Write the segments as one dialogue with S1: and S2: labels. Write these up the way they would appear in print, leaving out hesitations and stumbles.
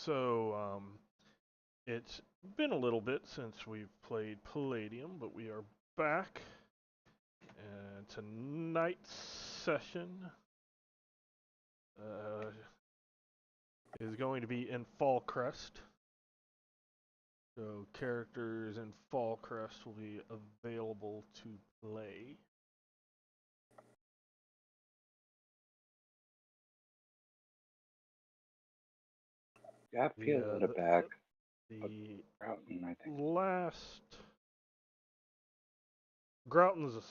S1: So, it's been a little bit since we've played Palladium, but we are back. And tonight's session is going to be in Fallcrest. So, characters in Fallcrest will be available to play.
S2: Yeah, feel it back.
S1: The
S2: Grouton, I think.
S1: last Grouton's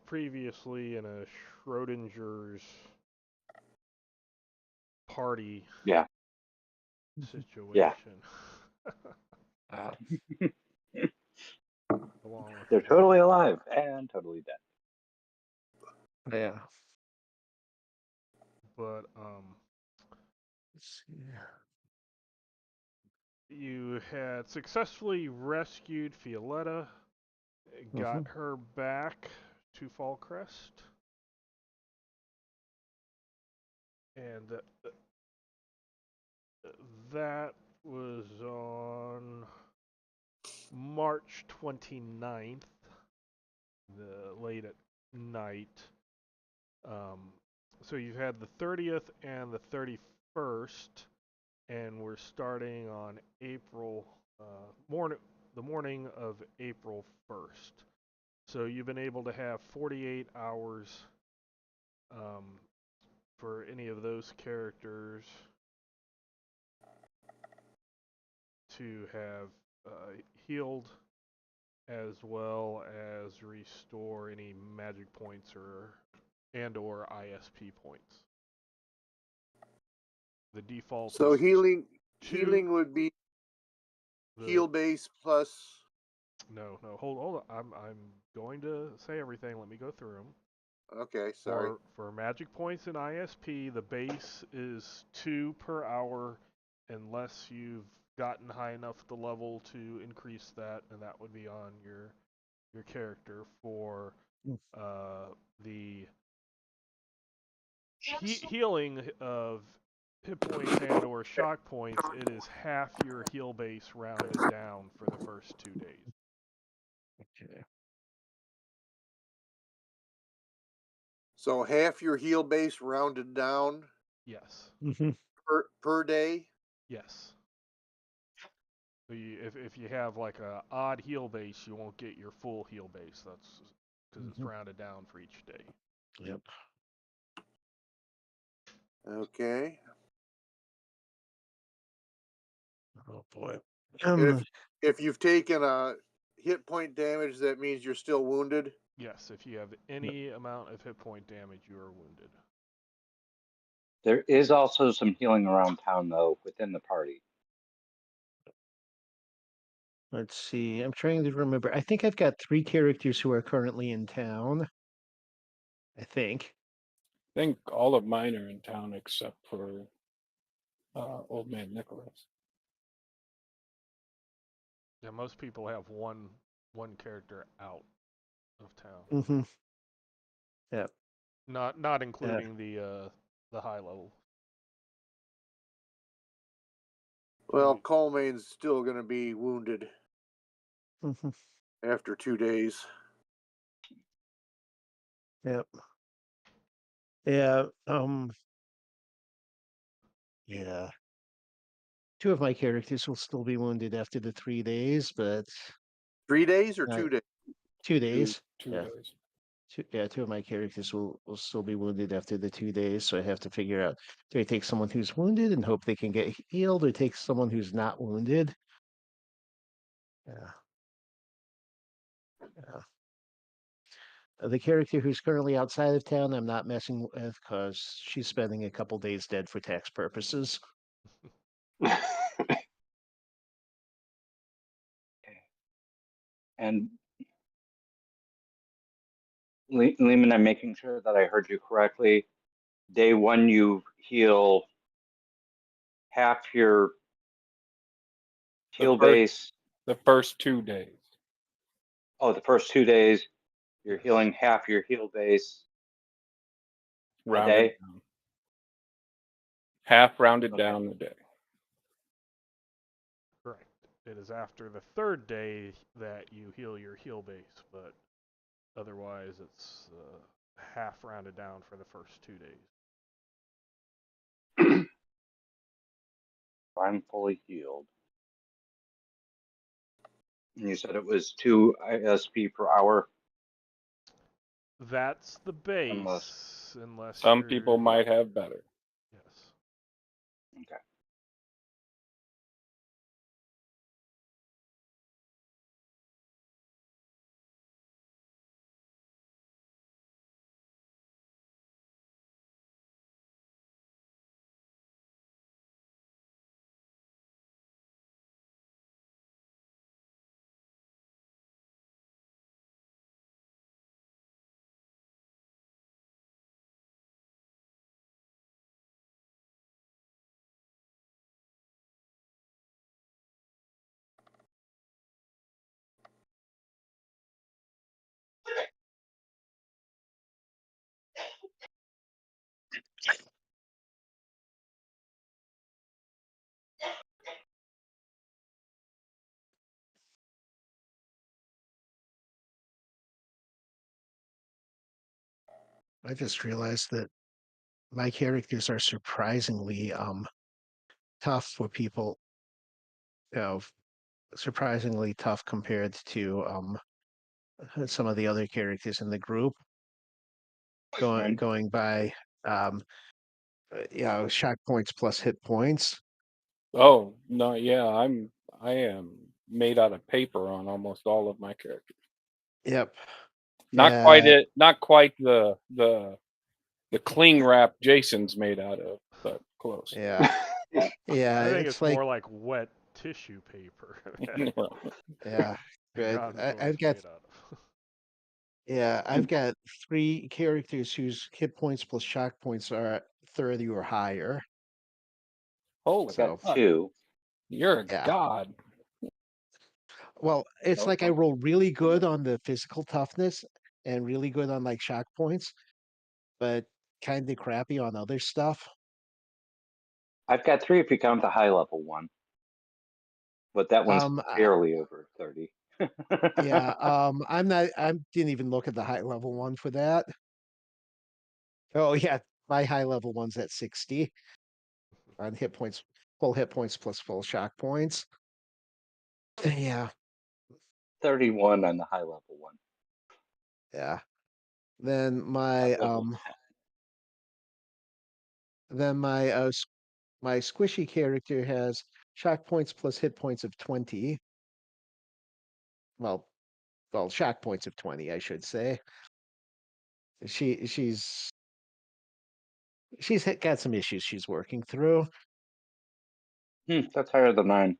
S1: previously in a Schrodinger's party
S2: Yeah.
S1: situation.
S2: Yeah.
S1: Along with
S2: They're totally alive and totally dead.
S3: Yeah.
S1: But
S3: Let's see.
S1: you had successfully rescued Violetta, got her back to Fallcrest, and that was on March 29th, late at night. So you've had the 30th and the 31st, and we're starting on April the morning of April 1st. So you've been able to have 48 hours for any of those characters to have healed, as well as restore any magic points or ISP points. The default.
S4: So
S1: is
S4: healing would be heal base plus.
S1: No, hold on. I'm going to say everything. Let me go through them.
S4: Okay, sorry.
S1: For magic points in ISP, the base is 2 per hour, unless you've gotten high enough the level to increase that, and that would be on your character. For the healing of hit points and or shock points, it is half your heal base rounded down for the first 2 days.
S3: Okay.
S4: So half your heal base rounded down.
S1: Yes.
S4: Per day.
S1: Yes. So if you have like a odd heal base, you won't get your full heal base. That's because it's rounded down for each day.
S3: Yep.
S4: Okay.
S3: Oh boy.
S4: If you've taken a hit point damage, that means you're still wounded.
S1: Yes, if you have any amount of hit point damage, you are wounded.
S2: There is also some healing around town, though, within the party.
S3: Let's see. I'm trying to remember. I think I've got 3 characters who are currently in town. I think
S5: all of mine are in town except for Old Man Nicholas.
S1: Yeah, most people have one character out of town.
S3: Yeah.
S1: Not including the high level.
S4: Well, Colmane's still going to be wounded after 2 days.
S3: Yep. Yeah. Yeah. 2 of my characters will still be wounded after the 3 days, but
S4: 3 days or 2 days?
S3: 2 days.
S5: 2
S3: yeah.
S5: days.
S3: 2 of my characters will still be wounded after the 2 days, so I have to figure out, do I take someone who's wounded and hope they can get healed, or take someone who's not wounded? Yeah. The character who's currently outside of town, I'm not messing with because she's spending a couple days dead for tax purposes.
S2: And Lehman, I'm making sure that I heard you correctly. Day 1, you heal half your heal base.
S5: The first 2 days.
S2: Oh, the first 2 days, you're healing half your heal base.
S5: Rounded down. Half rounded down the day.
S1: it is after the third day that you heal your heal base, but otherwise it's half rounded down for the first 2 days.
S2: I'm fully healed. And you said it was 2 ISP per hour.
S1: That's the
S2: Unless-
S1: base, unless
S5: Some
S1: you're,
S5: people might have better.
S1: Yes.
S2: Okay.
S3: I just realized that my characters are surprisingly tough for people. You know, surprisingly tough compared to some of the other characters in the group. Going by shock points plus hit points.
S5: Oh no, yeah, I am made out of paper on almost all of my characters.
S3: Yep.
S5: Not quite it. Not quite the cling wrap Jason's made out of, but close.
S3: Yeah. Yeah.
S1: I think
S3: It's
S1: it's
S3: like
S1: more like wet tissue paper.
S3: yeah. Good. I've got
S1: made out of.
S3: yeah. I've got 3 characters whose hit points plus shock points are at 30 or higher.
S5: Holy
S2: I got
S3: So
S2: 2.
S5: you're a
S3: yeah.
S5: god.
S3: Well, it's
S2: Nope.
S3: like I roll really good on the physical toughness and really good on like shock points, but kind of crappy on other stuff.
S2: I've got 3 if you count the high level one. But that one's
S3: I-
S2: barely over 30.
S3: Yeah, I didn't even look at the high level one for that. Oh yeah, my high level one's at 60 on hit points, full hit points plus full shock points. Yeah,
S2: 31 on the high level one.
S3: yeah. Then
S2: At level 10.
S3: My squishy character has shock points plus hit points of 20. Well, shock points of 20, I should say. She's got some issues she's working through.
S2: That's higher than mine.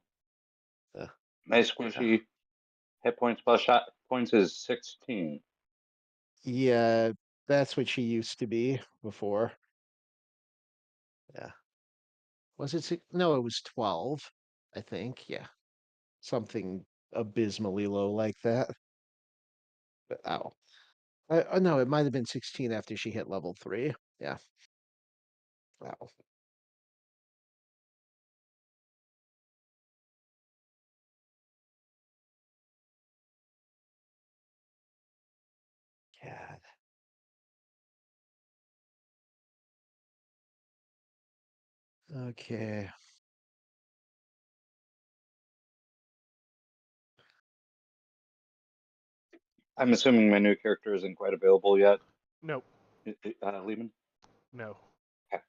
S3: Uh,
S2: My squishy hit points plus shot points is 16.
S3: Yeah, that's what she used to be before. Yeah. Was it no, it was 12, I think. Yeah. Something abysmally low like that. But oh. No, it might have been 16 after she hit level 3. Yeah. Wow. God. Okay.
S2: I'm assuming my new character isn't quite available yet.
S1: Nope.
S2: Lehman?
S1: No.
S2: Okay.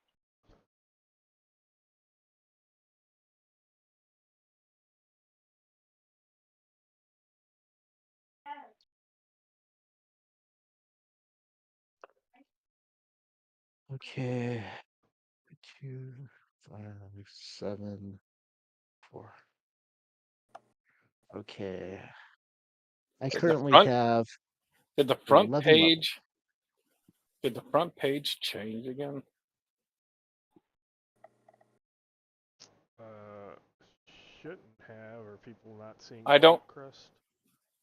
S3: Okay. 2, 5, 7, 4. Okay. I
S5: Did the
S3: currently
S5: front
S3: have
S5: did the front
S3: 11 levels.
S5: page did the front page change again?
S1: Shouldn't have, or people not seeing
S5: I don't
S1: Fallcrest?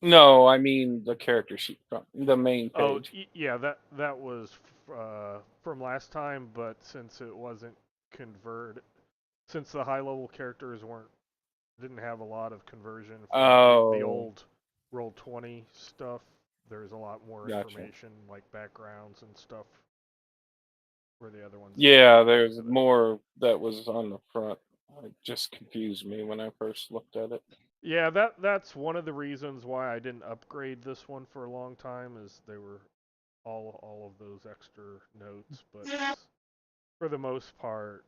S5: No, I mean the character sheet, the main
S1: Oh,
S5: page.
S1: yeah, that was from last time, but since it wasn't converted, since the high level characters weren't didn't have a lot of conversion from the
S5: Oh.
S1: old Roll20 stuff. There's a lot more
S5: Gotcha.
S1: information, like backgrounds and stuff, where the other ones.
S5: Yeah, there's more that was on the front. It just confused me when I first looked at it.
S1: Yeah, that's one of the reasons why I didn't upgrade this one for a long time, is they were all of those extra notes, but for the most part,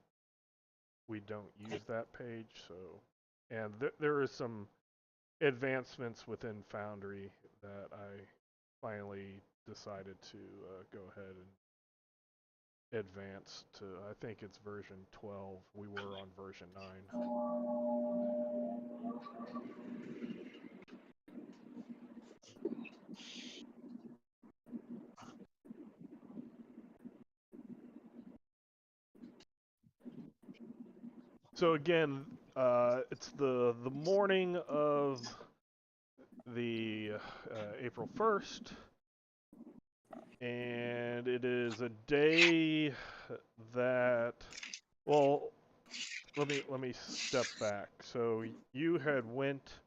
S1: we don't use that page. So, and there is some advancements within Foundry that I finally decided to go ahead and advance to. I think it's version 12. We were on version 9. So again, it's the morning of the April 1st, and it is a day that, well, let me step back. So you had went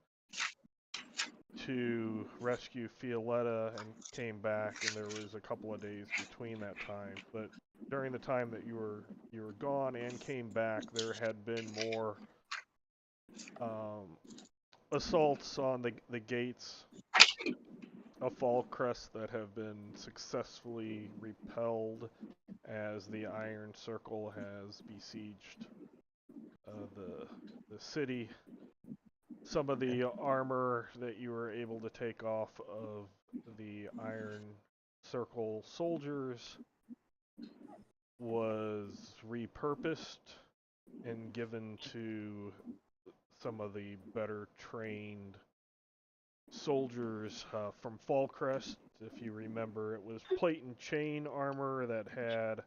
S1: to rescue Fioletta and came back, and there was a couple of days between that time. But during the time that you were gone and came back, there had been more assaults on the gates of Fallcrest that have been successfully repelled, as the Iron Circle has besieged the city. Some of the armor that you were able to take off of the Iron Circle soldiers was repurposed and given to some of the better trained soldiers from Fallcrest. If you remember, it was plate and chain armor that had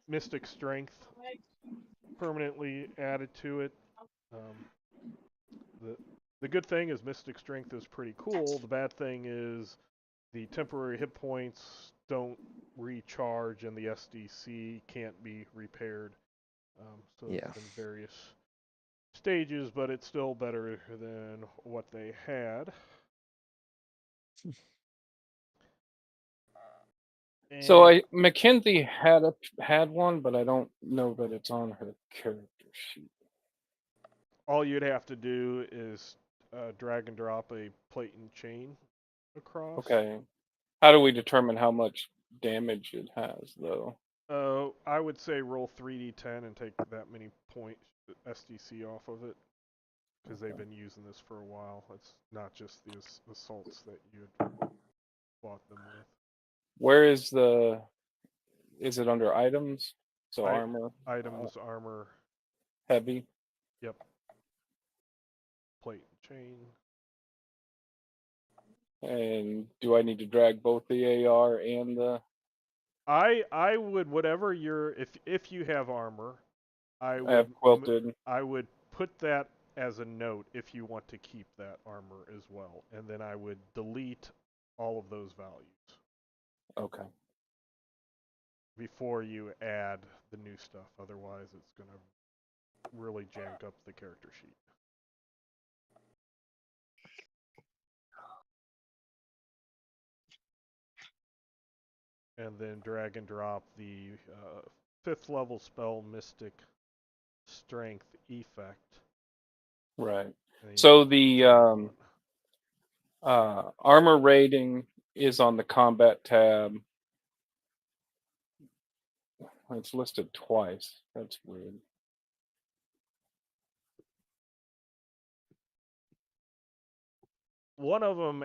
S1: Mystic Strength permanently added to it. The good thing is Mystic Strength is pretty cool. The bad thing is the temporary hit points don't recharge, and the SDC can't be repaired. So
S3: Yeah.
S1: it's been various stages, but it's still better than what they had.
S5: So
S1: And
S5: Mackenzie had one, but I don't know that it's on her character sheet.
S1: all you'd have to do is drag and drop a plate and chain across.
S5: Okay. How do we determine how much damage it has, though?
S1: I would say roll 3d10 and take that many points SDC off of it, because they've been using this for a while. It's not just the assaults that you had fought them with.
S5: Where is the? Is it under items? So armor.
S1: Items, armor.
S5: Heavy.
S1: Yep. Plate and chain.
S5: And do I need to drag both the AR and the?
S1: I would, whatever your, if you have armor, I
S5: have quilted.
S1: I would put that as a note if you want to keep that armor as well, and then I would delete all of those values.
S5: Okay.
S1: Before you add the new stuff, otherwise it's gonna really jank up the character sheet. And then drag and drop the 5th level spell Mystic Strength effect.
S5: Right. So the armor rating is on the combat tab. It's listed twice. That's weird.
S1: One of them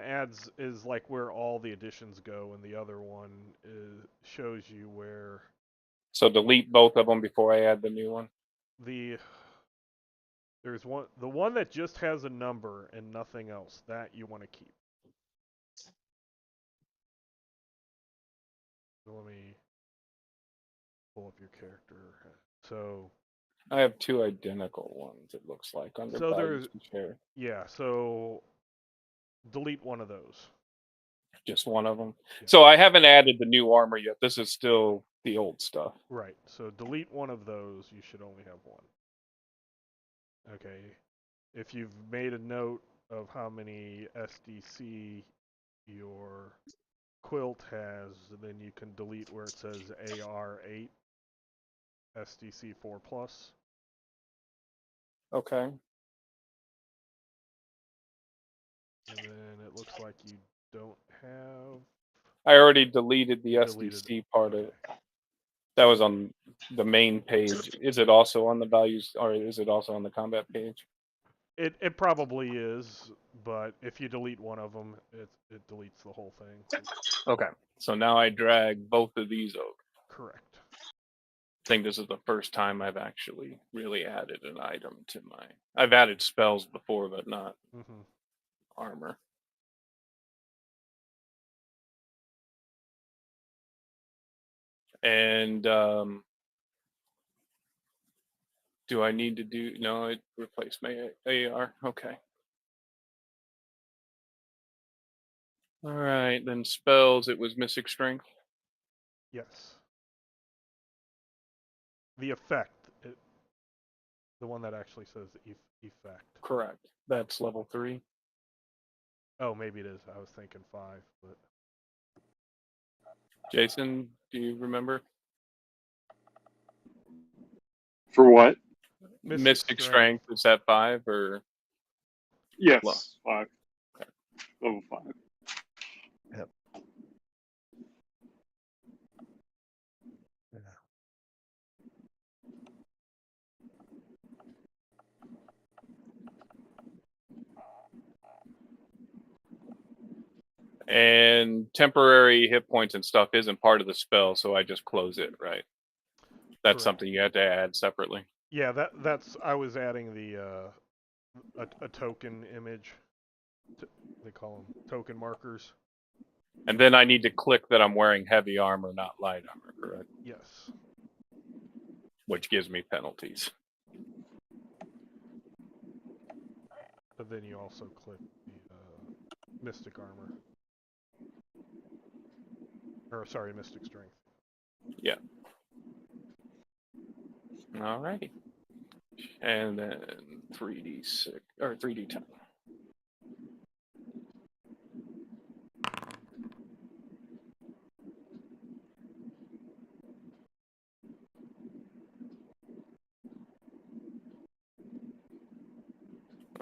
S1: is like where all the additions go, and the other one shows you where.
S5: So delete both of them before I add the new one.
S1: There's the one that just has a number and nothing else, that you want to keep. So let me pull up your character. So
S5: I have two identical ones. It looks like under values and share.
S1: Yeah. So delete one of those.
S5: Just one of them.
S1: Yeah.
S5: So I haven't added the new armor yet. This is still the old stuff.
S1: Right. So delete one of those. You should only have one. Okay. If you've made a note of how many SDC your quilt has, then you can delete where it says AR8 SDC 4 plus.
S5: Okay.
S1: And then it looks like you don't have.
S5: I already deleted the
S1: You
S5: SDC
S1: deleted
S5: part of
S1: okay.
S5: it. That was on the main page. Is it also on the values, or is it also on the combat page?
S1: It probably is, but if you delete one of them, it deletes the whole thing.
S5: Okay. So now I drag both of these over.
S1: Correct.
S5: I think this is the first time I've actually really added an item to my. I've added spells before, but not
S1: Mm-hmm.
S5: armor. And do I need to do? No, it replaced my AR. Okay. All right, then spells. It was Mystic Strength.
S1: Yes. The effect, the one that actually says effect.
S5: Correct. That's level 3.
S1: Oh, maybe it is. I was thinking 5, but
S5: Jason, do you remember?
S6: For what?
S5: Mystic Strength. Is that 5 or?
S6: Yes,
S5: Low.
S6: 5.
S5: Okay.
S6: Level 5.
S3: Yep. Yeah.
S5: And temporary hit points and stuff isn't part of the spell, so I just close it, right? That's
S1: correct.
S5: something you have to add separately.
S1: Yeah, that's. I was adding the a token image. They call them token markers.
S5: And then I need to click that I'm wearing heavy armor, not light armor, correct?
S1: Yes.
S5: Which gives me penalties.
S1: But then you also click the mystic armor. Or sorry, mystic strength.
S5: Yeah. Alrighty. And then 3d6 or 3d10.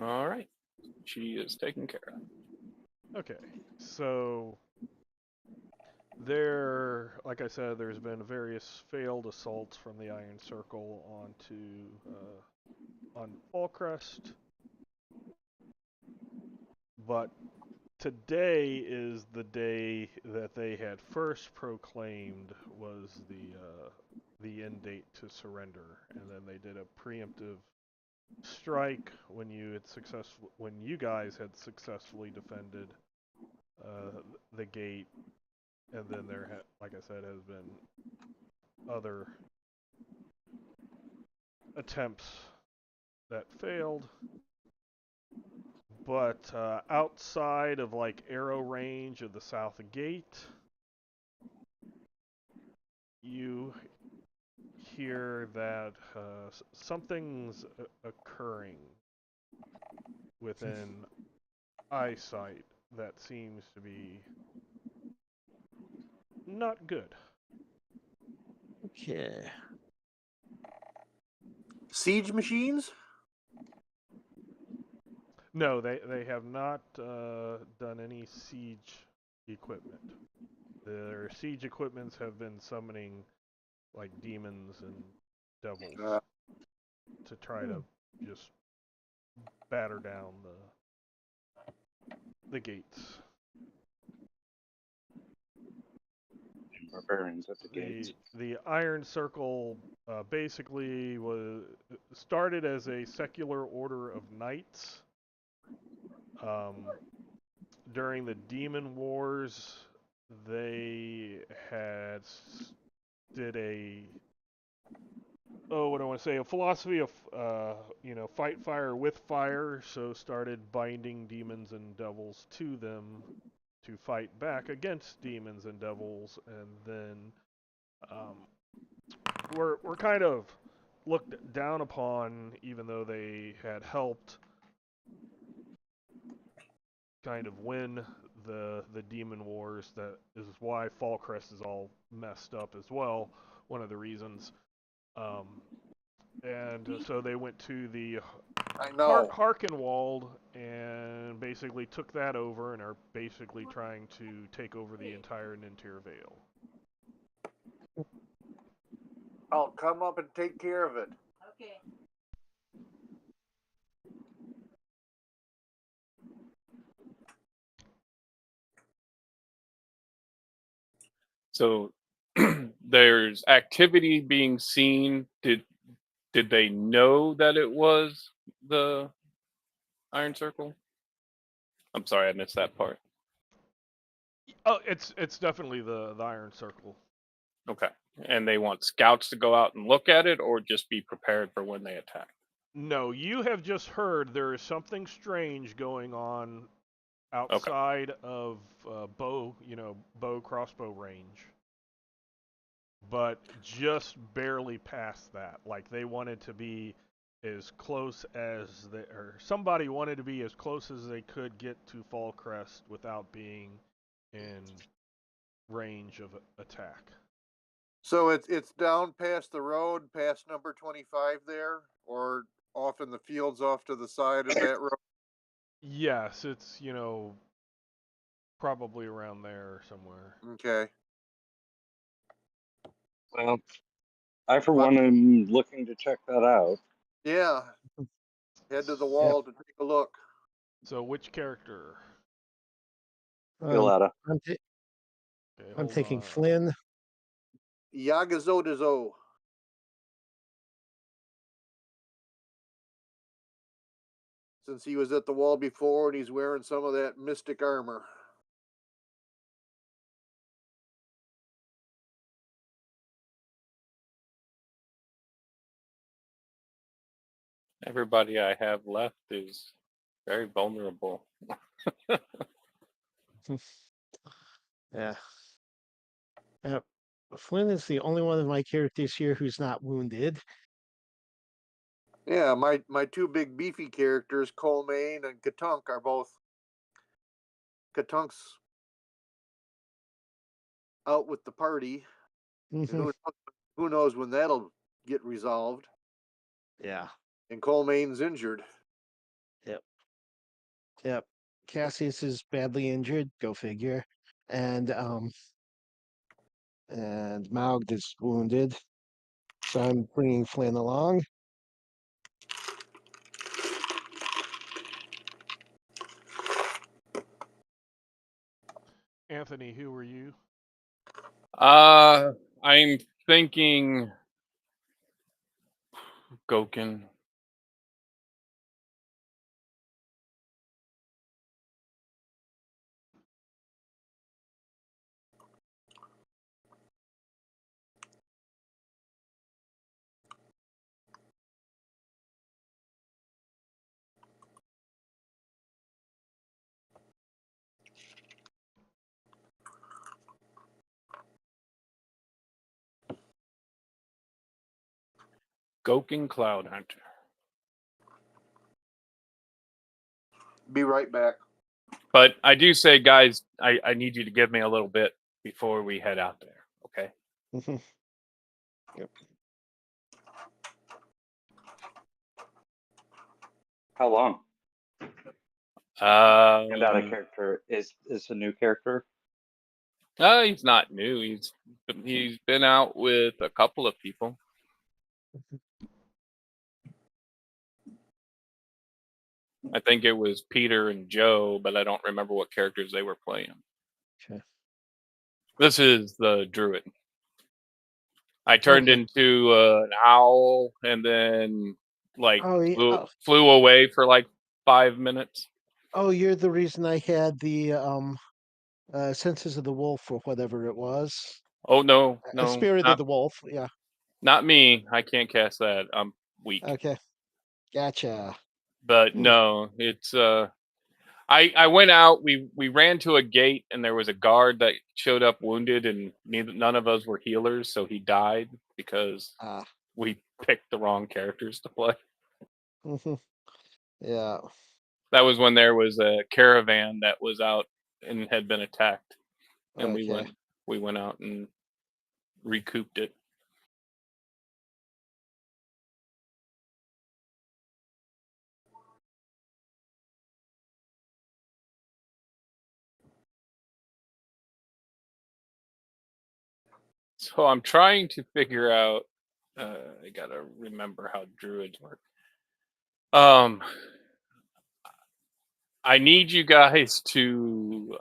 S5: All right. She is taken care of.
S1: Okay. So like I said, there's been various failed assaults from the Iron Circle on Fallcrest. But today is the day that they had first proclaimed was the end date to surrender, and then they did a preemptive strike when you guys had successfully defended the gate, and then like I said, has been other attempts that failed. But outside of like arrow range of the south gate, you hear that something's occurring within eyesight that seems to be not good.
S3: Okay.
S4: Siege machines?
S1: No, they have not done any siege equipment. Their siege equipments have been summoning like demons and devils to try to just batter down the gates.
S2: Barbarians at the gates.
S1: The Iron Circle basically started as a secular order of knights. During the Demon Wars, they did what do I want to say? A philosophy of fight fire with fire. So started binding demons and devils to them to fight back against demons and devils, and then we're kind of looked down upon, even though they had helped kind of win the demon wars. That is why Fallcrest is all messed up as well. One of the reasons. And so they went to the
S4: I know.
S1: Harkenwald and basically took that over and are basically trying to take over the entire Nentir Vale.
S4: I'll come up and take care of it.
S7: Okay.
S5: So there's activity being seen. Did they know that it was the Iron Circle? I'm sorry, I missed that part.
S1: Oh, it's definitely the Iron Circle.
S5: Okay. And they want scouts to go out and look at it, or just be prepared for when they attack?
S1: No, you have just heard there is something strange going on outside of bow crossbow range, but just barely past that. Like they wanted to be as close as somebody wanted to be as close as they could get to Fallcrest without being in range of attack.
S4: So it's down past the road, past number 25 there, or off in the fields off to the side of that road.
S1: Yes, it's probably around there somewhere.
S4: Okay.
S2: Well, I for one am looking to check that out.
S4: Yeah. Head to the wall to take a look.
S1: So which character?
S2: Violetta.
S1: Okay,
S3: I'm
S1: hold
S3: taking
S1: on.
S3: Flynn.
S4: Yagazodazo. Since he was at the wall before and he's wearing some of that mystic armor.
S5: Everybody I have left is very vulnerable.
S3: Yeah. Flynn is the only one of my characters here who's not wounded.
S4: Yeah, my two big beefy characters, Colmaine and Katunk, are both. Katunk's out with the party.
S3: Mhm.
S4: Who knows when that'll get resolved?
S3: Yeah.
S4: And Colmaine's injured.
S3: Yep. Cassius is badly injured. Go figure. And Maugd is wounded. So I'm bringing Flynn along.
S1: Anthony, who were you?
S5: I'm thinking Gokin. Gokin Cloud Hunter.
S4: Be right back.
S5: But I do say, guys, I need you to give me a little bit before we head out there, okay?
S3: Mhm. Yep.
S2: How long? And out of
S5: Um,
S2: character is a new character.
S5: he's not new. He's been out with a couple of people. I think it was Peter and Joe, but I don't remember what characters they were playing.
S3: Okay.
S5: This is the druid. I turned
S3: Okay.
S5: into an owl and then
S3: Oh, yeah.
S5: flew away for like 5 minutes.
S3: Oh, you're the reason I had the senses of the wolf or whatever it was.
S5: Oh no,
S3: A
S5: no,
S3: spirit of the wolf. Yeah.
S5: not me. I can't cast that. I'm weak.
S3: Okay. Gotcha.
S5: But no, it's I went out, we ran to a gate and there was a guard that showed up wounded and none of us were healers, so he died because we picked the wrong characters to play.
S3: Yeah.
S5: That was when there was a caravan that was out and had been attacked, and
S3: Okay.
S5: we went out and recouped it. So I'm trying to figure out. I gotta remember how druids work. I need you guys to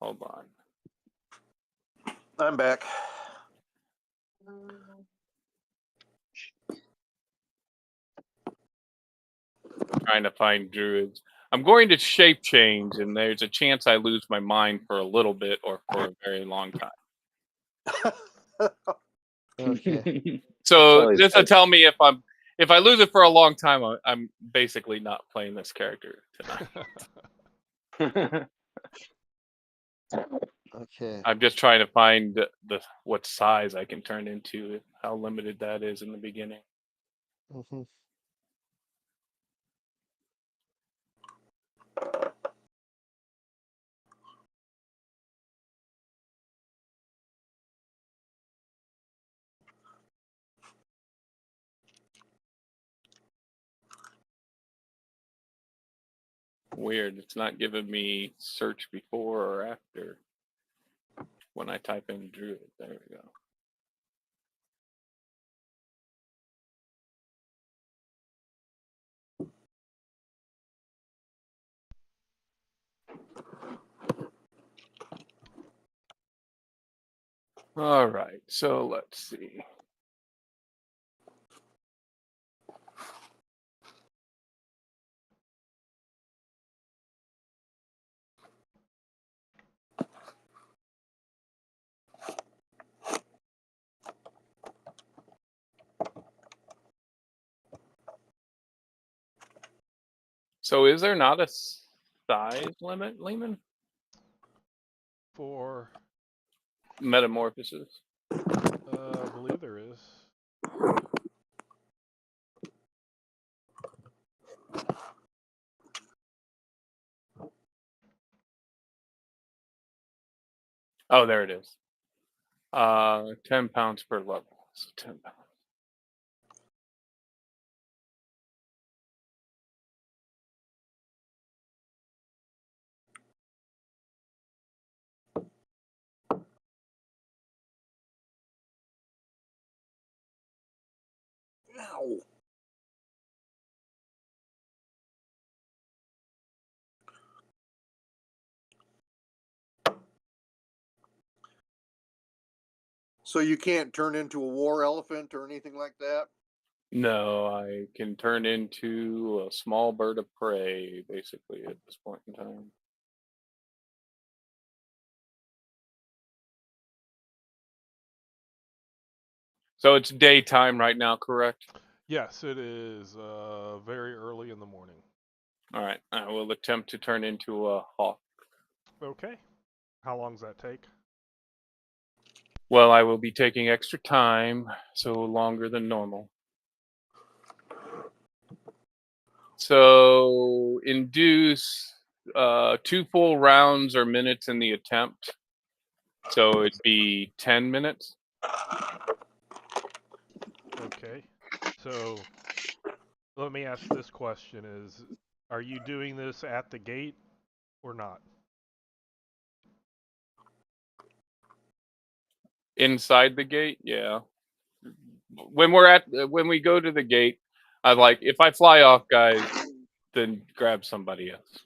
S5: hold on.
S4: I'm back.
S5: Trying to find druids. I'm going to shape change, and there's a chance I lose my mind for a little bit or for a very long time.
S3: Okay.
S5: So
S2: always
S5: this will
S2: good.
S5: tell me if I lose it for a long time, I'm basically not playing this character tonight.
S3: Okay.
S5: I'm just trying to find what size I can turn into, how limited that is in the beginning.
S3: Hmm.
S5: Weird. It's not giving me search before or after when I type in druid. There we go. All right. So let's see. So is there not a size limit, Lehman?
S1: For
S5: Metamorphosis.
S1: I believe there is.
S5: Oh, there it is. 10 pounds per level. So 10 pounds.
S4: Ow. So you can't turn into a war elephant or anything like that?
S5: No, I can turn into a small bird of prey, basically, at this point in time. So it's daytime right now, correct?
S1: Yes, it is very early in the morning.
S5: All right. I will attempt to turn into a hawk.
S1: Okay. How long does that take?
S5: Well, I will be taking extra time, so longer than normal. So induce 2 full rounds or minutes in the attempt. So it'd be 10 minutes.
S1: Okay. So let me ask this question is, are you doing this at the gate or not?
S5: Inside the gate, yeah. When we go to the gate, I like, if I fly off, guys, then grab somebody else.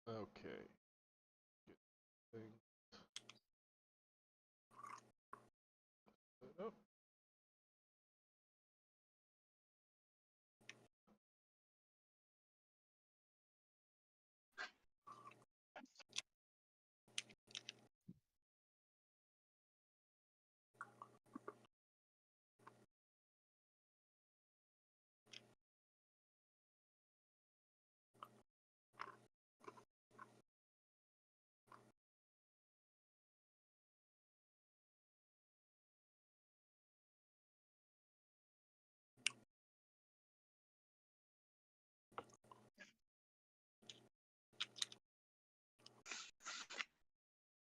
S1: Okay. Oh.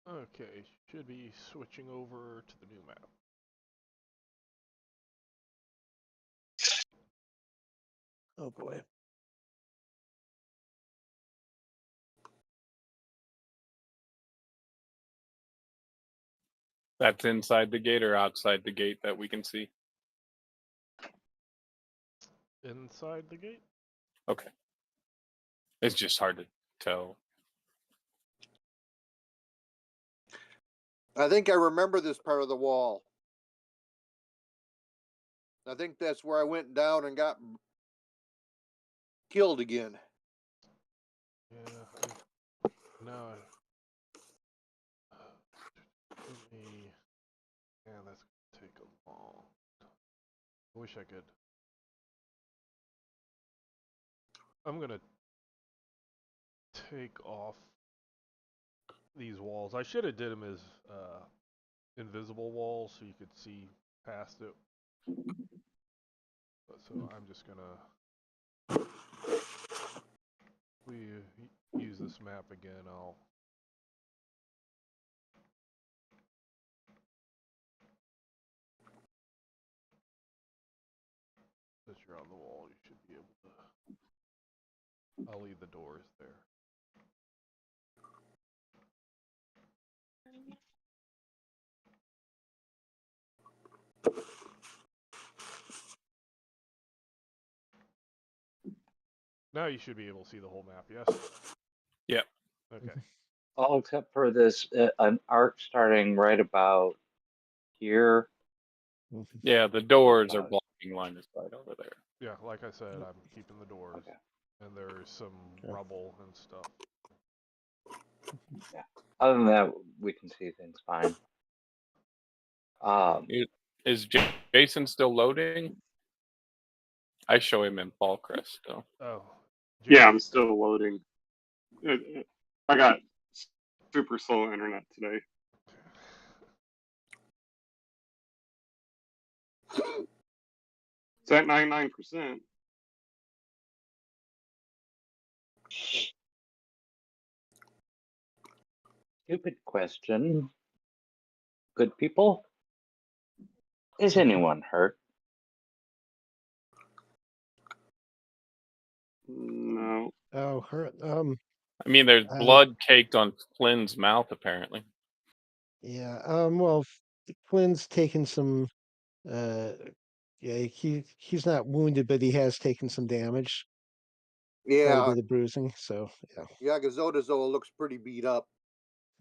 S1: Okay, should be switching over to the new map.
S3: Oh boy.
S5: That's inside the gate or outside the gate that we can see?
S1: Inside the gate?
S5: Okay. It's just hard to tell.
S4: I think I remember this part of the wall. I think that's where I went down and got killed again.
S1: Yeah, no. Let me. Yeah, that's gonna take a long time. I wish I could. I'm gonna take off these walls. I should have did them as invisible walls so you could see past it. So I'm just gonna. If we use this map again, I'll. Since you're on the wall, you should be able to. I'll leave the doors there. Now you should be able to see the whole map, yes?
S5: Yeah.
S1: Okay.
S2: All except for this, an arc starting right about here.
S5: Yeah, the doors are blocking line of sight over there.
S1: Yeah, like I said, I'm keeping the doors.
S2: Okay.
S1: And there's some
S3: Yeah.
S1: rubble and stuff.
S2: Other than that, we can see things fine.
S5: Is Jason still loading? I show him in Fallcrest still.
S1: Oh.
S6: Yeah, I'm still loading. I got super slow internet today. It's at 99%.
S2: Stupid question. Good people? Is anyone hurt?
S6: No.
S3: Oh, her.
S5: I mean, there's blood caked on Flynn's mouth, apparently.
S3: Yeah. Well, Flynn's taken some. Yeah. He's not wounded, but he has taken some damage. Quite a
S4: Yeah,
S3: bit of bruising. So yeah.
S4: Yagazodazo looks pretty beat up.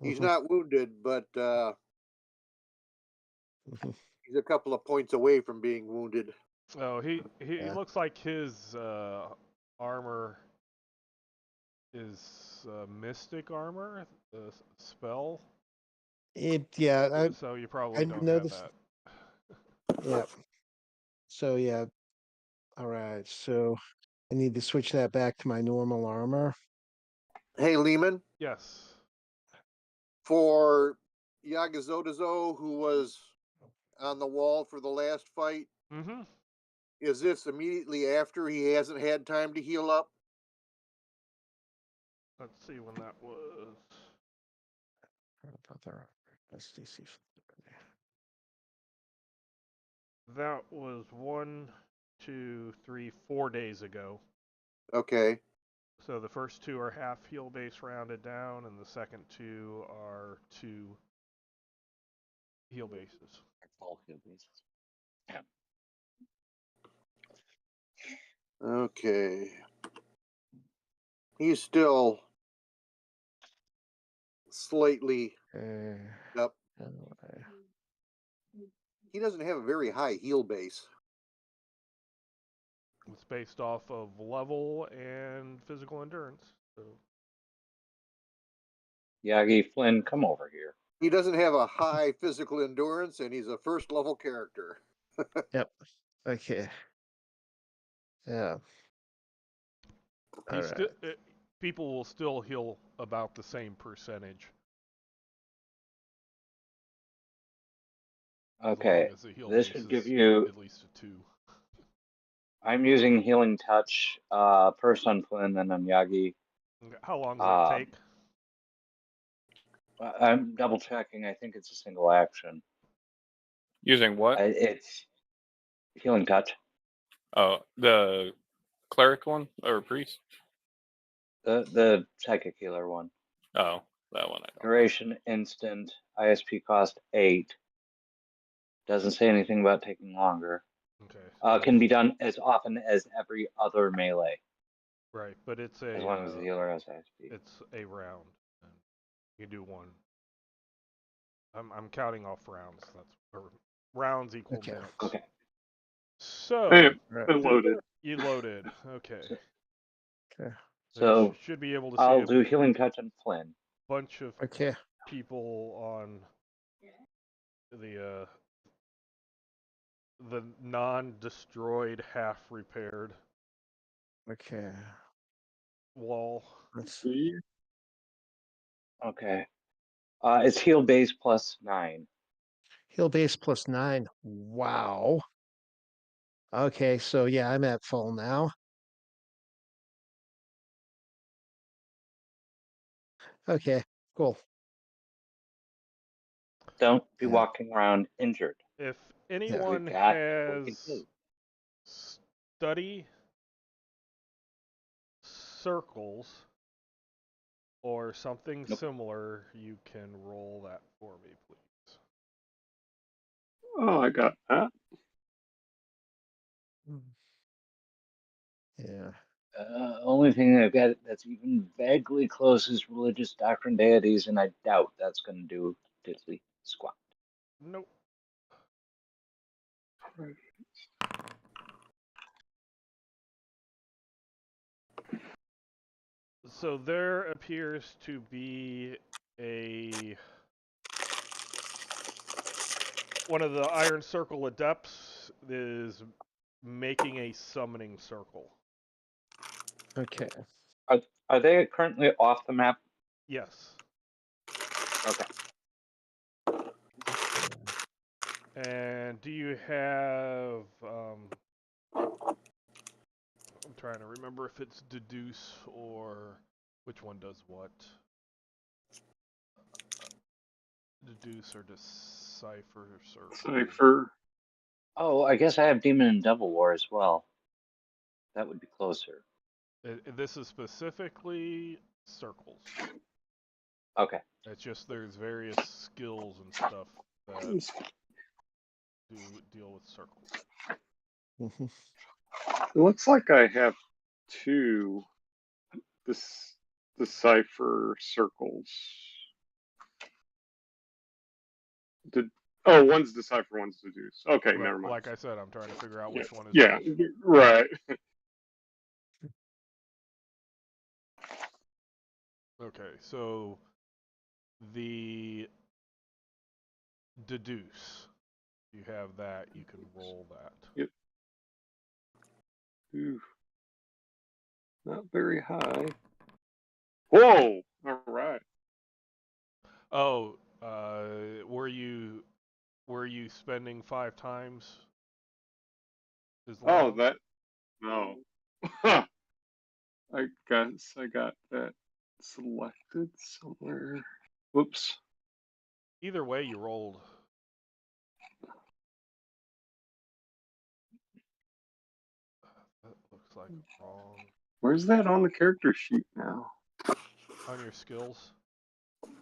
S4: He's not wounded, but he's a couple of points away from being wounded.
S1: Oh, he
S3: Yeah.
S1: looks like his armor is mystic armor, the spell.
S3: Yeah.
S1: So you probably
S3: I
S1: don't
S3: noticed.
S1: have that.
S3: Yeah. So yeah. All right. So I need to switch that back to my normal armor.
S4: Hey, Lehman,
S1: Yes.
S4: for Yagazodazo, who was on the wall for the last fight,
S1: Mm-hmm.
S4: is this immediately after he hasn't had time to heal up?
S1: Let's see when that was. That was 1, 2, 3, 4 days ago.
S4: Okay.
S1: So the first 2 are half heal base rounded down, and the second 2 are 2 heal bases.
S2: All heal bases.
S4: Okay. He's still slightly up. He doesn't have a very high heal base.
S1: It's based off of level and physical endurance. So.
S2: Yagi, Flynn, come over here.
S4: He doesn't have a high physical endurance, and he's a first level character.
S3: Yep. Okay. Yeah. All right.
S1: People will still heal about the same percentage.
S2: Okay.
S1: As long as the heal
S2: This
S1: base
S2: should
S1: is
S2: give you.
S1: at least a 2.
S2: I'm using Healing Touch, first on Flynn, then on Yagi.
S1: How long will it take?
S2: I'm double checking. I think it's a single action.
S5: Using what?
S2: It's healing touch.
S5: Oh, the cleric one or priest?
S2: The psychic healer one.
S5: Oh, that one I don't know.
S2: Duration instant. ISP cost 8. Doesn't say anything about taking longer.
S1: Okay.
S2: Can be done as often as every other melee,
S1: Right, but it's
S2: as long as the healer has ISP.
S1: it's a round. And you do one. I'm counting off rounds. Or rounds equal
S3: Okay.
S1: minutes.
S2: Okay.
S1: So
S6: Hey,
S3: Right.
S6: it loaded.
S1: you loaded. Okay.
S3: Okay.
S1: So you
S2: So
S1: should be able to see
S2: I'll
S1: a
S2: do healing touch on Flynn.
S1: bunch of
S3: Okay.
S1: people on the non-destroyed, half-repaired
S3: Okay.
S1: wall.
S3: Let's
S6: See?
S2: Okay. It's heal base plus 9.
S3: heal base plus 9. Wow. Okay, so yeah, I'm at full now. Okay, cool.
S2: Don't be
S3: Yeah.
S2: walking around injured.
S1: If
S2: We've
S1: anyone
S2: got what we can
S1: has
S2: do.
S1: study circles or something
S2: Nope.
S1: similar, you can roll that for me, please.
S6: Oh, I got that.
S3: Yeah.
S2: Only thing I've got that's even vaguely close is religious doctrine deities, and I doubt that's going to do diddly squat.
S1: Nope. So there appears to be one of the Iron Circle adepts is making a summoning circle.
S3: Okay.
S2: Are they currently off the map?
S1: Yes.
S2: Okay.
S1: And do you have I'm trying to remember if it's deduce or which one does what. Deduce or decipher circle.
S6: Cipher.
S2: Oh, I guess I have demon and devil war as well. That would be closer.
S1: This is specifically circles.
S2: Okay.
S1: It's just there's various skills and stuff that deal with circles.
S3: Mhm.
S6: It looks like I have two decipher circles. One's decipher, one's deduce. Okay, never mind.
S1: Like I said, I'm trying to figure out which one is
S6: Yeah,
S1: which.
S6: right.
S1: Okay, so the deduce. You have that, you can roll that.
S6: Yep. Ooh. Not very high. Whoa! All right.
S1: Oh, were you spending 5 times as
S6: Oh,
S1: long?
S6: that. No. I guess I got that selected somewhere. Whoops.
S1: Either way, you rolled. That looks like wrong.
S6: Where's that on the character sheet now?
S1: On your skills?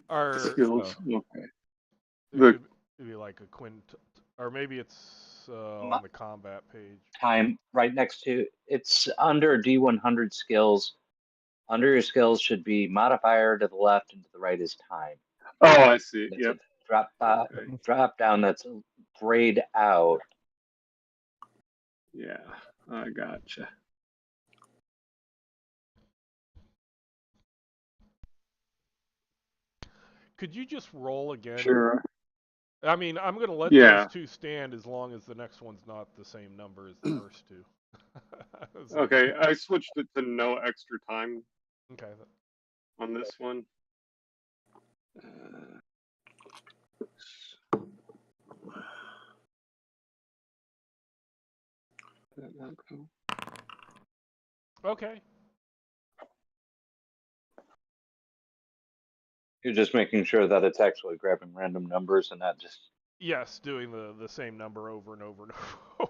S1: Or
S6: Skills. Okay.
S1: there should be like a or maybe it's on the combat page.
S2: Time right next to it's under D100 skills. Under your skills should be modifier to the left and to the right is time.
S6: Oh, I see.
S2: It's
S6: Yep.
S2: a drop down that's grayed out.
S6: Yeah, I gotcha.
S1: Could you just roll again?
S6: Sure.
S1: I mean, I'm going to let
S6: Yeah.
S1: those two stand as long as the next one's not the same number as the first two.
S6: Okay, I switched it to no extra time
S1: Okay.
S6: on this one. Did that not go?
S1: Okay.
S2: You're just making sure that it's actually grabbing random numbers and not just.
S1: Yes, doing the same number over and over and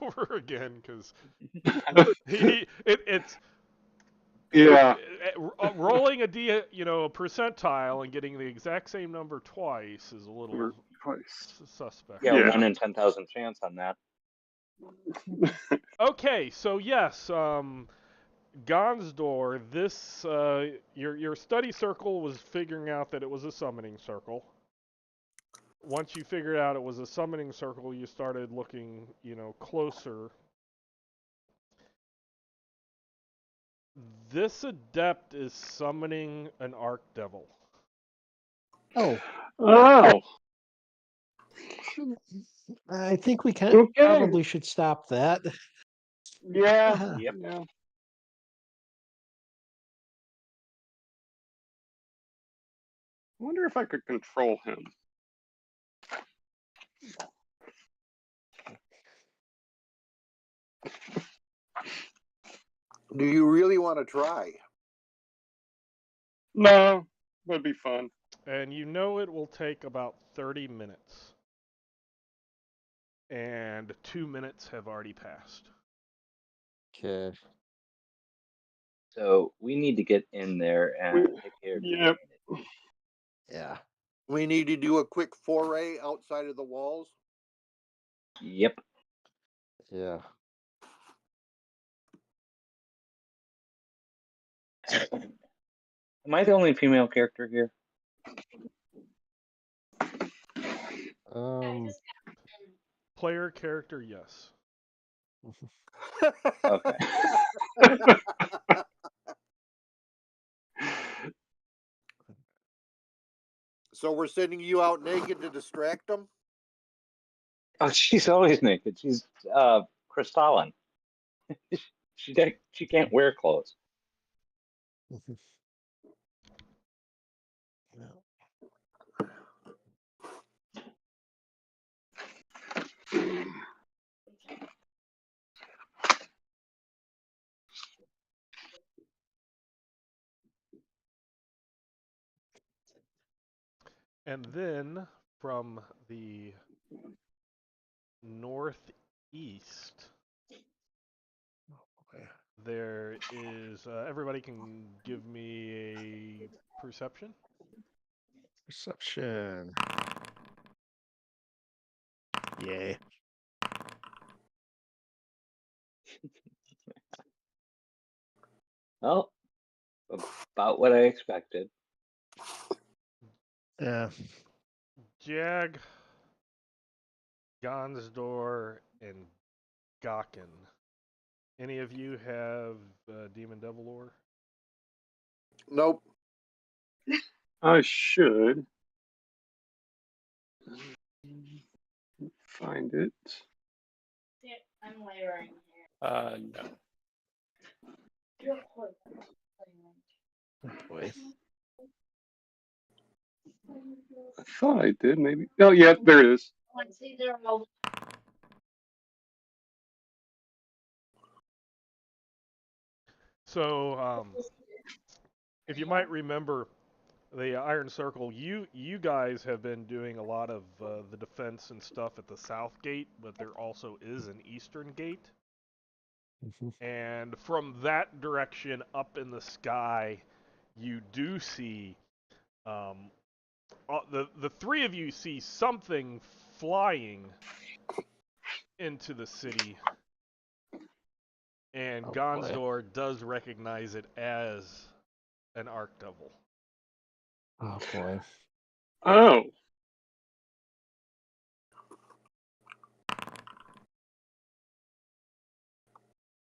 S1: over again, because it's
S6: Yeah.
S1: rolling a percentile and getting the exact same number twice is a little
S6: Or twice.
S1: suspect.
S2: Yeah,
S6: Yeah.
S2: 1 in 10,000 chance on that.
S1: Okay, so yes, Gonsdor, this your study circle was figuring out that it was a summoning circle. Once you figured out it was a summoning circle, you started looking, closer. This adept is summoning an Archdevil.
S3: Oh,
S6: Oh.
S3: I think we can
S6: Okay.
S3: probably should stop that.
S6: Yeah.
S2: Yep.
S6: Yeah. I wonder if I could control him.
S4: Do you really want to try?
S6: No, that'd be fun.
S1: And you know it will take about 30 minutes. And 2 minutes have already passed.
S3: Okay.
S2: So we need to get in there and take care of
S6: Yep.
S3: Yeah.
S4: We need to do a quick foray outside of the walls.
S2: Yep.
S3: Yeah.
S2: Am I the only female character here?
S1: Player character, yes.
S2: Okay.
S4: So we're sending you out naked to distract them?
S2: Oh, she's always naked. She's crystalline. She can't wear clothes.
S1: And then from the northeast, there is. Everybody can give me a perception.
S3: Perception. Yay.
S2: Well, about what I expected.
S3: Yeah.
S1: Jag, Gonsdor, and Gawkin. Any of you have Demon Devil Lore?
S4: Nope.
S6: I should find it.
S7: I'm layering here.
S5: No.
S3: Boy.
S6: I thought I did, maybe. Oh, yeah, there it is.
S7: Let's see, they're all.
S1: So, if you might remember, the Iron Circle, you guys have been doing a lot of the defense and stuff at the south gate, but there also is an eastern gate. And from that direction up in the sky, you do see the three of you see something flying into the city, and
S3: Oh, boy.
S1: Gonsdor does recognize it as an Archdevil.
S3: Oh boy.
S6: Oh.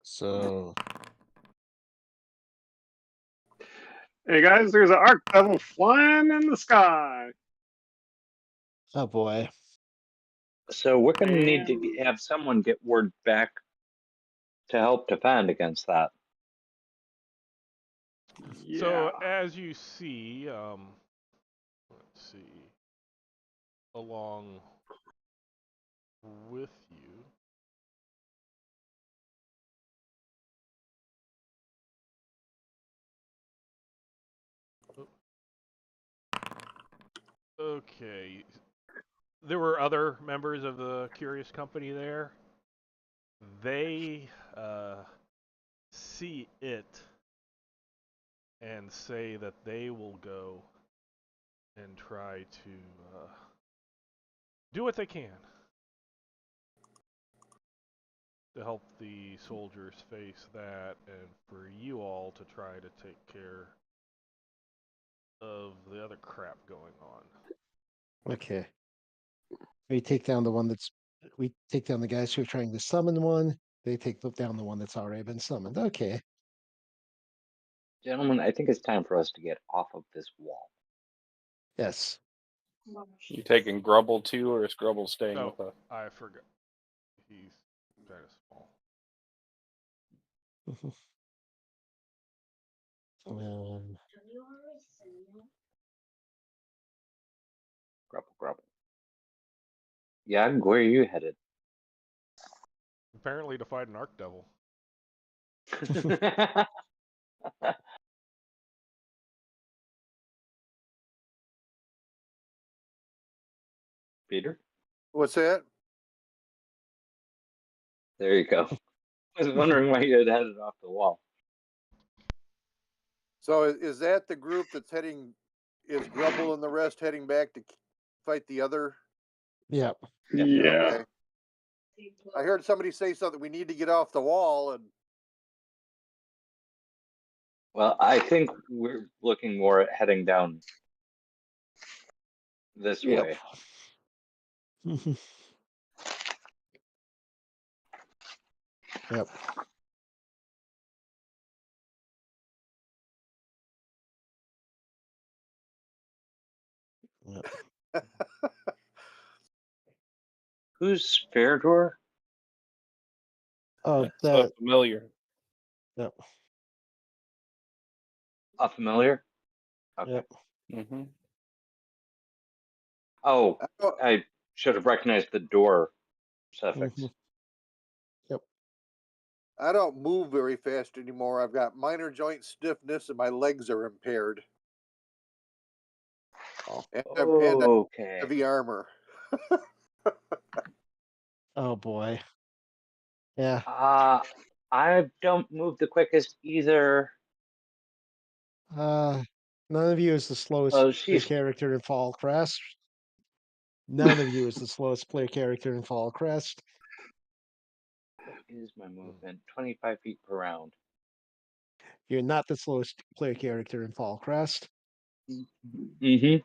S3: So
S6: Hey guys, there's an Archdevil flying in the sky.
S3: oh boy.
S2: So we're going to need to
S6: Man.
S2: have someone get word back to help defend against that.
S6: Yeah.
S1: So as you see, let's see, along with you. Okay. There were other members of the Curious Company there. They see it and say that they will go and try to do what they can to help the soldiers face that, and for you all to try to take care of the other crap going on.
S3: Okay. We take down the one that's. We take down the guys who are trying to summon one. They take down the one that's already been summoned. Okay.
S2: Gentlemen, I think it's time for us to get off of this wall.
S3: Yes.
S5: You taking Grubble too, or is Grubble staying
S1: No,
S5: with us?
S1: I forgot. He's kind of small.
S3: Um,
S2: Grubble, grubble. Yeah, where are you headed?
S1: Apparently to fight an Arc Devil.
S2: Peter?
S4: What's that?
S2: There you go. I was wondering why you had headed off the wall.
S4: So is that the group that's heading? Is Grubble and the rest heading back to fight the other?
S3: yeah.
S6: Yeah.
S4: Okay. I heard somebody say something. We need to get off the wall, and
S2: Well, I think we're looking more at heading down this
S6: Yep.
S2: way.
S3: Yep. Yep.
S2: Who's Farador?
S3: Oh,
S5: That's so familiar.
S3: Yep.
S2: A familiar? Okay.
S3: Yep.
S5: Mm-hmm.
S2: Oh,
S4: I don't,
S2: I should have recognized the door suffix.
S3: Mhm. Yep.
S4: I don't move very fast anymore. I've got minor joint stiffness, and my legs are impaired. And I have
S2: Okay.
S4: heavy armor.
S3: Oh boy. Yeah.
S2: I don't move the quickest either.
S3: None of you is the slowest
S2: Oh,
S3: player
S2: she's
S3: character in Fallcrest. None of you is the slowest player character in Fallcrest.
S2: what is my movement? 25 feet per round.
S3: You're not the slowest player character in Fallcrest.
S2: Mm-hmm.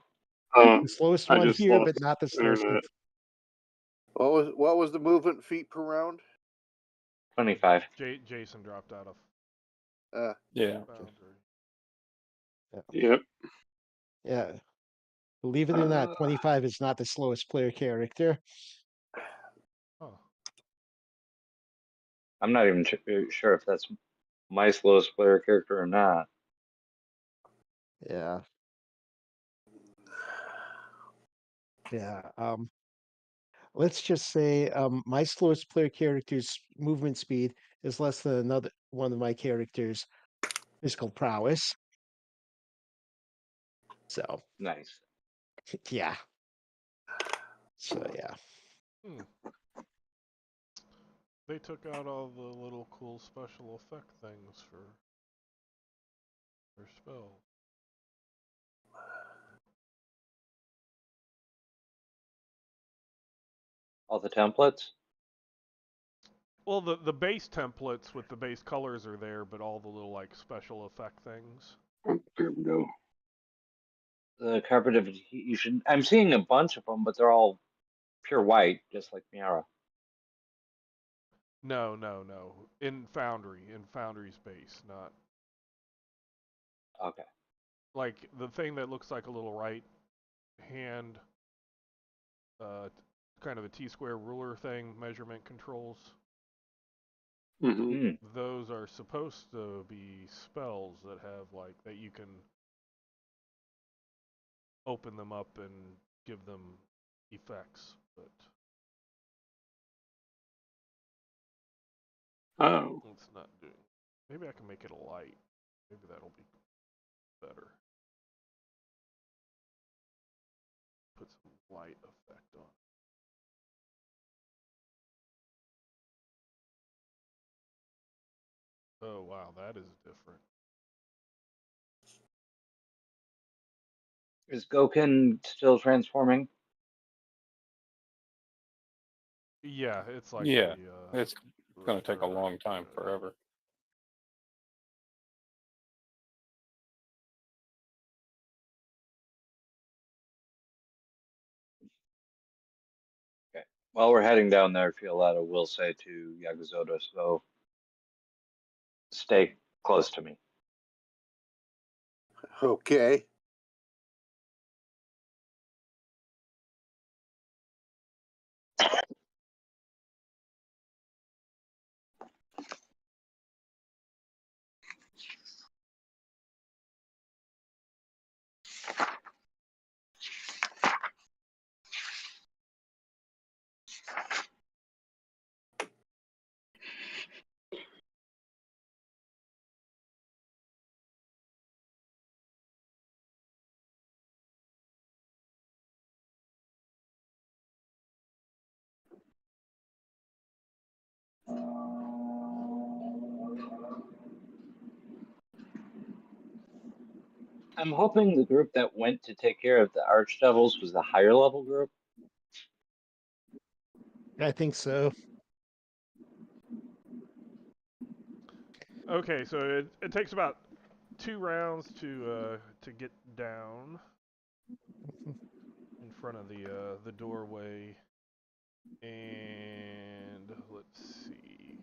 S3: The slowest
S6: I
S3: one
S6: just
S3: here,
S6: lost
S3: but not the slowest.
S6: internet.
S4: What was the movement feet per round?
S2: 25.
S1: Jason dropped out of
S5: Yeah.
S1: Foundry.
S6: Yep.
S3: Yeah. Believe it or not, 25 is not the slowest player character.
S1: Oh,
S2: I'm not even sure if that's my slowest player character or not.
S3: Yeah. Yeah. Let's just say my slowest player character's movement speed is less than another one of my characters' physical prowess. So
S2: Nice.
S3: yeah. So yeah.
S1: They took out all the little cool special effect things for their spell.
S2: All the templates?
S1: Well, the base templates with the base colors are there, but all the little like special effect things.
S6: Oh, there we go.
S2: The carpet of adhesion. I'm seeing a bunch of them, but they're all pure white, just like Miara.
S1: No. In Foundry's base, not
S2: Okay.
S1: like the thing that looks like a little right hand, kind of a T-square ruler thing, measurement controls.
S6: Mm-hmm.
S2: Mm.
S1: Those are supposed to be spells that have like that you can open them up and give them effects, but
S6: Oh.
S1: it's not doing. Maybe I can make it a light. Maybe that'll be better. light effect on. Oh wow, that is different.
S2: Is Goken still transforming?
S1: Yeah, it's like
S5: Yeah,
S1: the,
S5: it's going to take a long time, forever.
S2: Okay. While we're heading down there, Fioletta will say to Yagazoda, so stay close to me.
S4: Okay.
S2: I'm hoping the group that went to take care of the Archdevils was the higher level group.
S3: I think so.
S1: Okay, so it takes about 2 rounds to get down in front of the doorway, and let's see.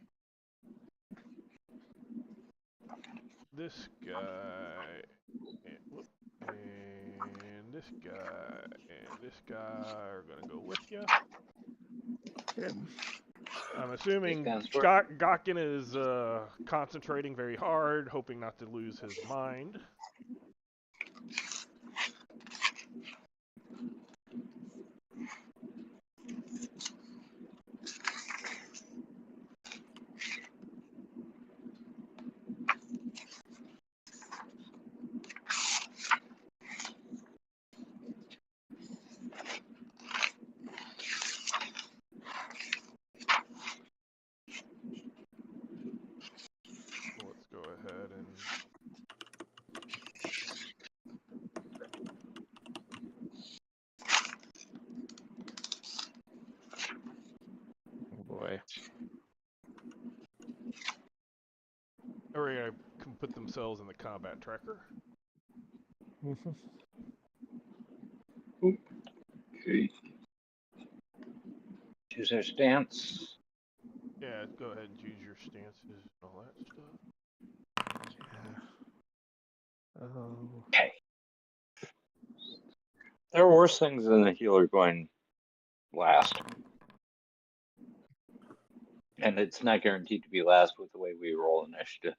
S1: This guy, and this guy, and this guy are gonna go with you. I'm assuming Gawkin is concentrating very hard, hoping not to lose his mind. Let's go ahead and
S3: Oh boy.
S1: or can put themselves in the combat tracker.
S6: Okay.
S2: Choose their stance.
S1: Yeah, go ahead and choose your stances and all that stuff.
S3: Oh.
S2: Okay. There are worse things than the healer going last. And it's not guaranteed to be last with the way we roll initiative.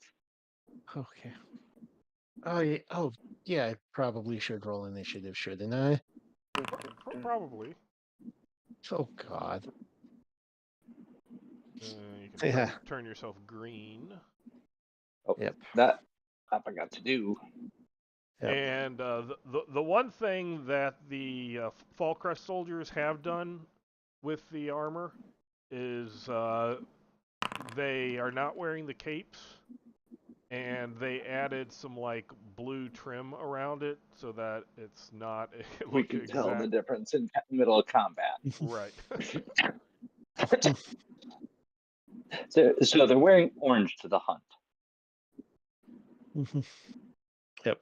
S3: Okay. Oh yeah. Oh yeah. I probably should roll initiative, shouldn't I?
S1: Probably.
S3: Oh God.
S1: You can
S3: Yeah.
S1: turn yourself green.
S2: Oh,
S3: Yep.
S2: that I forgot to do.
S3: Yep.
S1: And the one thing that the Fallcrest soldiers have done with the armor is they are not wearing the capes, and they added some like blue trim around it so that it's not
S2: We can tell the difference in middle of combat.
S1: Right.
S2: So they're wearing orange to the hunt.
S3: Yep.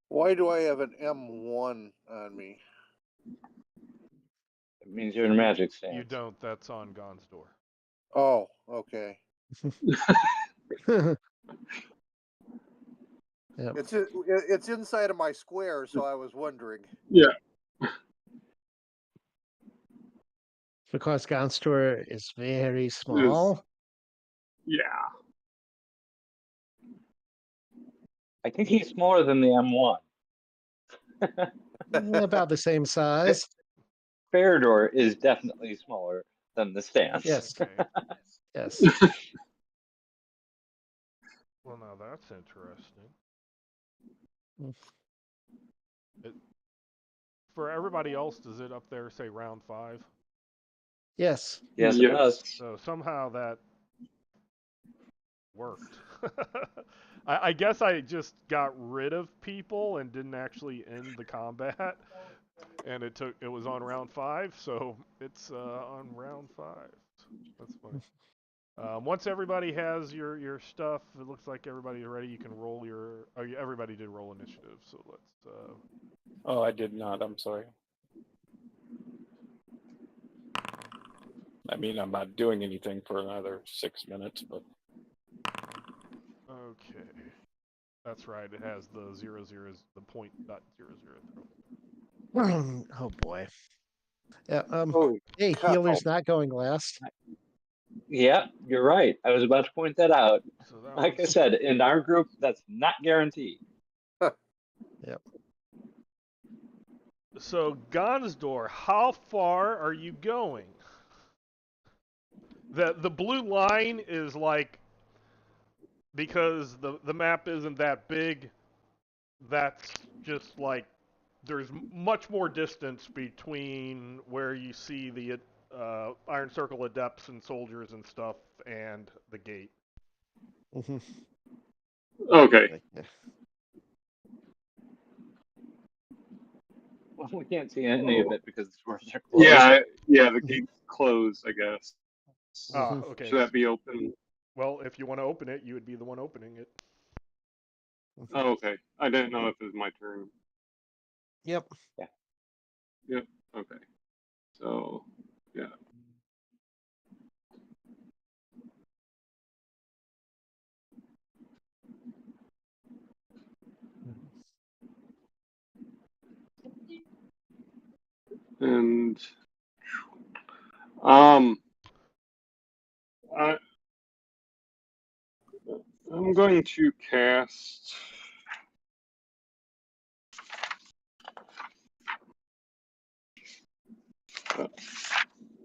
S4: Why do I have an M1 on me?
S2: It means you're in a magic stance.
S1: You don't. That's on Gon's door.
S4: Oh, okay.
S3: Yep.
S4: It's inside of my square, so I was wondering.
S6: Yeah.
S3: Because Gon's is very small.
S6: Yeah.
S2: I think he's smaller than the M1.
S3: About the same size.
S2: Farador is definitely smaller than the stance.
S3: Yes.
S1: Okay.
S3: Yes.
S1: Well, now that's interesting.
S3: Mm.
S1: For everybody else, does it up there say round 5?
S3: Yes.
S2: Yes, it does.
S1: So somehow that worked. I guess I just got rid of people and didn't actually end the combat, and it was on round 5, so it's on round 5. That's funny. Once everybody has your stuff, it looks like everybody's ready. You can roll your. Oh, yeah, everybody did roll initiative, so let's.
S5: Oh, I did not. I'm sorry. I mean, I'm not doing anything for another 6 minutes, but
S1: Okay, that's right. It has the 0, the point .00 throw.
S3: Oh boy. Yeah.
S2: Oh,
S3: Hey,
S2: cow.
S3: healer's not going last.
S2: Yeah, you're right. I was about to point that out.
S1: So that
S2: Like I
S1: was
S2: said, in our group, that's not guaranteed.
S3: Yep.
S1: So Gonsdor, how far are you going? The blue line is like, because the map isn't that big, that's just like there's much more distance between where you see the Iron Circle adepts and soldiers and stuff and the gate.
S3: Mhm.
S6: Okay.
S2: Well, we can't see any of it because the doors are closed.
S6: Yeah, the gate's closed, I guess.
S1: Ah,
S3: Mhm.
S1: okay.
S6: Should that be open?
S1: Well, if you want to open it, you would be the one opening it.
S6: Oh, okay. I didn't know if it was my turn.
S3: Yep.
S6: Yep. Okay. So, yeah. And I I'm going to cast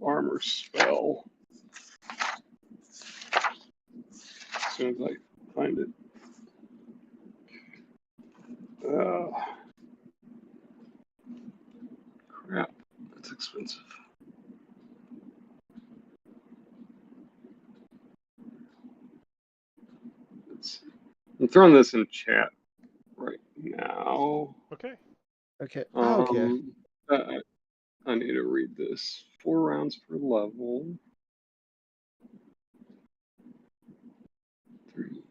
S6: armor spell as soon as I find it. Crap, that's expensive. Let's see. I'm throwing this in chat right now.
S1: Okay.
S3: Okay. Okay.
S6: I need to read this. 4 rounds per level. 3.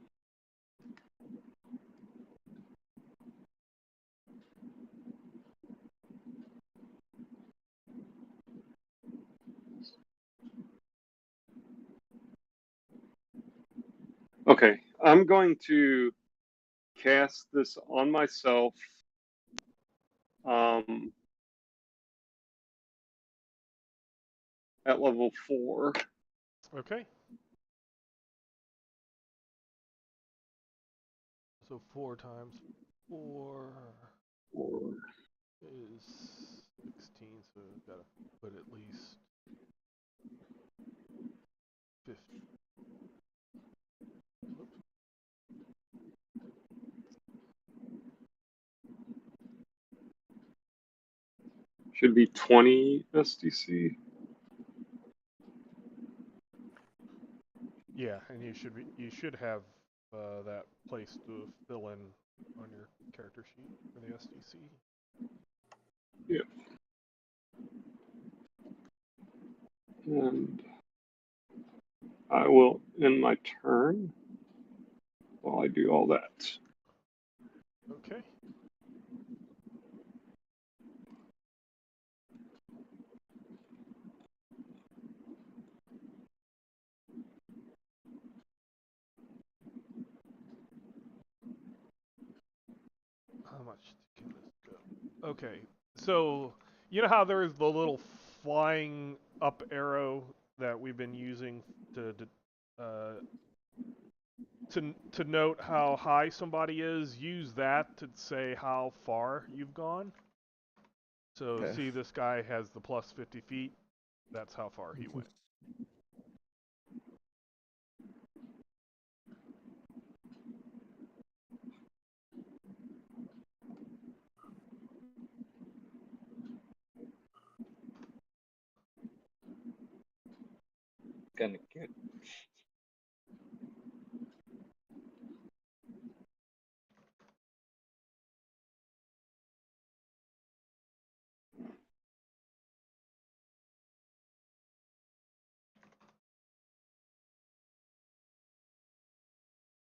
S6: Okay, I'm going to cast this on myself. At level 4.
S1: Okay. So 4 times 4 is 16, so we've got to put at least 50. Oops.
S6: Should be 20 SDC.
S1: Yeah, and you should have that place to fill in on your character sheet for the SDC.
S6: Yeah. And I will end my turn while I do all that.
S1: Okay. How much can this go? Okay, so you know how there's the little flying up arrow that we've been using to note how high somebody is? Use that to say how far you've gone. So
S3: Okay.
S1: see, this guy has the plus 50 feet. That's how far he went.
S2: Gonna get.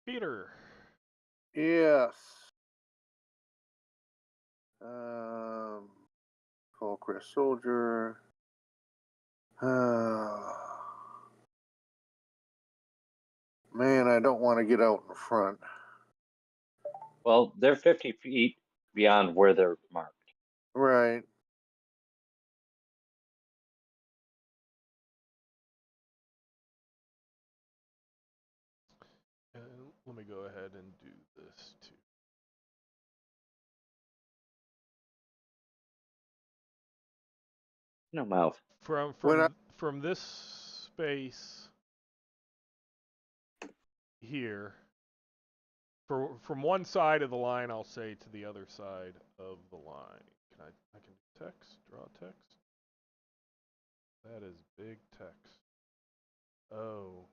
S1: Peter.
S4: Yes. Fallcrest soldier. Man, I don't want to get out in front.
S2: Well, they're 50 feet beyond where they're marked.
S4: Right.
S1: And let me go ahead and do this too.
S2: No mouth.
S1: From this space here, from one side of the line, I'll say to the other side of the line. I can draw text. That is big text. Oh,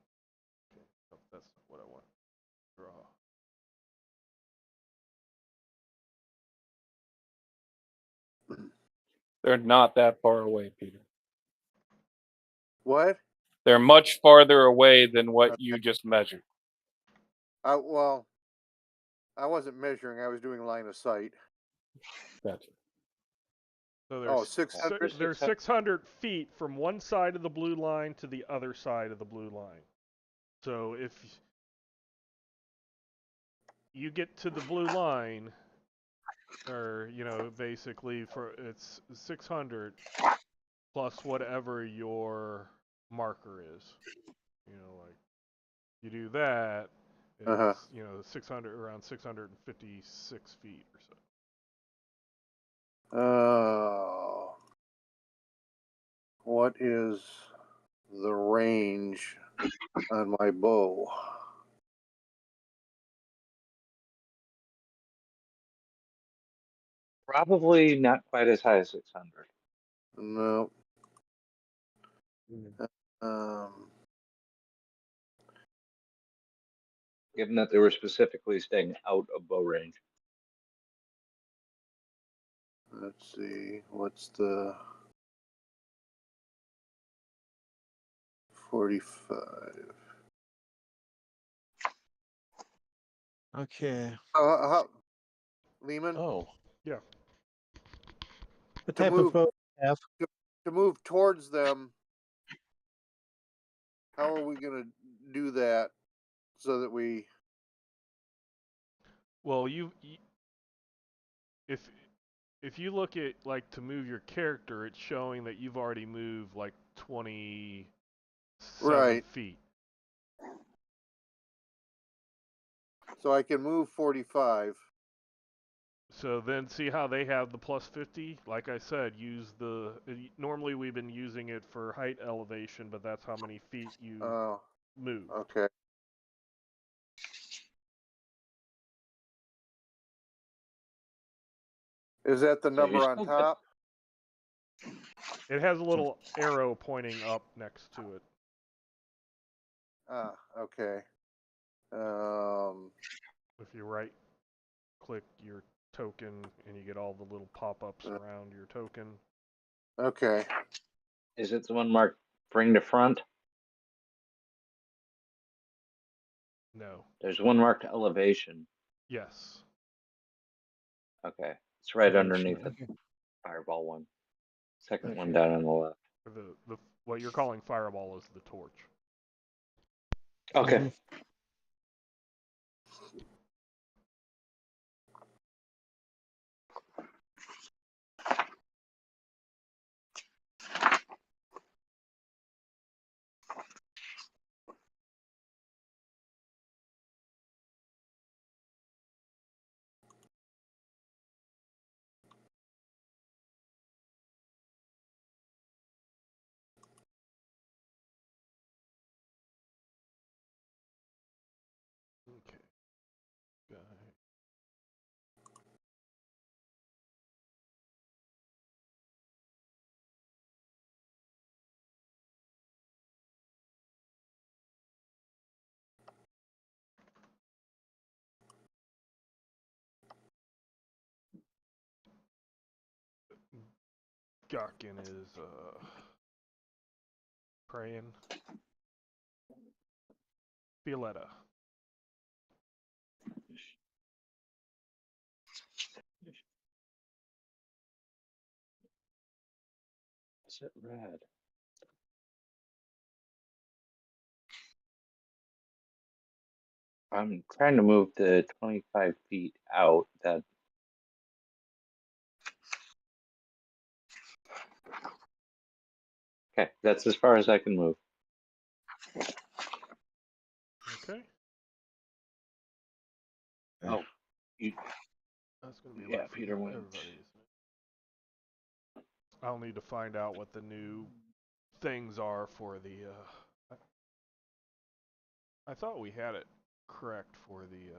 S1: okay. Oh, that's not what I want. Draw.
S5: They're not that far away, Peter.
S4: What?
S5: They're much farther away than what you just measured.
S4: Well, I wasn't measuring. I was doing line of sight.
S5: Gotcha.
S1: So
S4: Oh, 600?
S1: They're 600 feet from one side of the blue line to the other side of the blue line. So if you get to the blue line, or basically it's 600 plus whatever your marker is. Like you do that, it's 600 around 656 feet or so.
S4: What is the range on my bow?
S2: Probably not quite as high as 600.
S4: No.
S2: Given that they were specifically staying out of bow range.
S4: Let's see. What's the 45?
S3: Okay.
S4: Lehman?
S3: Oh.
S1: Yeah.
S3: What
S4: To
S3: type
S4: move-
S3: of boat do you have?
S4: To move towards them, how are we going to do that so that we...
S1: Well, if you look at like to move your character, it's showing that you've already moved like 27
S4: Right.
S1: feet.
S4: So I can move 45.
S1: So then see how they have the plus 50? Like I said, normally we've been using it for height elevation, but that's how many feet you
S4: Oh,
S1: move.
S4: okay. Is that the
S2: So you're
S4: number on
S2: still good.
S4: top?
S1: It has a little arrow pointing up next to it.
S4: Ah, okay.
S1: If you right click your token and you get all the little pop-ups around your token.
S4: Okay.
S2: Is it the one marked bring to front?
S1: No.
S2: There's one marked elevation.
S1: Yes.
S2: Okay. It's right
S3: Elevation,
S2: underneath the
S3: okay.
S2: fireball one. Second one
S3: Okay.
S2: down on the left.
S1: What you're calling fireball is the torch.
S2: Okay.
S3: Mhm.
S1: Gawkin is praying. Violetta.
S2: Is it red? I'm trying to move the 25 feet out. That okay. That's as far as I can move.
S1: Okay.
S2: Oh, you,
S1: That's going to be
S2: yeah,
S1: left for
S2: Peter went.
S1: everybody, isn't it? I'll need to find out what the new things are for the. I thought we had it correct for the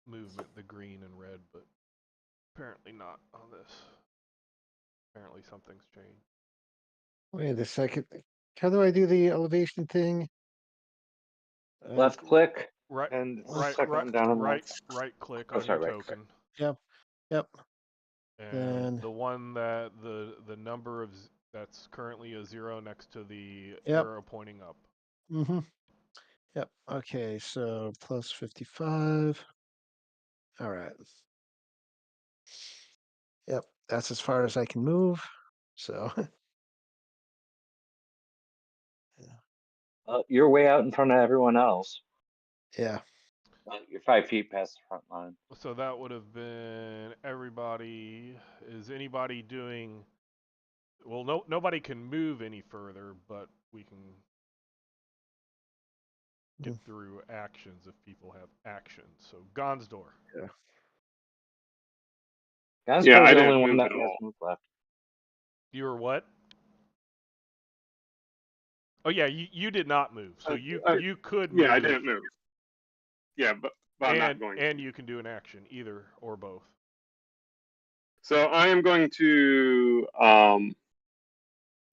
S1: movement, the green and red, but apparently not on this. Apparently something's changed.
S3: Wait a second. How do I do the elevation thing?
S2: Left click
S1: Right,
S2: and
S1: right,
S2: second one down on the left.
S1: right click
S2: Oh,
S1: on
S2: sorry,
S1: your
S2: right click.
S1: token.
S3: Yep.
S1: And
S3: Then-
S1: the one that the number of that's currently a 0 next to the
S3: Yep.
S1: arrow pointing up.
S3: Mm-hmm. Yep. Okay, so plus 55. All right. Yep, that's as far as I can move. So
S2: You're way out in front of everyone else.
S3: yeah.
S2: You're 5 feet past the front line.
S1: So that would have been everybody. Is anybody doing? Well, nobody can move any further, but we can get through actions if people have actions. So Gonsdor.
S3: Yeah.
S2: Gaspar's
S6: Yeah, I
S2: the
S6: didn't
S2: only one
S6: move
S2: that
S6: at
S2: has
S6: all.
S2: move left.
S1: You were what? Oh yeah, you did not move. So you could move.
S6: Yeah, I didn't move. Yeah, but I'm not going
S1: and
S6: to.
S1: you can do an action, either or both.
S6: So I am going to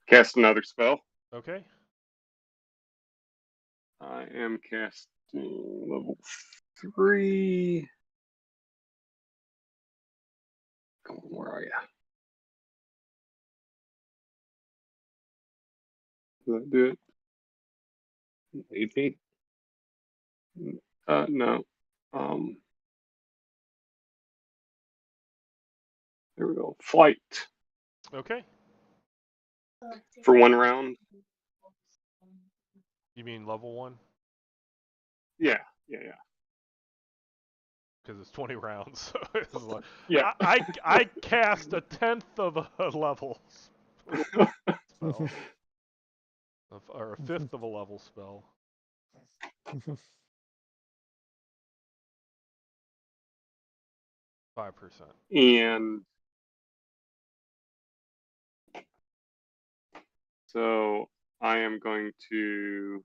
S6: cast another spell.
S1: Okay.
S6: I am casting level 3. Come on, where are you? Did I do it?
S2: 8 feet.
S6: No. There we go. Flight
S1: Okay.
S6: for 1 round.
S1: You mean level 1?
S6: Yeah.
S1: Because it's 20 rounds. So it's like,
S6: Yeah.
S1: I cast a 10th of a level spell. Or a 5th of a level spell. 5%.
S6: And so I am going to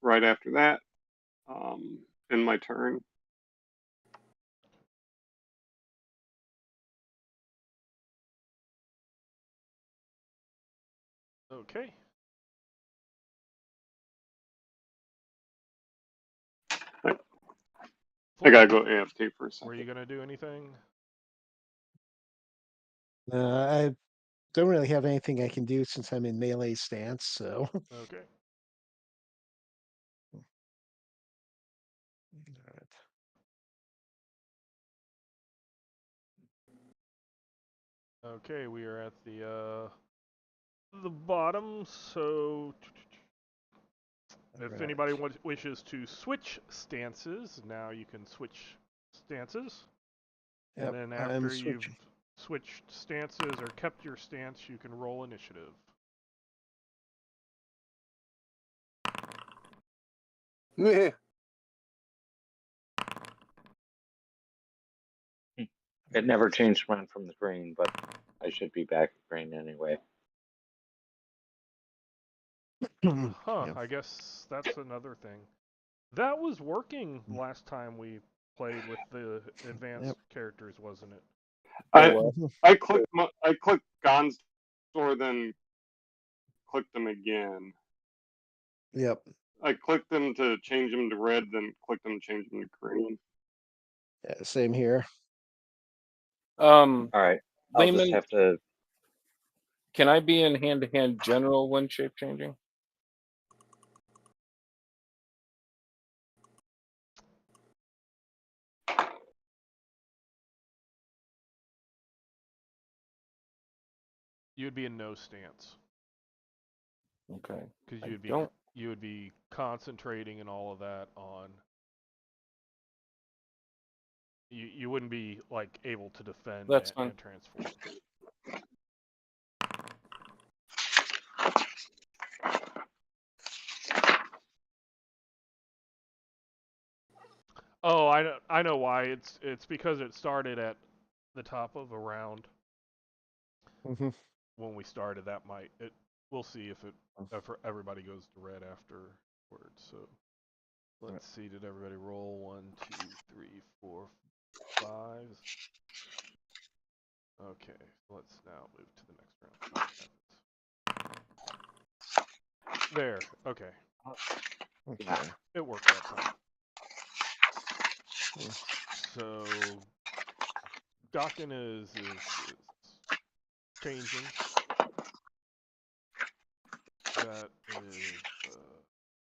S6: right after that, in my turn.
S1: Okay.
S6: I gotta go AFK for a second.
S1: Were you gonna do anything?
S3: I don't really have anything I can do since I'm in melee stance, so
S1: Okay. Okay, we are at the bottom, so if anybody wishes to switch stances, now you can switch stances.
S3: Yep,
S1: And then
S3: I'm
S1: after you've
S3: switching.
S1: switched stances or kept your stance, you can roll initiative.
S4: Meh.
S2: It never changed mine from the green, but I should be back at green anyway.
S1: Huh,
S3: Yep.
S1: I guess that's another thing. That was working last time we played with the advanced characters, wasn't it?
S6: I clicked Gonstor, then clicked them again.
S3: Yep.
S6: I clicked them to change them to red, then clicked them to change them to green.
S3: Yeah, same here.
S2: All right. I'll just
S5: Lehman,
S2: have to.
S5: can I be in hand-to-hand general when shape changing?
S1: You'd be in no stance
S5: Okay.
S1: because
S5: I
S1: you'd be
S5: don't.
S1: you would be concentrating and all of that on. You wouldn't be like able to defend
S5: That's
S1: and
S5: fine.
S1: transform. Oh, I know why. It's because it started at the top of a round.
S3: Mhm.
S1: When we started, that might it. We'll see if everybody goes to red afterwards. So let's see. Did everybody roll 1, 2, 3, 4, 5? Okay, let's now move to the next round. There. Okay,
S3: Okay.
S1: it worked that time. So Gawkin is changing. That is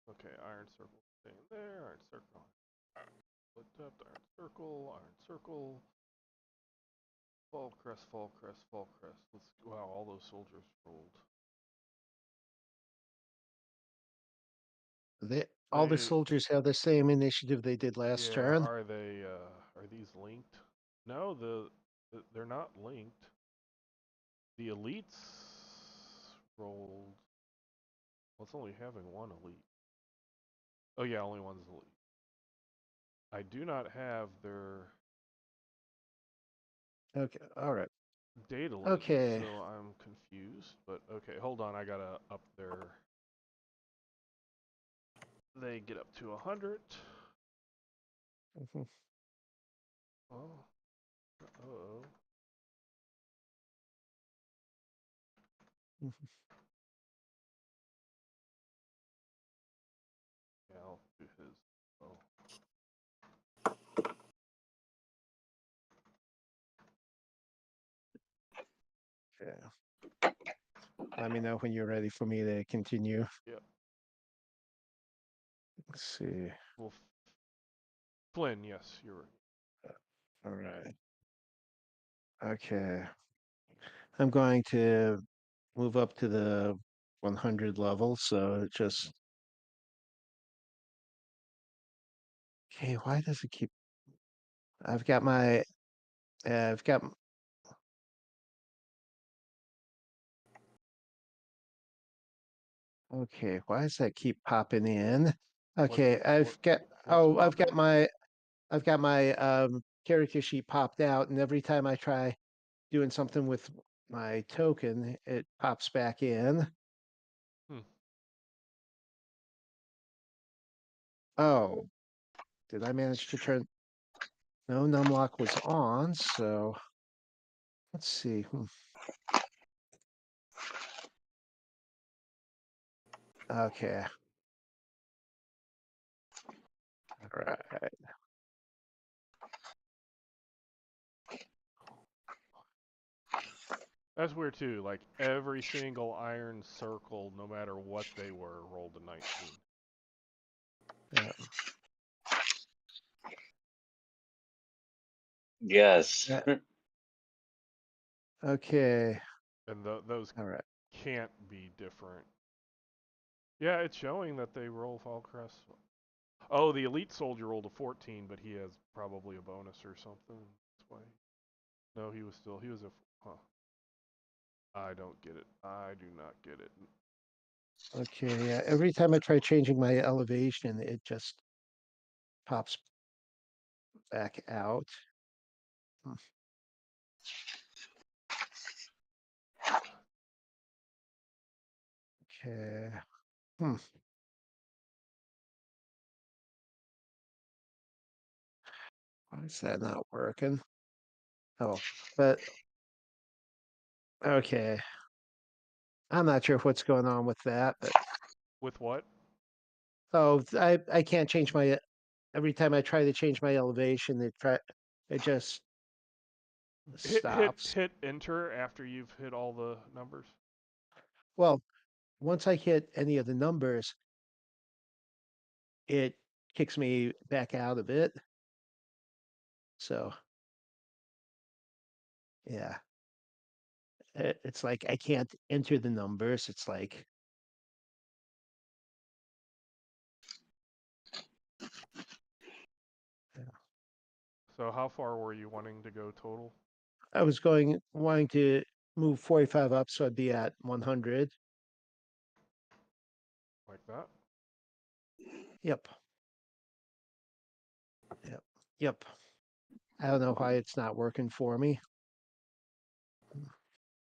S1: okay. Iron circle staying there. Iron circle. Split up. Iron circle. Iron circle. Fallcrest. Fallcrest. Fallcrest. Wow, all those soldiers rolled.
S3: All the
S1: They-
S3: soldiers have the same initiative they did last
S1: Yeah,
S3: turn.
S1: are they? Are these linked? No, they're not linked. The elites rolled. Well, it's only having one elite. Oh yeah, only one's elite. I do not have their
S3: Okay. All right.
S1: data listed,
S3: Okay.
S1: so I'm confused. But okay, hold on. I gotta up their. They get up to 100.
S3: Mhm.
S1: Oh. Uh-oh.
S3: Mhm.
S1: Yeah, I'll do his. Oh.
S3: Yeah. Let me know when you're ready for me to continue.
S1: Yep.
S3: Let's see.
S1: Well, Flynn, yes, you're right.
S3: All right. Okay. I'm going to move up to the 100 level, so it just. Okay, why does it keep? I've got my. I've got. Okay, why does that keep popping in? Okay, I've got. Oh, I've got my. I've got my character sheet popped out, and every time I try doing something with my token, it pops back in.
S1: Hmm.
S3: Oh, did I manage to turn? No, numlock was on, so let's see. Okay. All right.
S1: That's weird too. Like every single iron circle, no matter what they were, rolled a 19.
S3: Yeah.
S2: Yes.
S3: Okay.
S1: And those
S3: All right.
S1: can't be different. Yeah, it's showing that they roll Fallcrest. Oh, the elite soldier rolled a 14, but he has probably a bonus or something. That's why. No, he was a. Huh. I don't get it. I do not get it.
S3: Okay. Yeah. Every time I try changing my elevation, it just pops back out. Okay. Hmm. Why is that not working? Oh, but okay. I'm not sure what's going on with that, but
S1: With what?
S3: oh, I can't change my every time I try to change my elevation, it just stopped.
S1: Hit enter after you've hit all the numbers.
S3: Well, once I hit any of the numbers, it kicks me back out of it. So, yeah. It's like I can't enter the numbers. It's like,
S1: So how far were you wanting to go total?
S3: I was wanting to move 45 up, so I'd be at 100.
S1: Like that?
S3: Yep. Yep. I don't know why it's not working for me.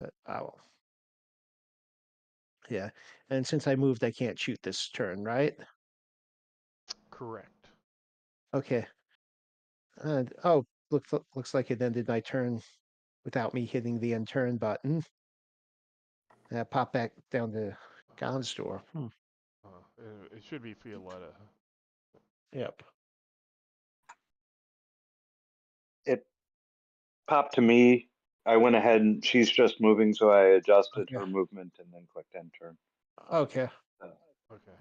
S3: But oh. Yeah. And since I moved, I can't shoot this turn, right?
S1: Correct.
S3: Okay. And looks like it ended my turn without me hitting the end turn button. And I pop back down to Gon's door.
S1: It should be Violetta.
S3: Yep.
S2: It popped to me. I went ahead and she's just moving, so I adjusted
S3: Okay.
S2: her movement and then clicked enter.
S3: Okay.
S1: Okay.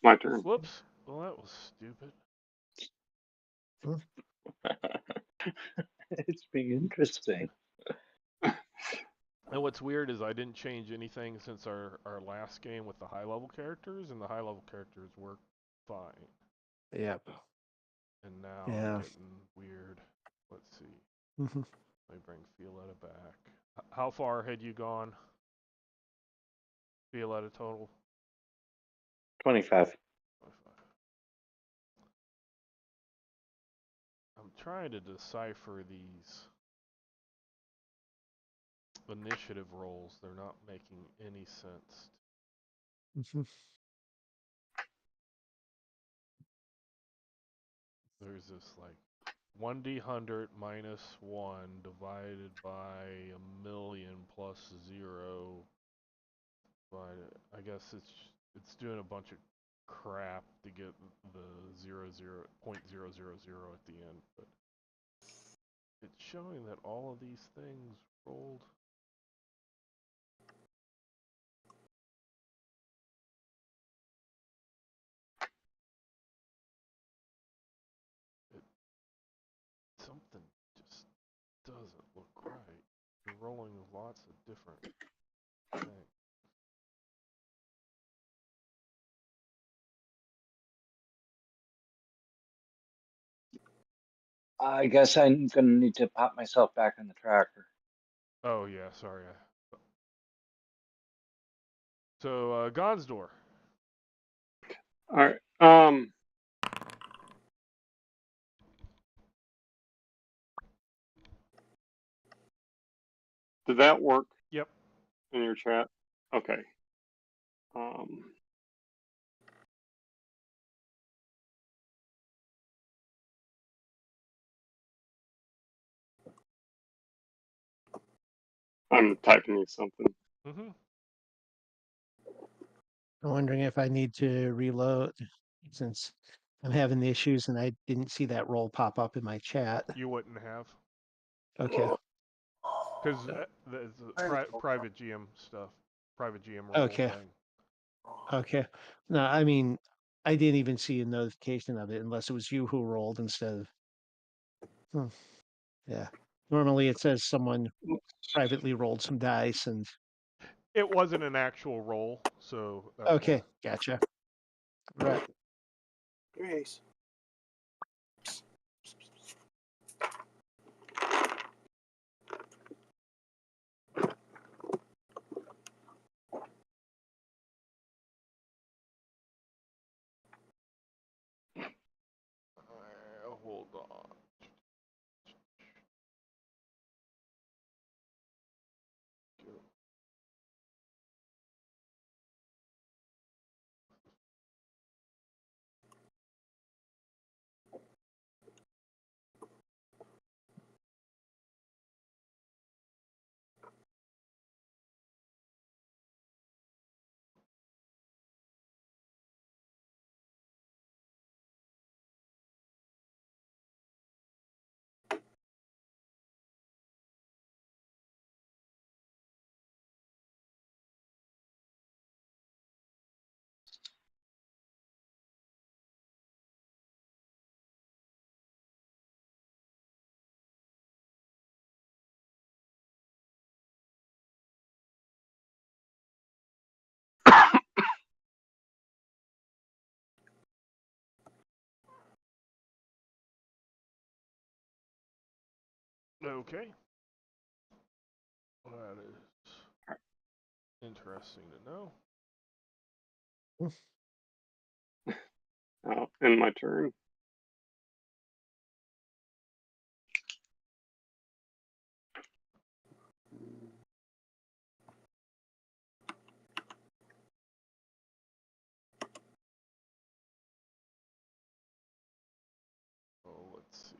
S6: My turn.
S1: Whoops. Well, that was stupid.
S2: It's being interesting.
S1: And what's weird is I didn't change anything since our last game with the high level characters, and the high level characters work fine.
S3: Yep.
S1: And now
S3: Yeah.
S1: I'm getting weird. Let's see.
S3: Mhm.
S1: Let me bring Violetta back. How far had you gone? Violetta total?
S2: 25.
S1: 25. I'm trying to decipher these initiative rolls. They're not making any sense.
S3: Mhm.
S1: There's this like 1d100 minus 1 divided by 1,000,000 plus 0. But I guess it's doing a bunch of crap to get the 0.000 at the end. But it's showing that all of these things rolled. Something just doesn't look right. You're rolling lots of different things.
S2: I guess I'm gonna need to pop myself back in the tracker.
S1: Oh yeah, sorry. So Gonsdor.
S6: All right. Did that work?
S1: Yep.
S6: In your chat? Okay. I'm typing you something.
S1: Mm-hmm.
S3: I'm wondering if I need to reload since I'm having issues and I didn't see that roll pop up in my chat.
S1: You wouldn't have.
S3: Okay.
S1: Because the private GM stuff. Private GM roll
S3: Okay.
S1: thing.
S3: Okay. No, I mean, I didn't even see a notification of it unless it was you who rolled instead of. Yeah. Normally it says someone privately rolled some dice and.
S1: It wasn't an actual roll, so.
S3: Okay. Gotcha. Right.
S4: Grace.
S1: Hold on. Okay. That is interesting to know.
S6: End my turn.
S1: Oh, let's see.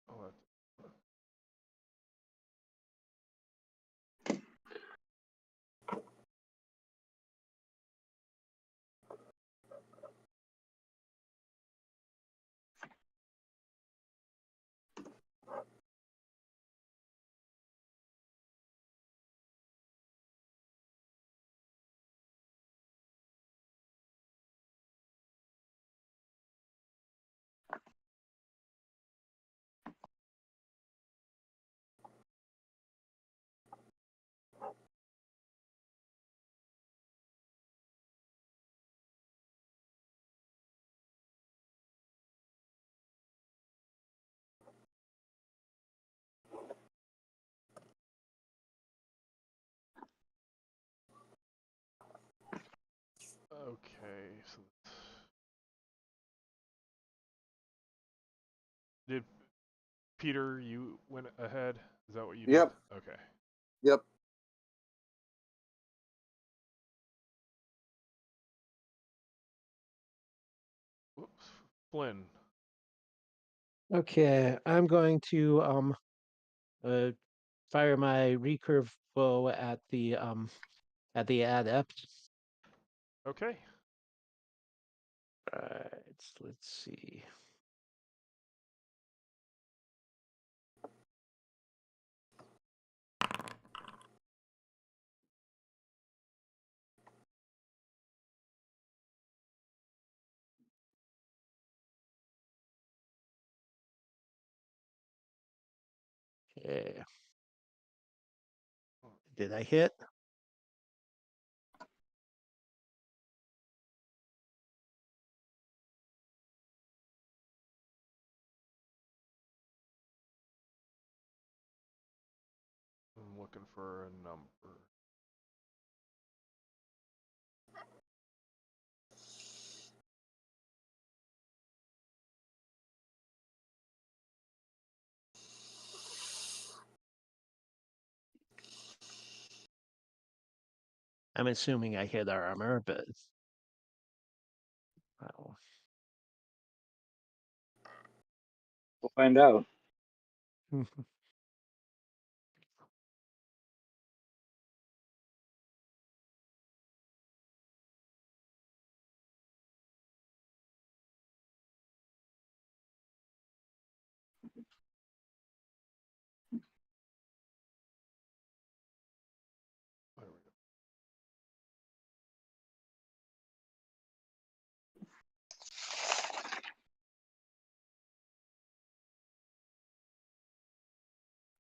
S1: Oh, okay, so did Peter, you went ahead? Is that what you
S4: Yep.
S1: did? Okay.
S4: Yep.
S1: Whoops. Flynn.
S3: Okay, I'm going to fire my recurve bow at the adept.
S1: Okay.
S3: Right, let's see. Okay. Did I hit?
S1: I'm looking for a number.
S3: I'm assuming I hit armor, but oh.
S2: We'll find out.
S1: There we go.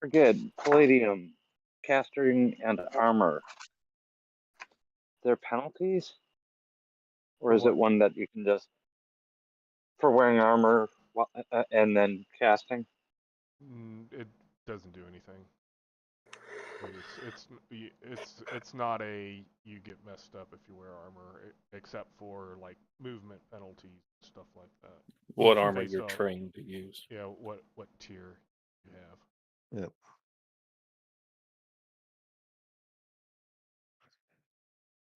S2: Forget Palladium, casting, and armor. There penalties? Or
S1: For
S2: is it
S1: what?
S2: one that you can just, for wearing armor and then casting?
S1: It doesn't do anything. Like it's not a you get messed up if you wear armor, except for like movement penalties, stuff like that.
S5: What
S1: In
S5: armor
S1: case
S5: you're
S1: of
S5: trained to use.
S1: yeah, what tier you have.
S3: Yep.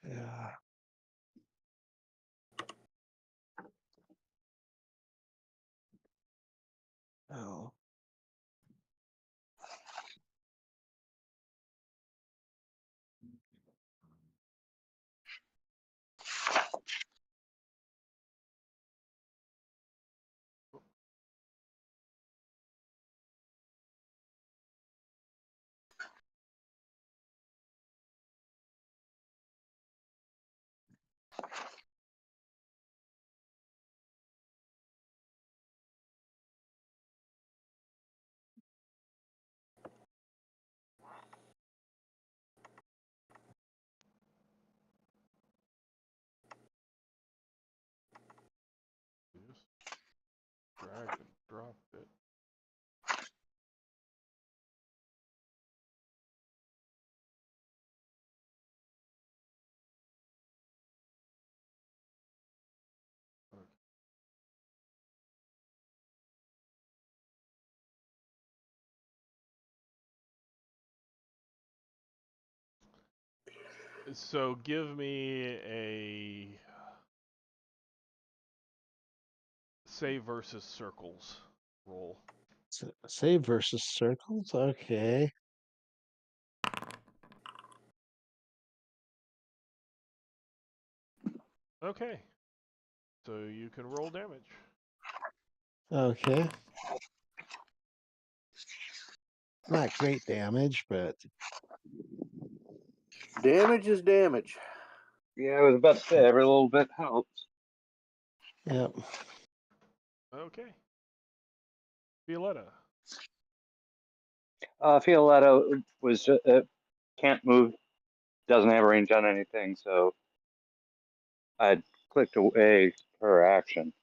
S3: Yeah. Oh.
S1: So give me a save versus circles roll.
S3: Save versus circles. Okay.
S1: Okay. So you can roll damage.
S3: Okay. Not great damage, but
S4: Damage is damage.
S2: Yeah, I was about to say every little bit helps.
S3: yep.
S1: Okay. Violetta.
S2: Fioletta was can't move, doesn't have range on anything, so I clicked away her action.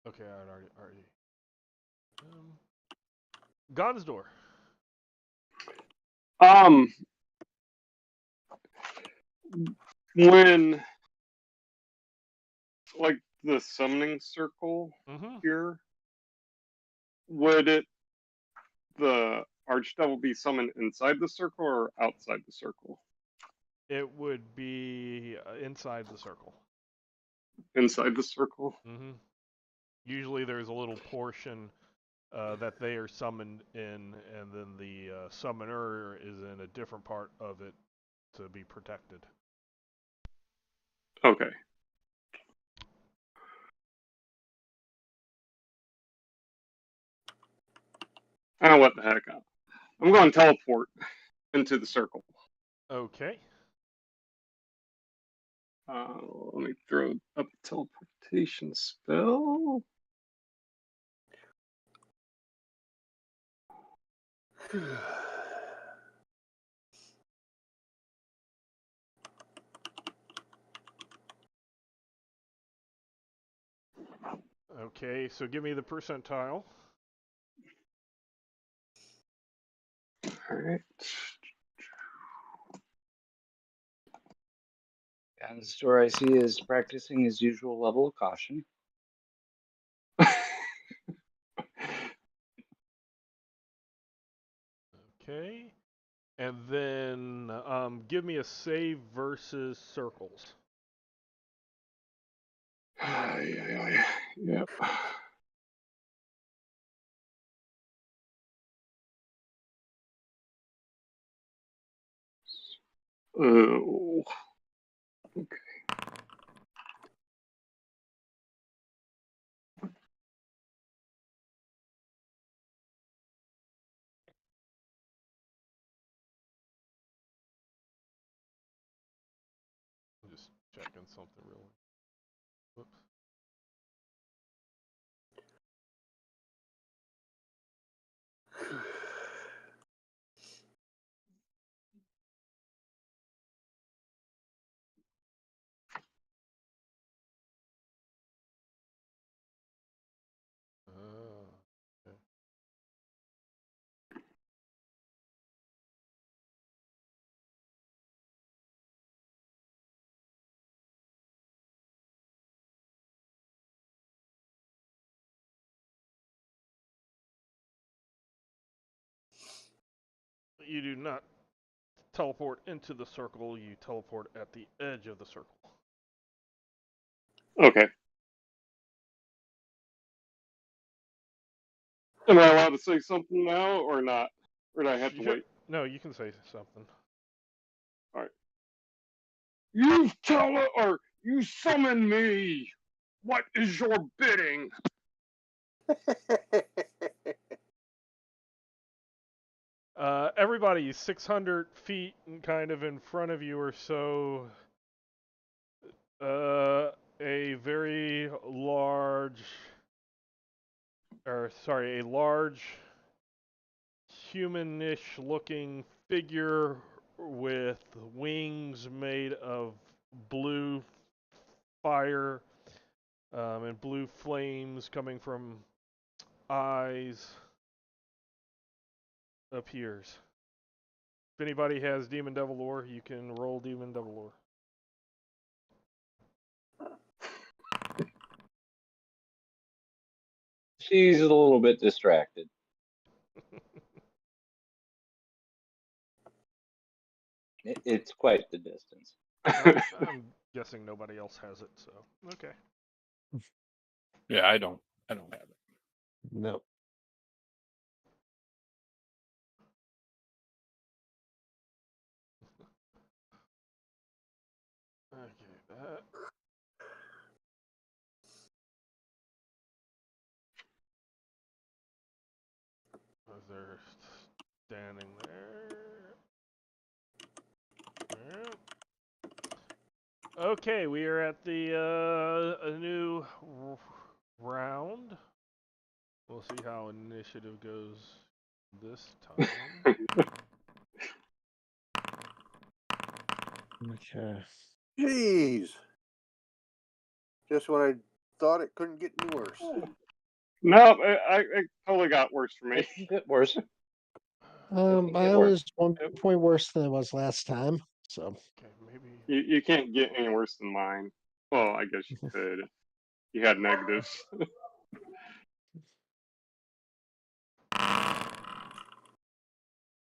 S1: Okay, I already. Gonsdor.
S6: When like the summoning circle
S1: Mm-hmm.
S6: here, would it the archdevil be summoned inside the circle or outside the circle?
S1: It would be inside the circle.
S6: Inside the circle.
S1: Mm-hmm. Usually there's a little portion that they are summoned in, and then the summoner is in a different part of it to be protected.
S6: Okay. Oh, what the heck? I'm going to teleport into the circle.
S1: Okay.
S6: Let me throw up a teleportation spell.
S1: Okay, so give me the percentile.
S6: All right.
S2: And the store I see is practicing his usual level of caution.
S1: Okay. And then give me a save versus circles.
S6: Yep. Oh. Okay.
S1: I'm just checking something really. Whoops. Okay. You do not teleport into the circle, you teleport at the edge of the circle.
S6: Okay. Am I allowed to say something now or not? Or do I have to wait?
S1: No, you can say something.
S6: All right. You summon me. What is your bidding?
S1: Everybody 600 feet kind of in front of you or so. A very large, a large humanish looking figure with wings made of blue fire and blue flames coming from eyes appears. If anybody has Demon Devil lore, you can roll Demon Devil lore.
S2: She's a little bit distracted. It's quite the distance.
S1: I'm guessing nobody else has it, so okay.
S5: Yeah, I don't have it.
S3: No.
S1: Okay, that. As they're standing there. Alright. Okay, we are at the a new round. We'll see how initiative goes this time.
S3: Okay.
S4: Jeez. Just when I thought it couldn't get any worse.
S6: No, it totally got worse for me.
S2: It can get worse.
S3: I
S2: get worse.
S3: was 1 point worse than it was last time. So
S1: Okay, maybe.
S6: You can't get any worse than mine. Well, I guess you could. You had negatives.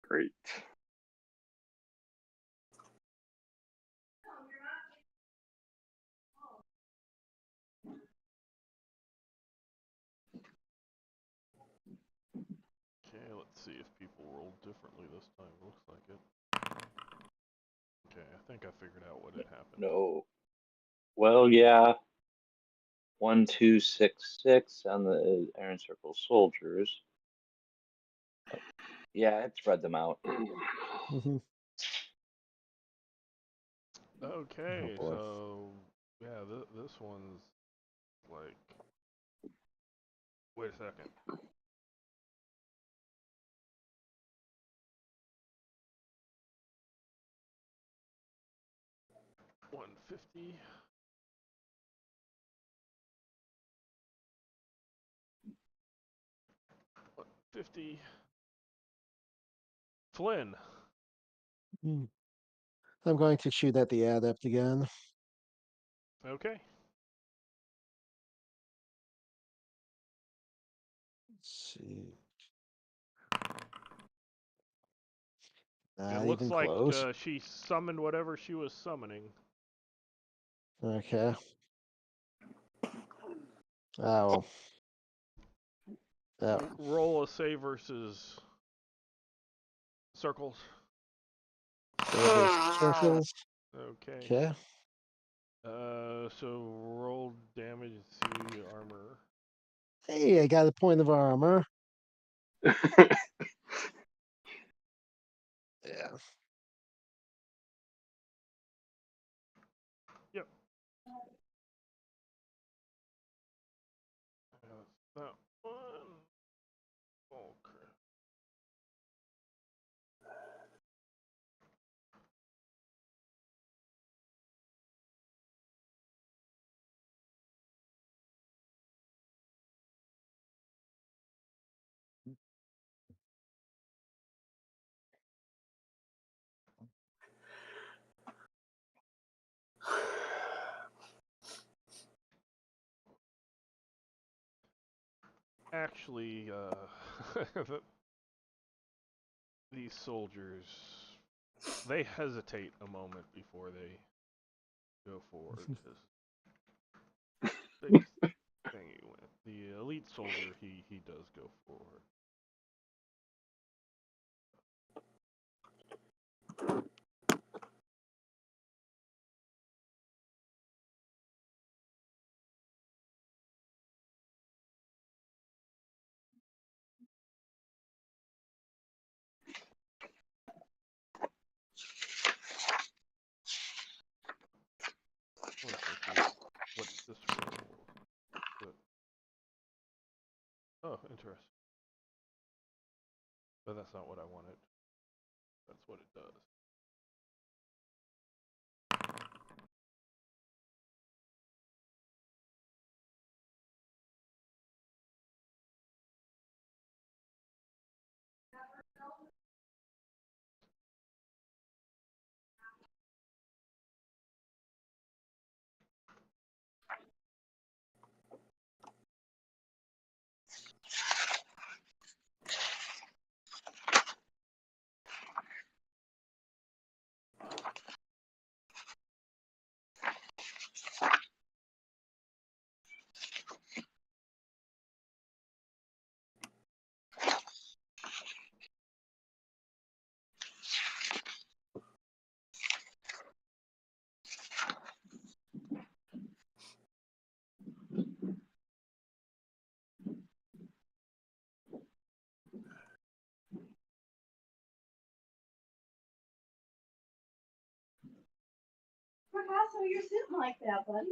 S6: Great.
S1: Okay, let's see if people rolled differently this time. Looks like it. Okay, I think I figured out what had happened.
S2: No. Well, yeah. 1, 2, 6, 6 on the Iron Circle soldiers. Yeah, it spread them out.
S3: mhm.
S1: Okay,
S3: boy.
S1: so yeah, this one's like. Wait a second. $150. 50. Flynn.
S3: Mm. I'm going to shoot at the adept again.
S1: Okay.
S3: Let's see.
S1: It
S3: Not
S1: looks
S3: even
S1: like
S3: close.
S1: she summoned whatever she was summoning.
S3: Okay. Oh. Oh.
S1: Roll a save versus circles.
S3: Circles.
S1: Okay.
S3: Okay.
S1: So roll damage to armor.
S3: Hey, I got a point of armor. Yeah.
S1: Yep. That's that one. Oh crap. Actually, these soldiers, they hesitate a moment before they go forward. They just think he went. The elite soldier, he does go forward. Let's see what this roll. But, oh, interesting. But that's not what I wanted. That's what it does.
S7: Picasso, you're sitting like that, buddy.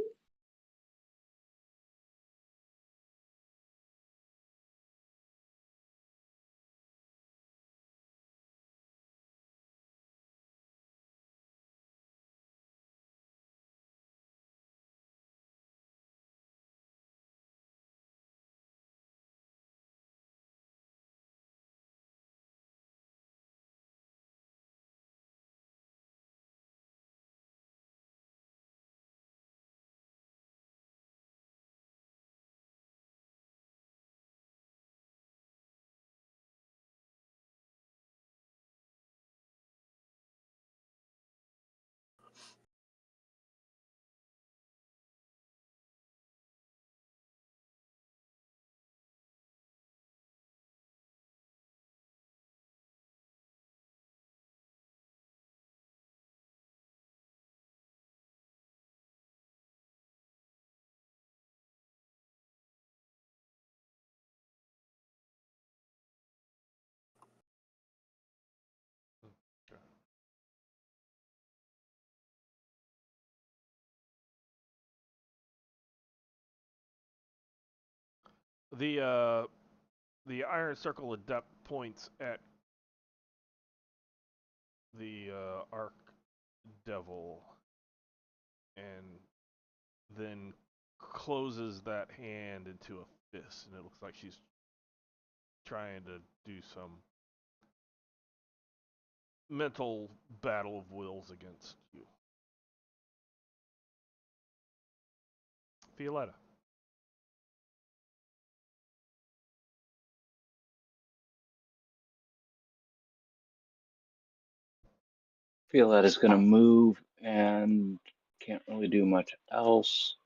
S1: The Iron Circle Adept points at the Arc Devil and then closes that hand into a fist, and it looks like she's trying to do some mental battle of wills against you. Violetta.
S2: Feel that is going to move and can't really do much else.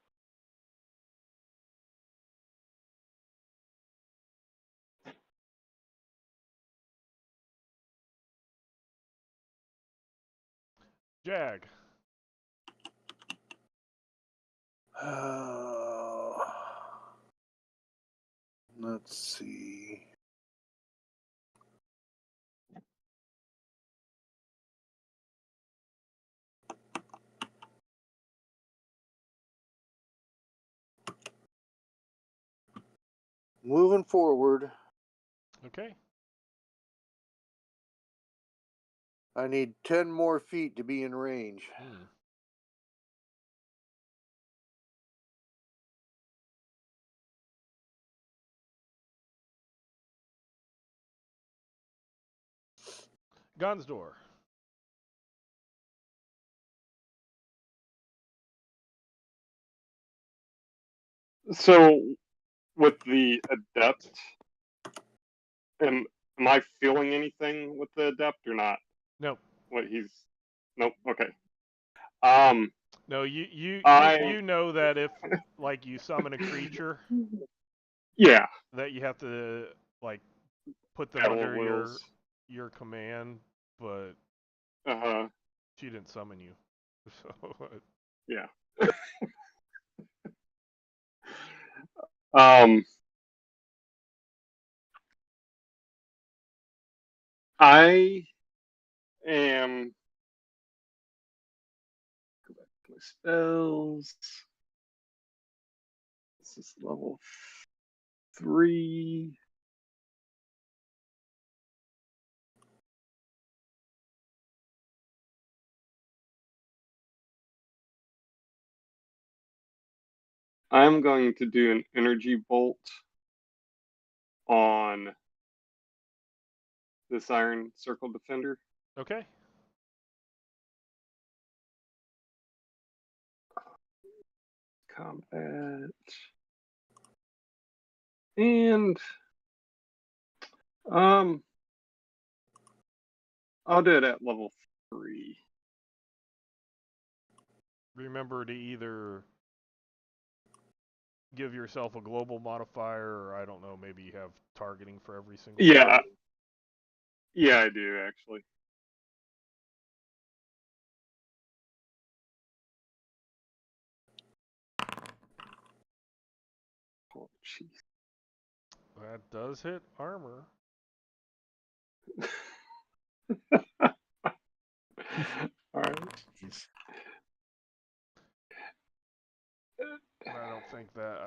S1: Jag.
S4: Let's see. Moving forward,
S1: Okay.
S4: I need 10 more feet to be in range.
S1: Gonsdor.
S6: So with the adept, am I feeling anything with the adept or not?
S1: Nope.
S6: What he's nope. Okay.
S1: No, you
S6: I
S1: know that if like you summon a creature,
S6: yeah.
S1: that you have to like put them
S6: Battle of
S1: under
S6: Wills.
S1: your command, but
S6: Uh-huh.
S1: she didn't summon you. So
S6: Yeah. I am go back to my spells. This is level 3. I'm going to do an energy bolt on this Iron Circle Defender.
S1: okay.
S6: Combat. And I'll do it at level 3.
S1: Remember to either give yourself a global modifier, or I don't know, maybe you have targeting for every single.
S6: Yeah.
S1: Target.
S6: Yeah, I do actually. Oh, jeez.
S1: That does hit armor.
S6: All right.
S3: Jeez.
S1: I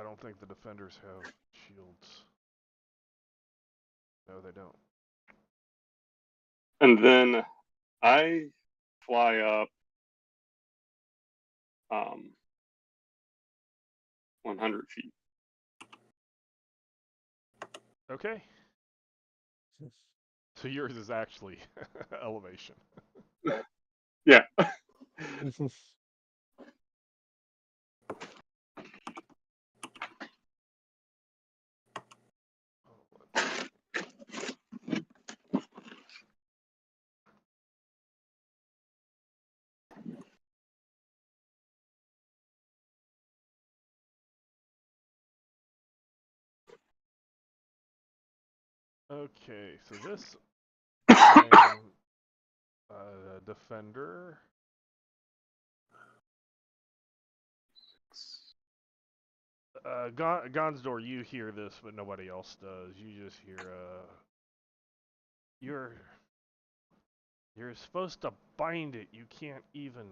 S1: don't think the defenders have shields. No, they don't.
S6: And then I fly up 100 feet.
S1: Okay. So yours is actually elevation.
S6: Yeah.
S1: Okay, so this I'm defender. Gonsdor, you hear this, but nobody else does. You just hear, you're supposed to bind it. You can't even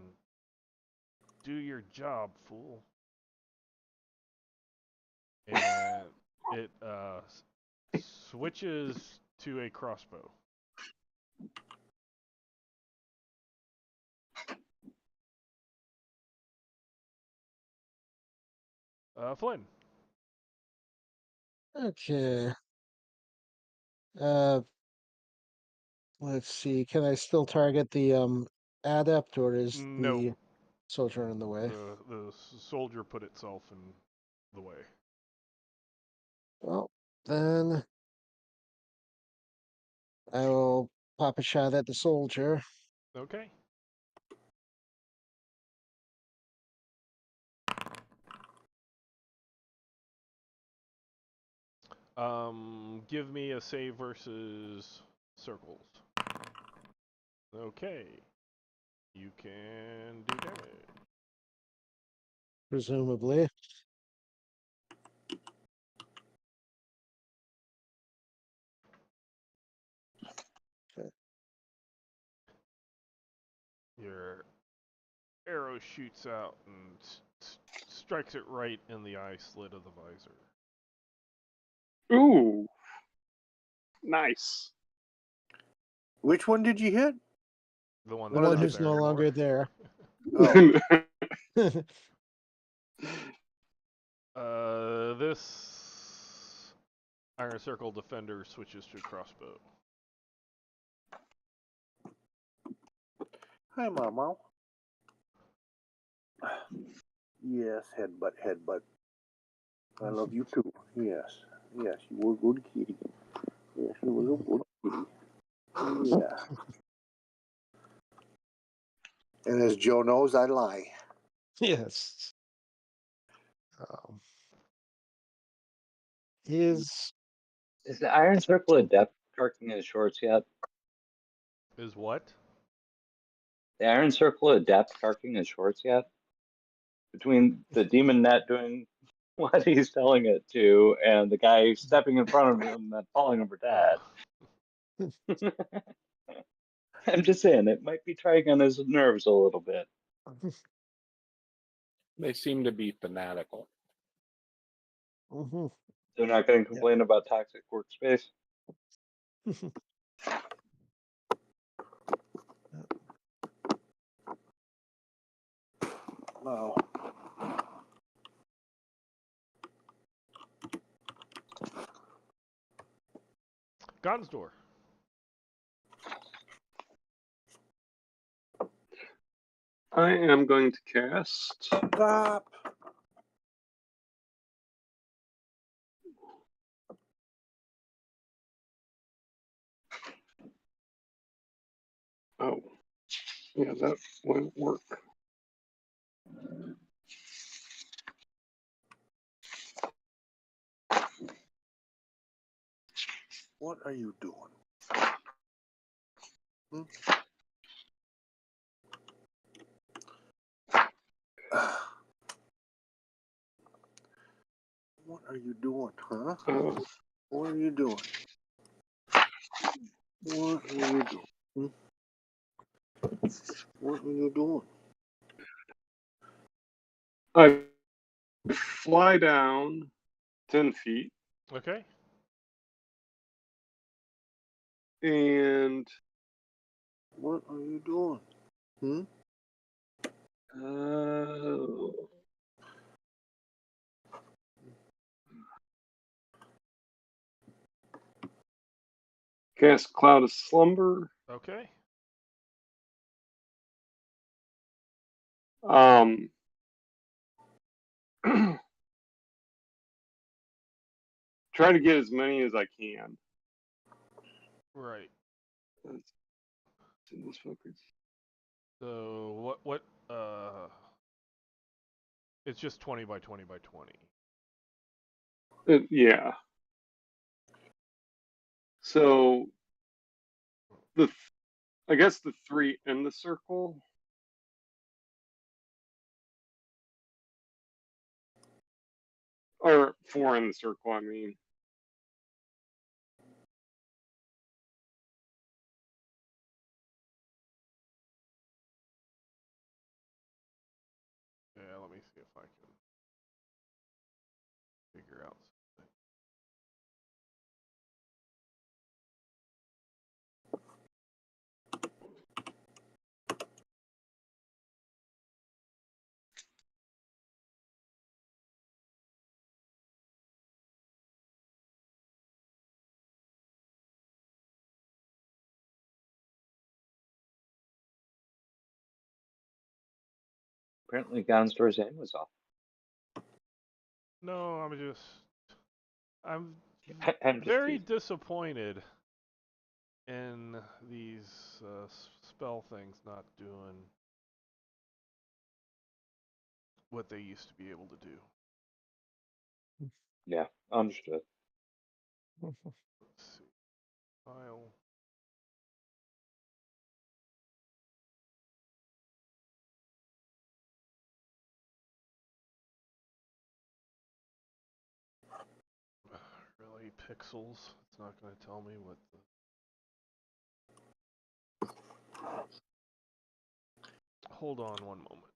S1: do your job, fool. And it switches to a crossbow. Flynn.
S3: Okay. Let's see. Can I still target the adept, or is
S1: No.
S3: the soldier in the way?
S1: The soldier put itself in the way.
S3: Well, then I will pop a shot at the soldier.
S1: Okay. Give me a save versus circles. Okay. You can do damage.
S3: Presumably. Okay.
S1: Your arrow shoots out and strikes it right in the eye slit of the visor.
S6: Ooh. Nice.
S4: Which one did you hit?
S1: The one
S3: The
S1: that's
S3: one
S1: not
S3: who's
S1: there
S3: no
S1: anymore.
S3: longer there.
S1: This Iron Circle defender switches to crossbow.
S4: Hi, Mama. Yes, headbutt, headbutt. I love you too. Yes, yes, you were a good kitty. Yes, you were a good kitty. Yeah. And as Joe knows, I lie.
S3: Yes. Is
S2: Is the Iron Circle adept targeting his shorts yet?
S1: Is what?
S2: The Iron Circle adept targeting his shorts yet? Between the demon net doing what he's telling it to, and the guy stepping in front of him and falling over dead. I'm just saying, it might be trying on his nerves a little bit.
S5: They seem to be fanatical.
S3: Mhm.
S2: They're not going to complain about toxic workspace.
S4: No.
S1: Gonsdor.
S6: I am going to cast
S4: Stop.
S6: Oh, yeah, that won't work.
S4: What are you doing? Hmm? What are you doing, huh?
S6: Oh,
S4: What are you doing? What are you doing? Hmm? What are you doing?
S6: I fly down 10 feet
S1: Okay.
S6: and
S4: What are you doing? Hmm?
S6: cast Cloud of Slumber.
S1: Okay.
S6: Try to get as many as I can.
S1: Right.
S6: Let's see this focus.
S1: So what it's just 20 by 20 by 20.
S6: Yeah. So I guess the 3 in the circle. Or 4 in the circle, I mean.
S1: Yeah, let me see if I can figure out something.
S2: Apparently, Gonstore's aim was off.
S1: No, I'm
S2: I'm just
S1: very
S2: teasing.
S1: disappointed in these spell things not doing what they used to be able to do.
S2: Yeah, understood.
S1: Let's see. File. Really, pixels? It's not going to tell me what the. Hold on one moment.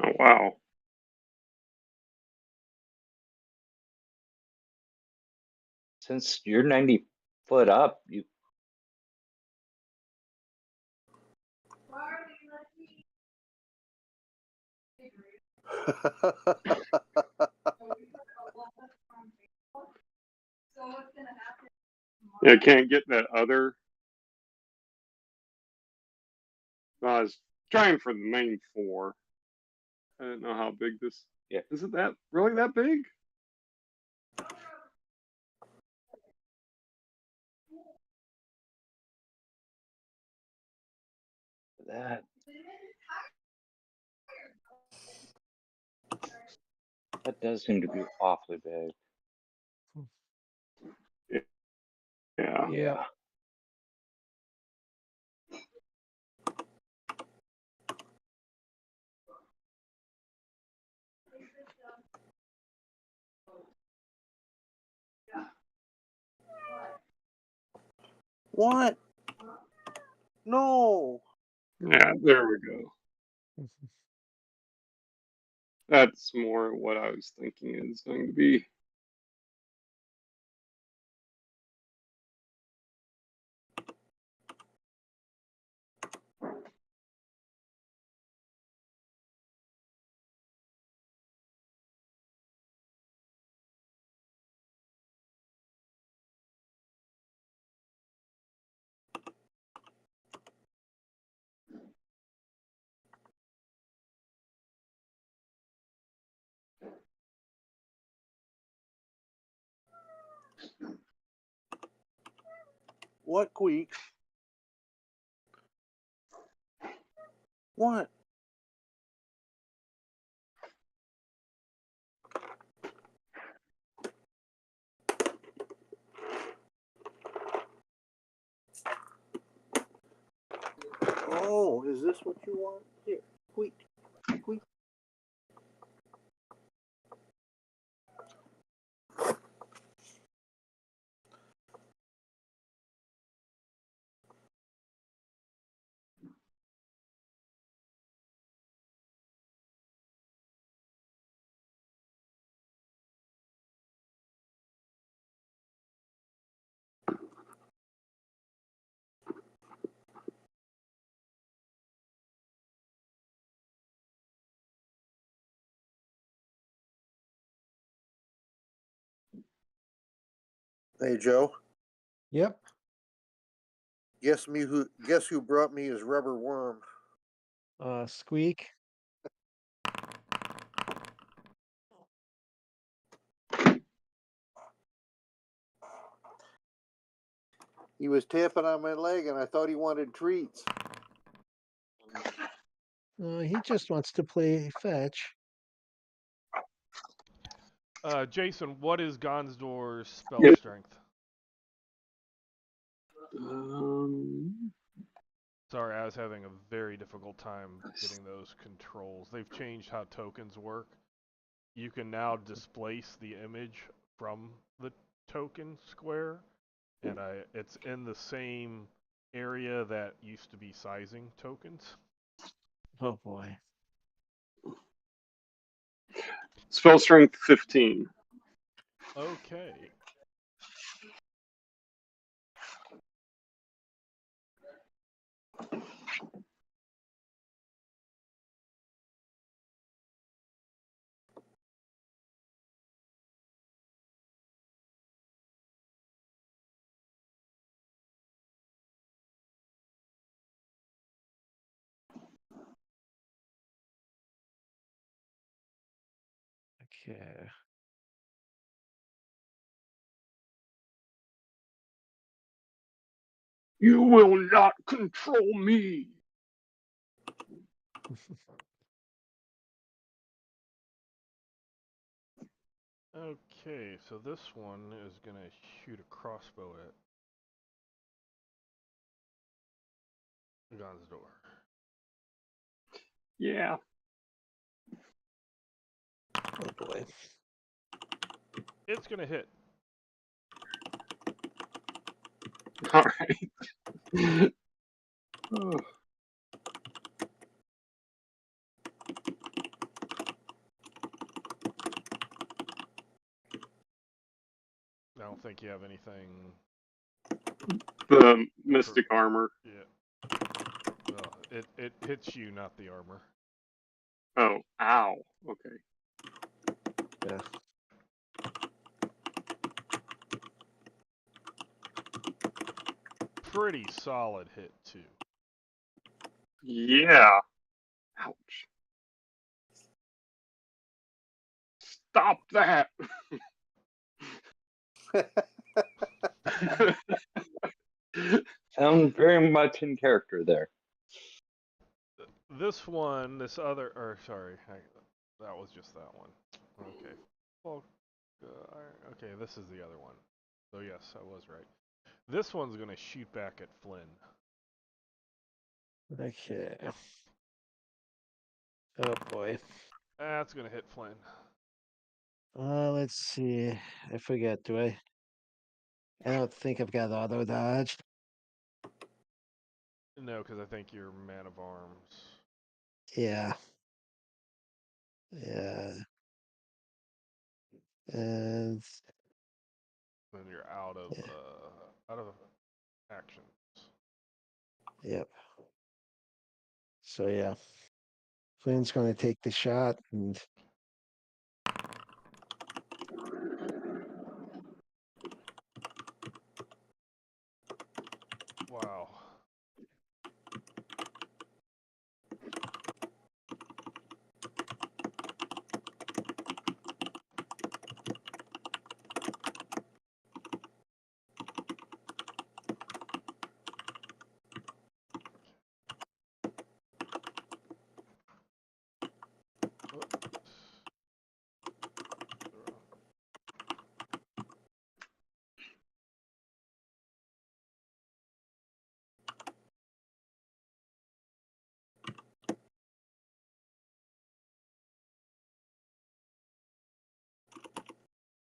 S6: Oh, wow.
S2: Since you're 90 foot up, you
S6: Yeah, I can't get that other. I was trying for the main 4. I didn't know how big this.
S2: yeah.
S6: Is it that really that big?
S2: That does seem to be awfully big.
S6: Yeah.
S2: Yeah.
S4: What? No.
S6: Yeah, there we go. That's more what I was thinking is going to be.
S4: What, Queek? What? Oh, is this what you want? Here, Queek. Queek. Hey, Joe.
S3: Yep.
S4: Guess who brought me his rubber worm?
S3: Squeak.
S4: He was tapping on my leg, and I thought he wanted treats.
S3: He just wants to play fetch.
S1: Jason, what is Gonsdor's spell
S6: Yeah.
S1: strength?
S6: Um,
S1: Sorry, I was having a very difficult time getting those controls. They've changed how tokens work. You can now displace the image from the token square, and it's in the same area that used to be sizing tokens.
S3: Oh boy.
S6: spell strength 15.
S1: Okay.
S3: Okay.
S6: You will not control me.
S1: Okay, so this one is gonna shoot a crossbow at Gonsdor.
S6: Yeah.
S3: Oh boy.
S1: It's gonna hit.
S6: All right. Oh,
S1: I don't think you have anything.
S6: the mystic armor.
S1: Yeah. Well, it hits you, not the armor.
S6: Oh, ow. Okay.
S3: Yeah.
S1: Pretty solid hit too.
S6: Yeah. Ouch. Stop that.
S2: Sound very much in character there.
S1: This one, this other, or sorry, that was just that one. Okay. Well, okay, this is the other one. So yes, I was right. This one's gonna shoot back at Flynn.
S3: Okay. Oh boy.
S1: That's gonna hit Flynn.
S3: Let's see. I forget. Do I? I don't think I've got auto dodge.
S1: No, because I think you're man of arms.
S3: Yeah. Yeah. And
S1: Then you're out of
S3: Yeah.
S1: actions.
S3: Yep. So yeah, Flynn's going to take the shot, and
S1: Wow.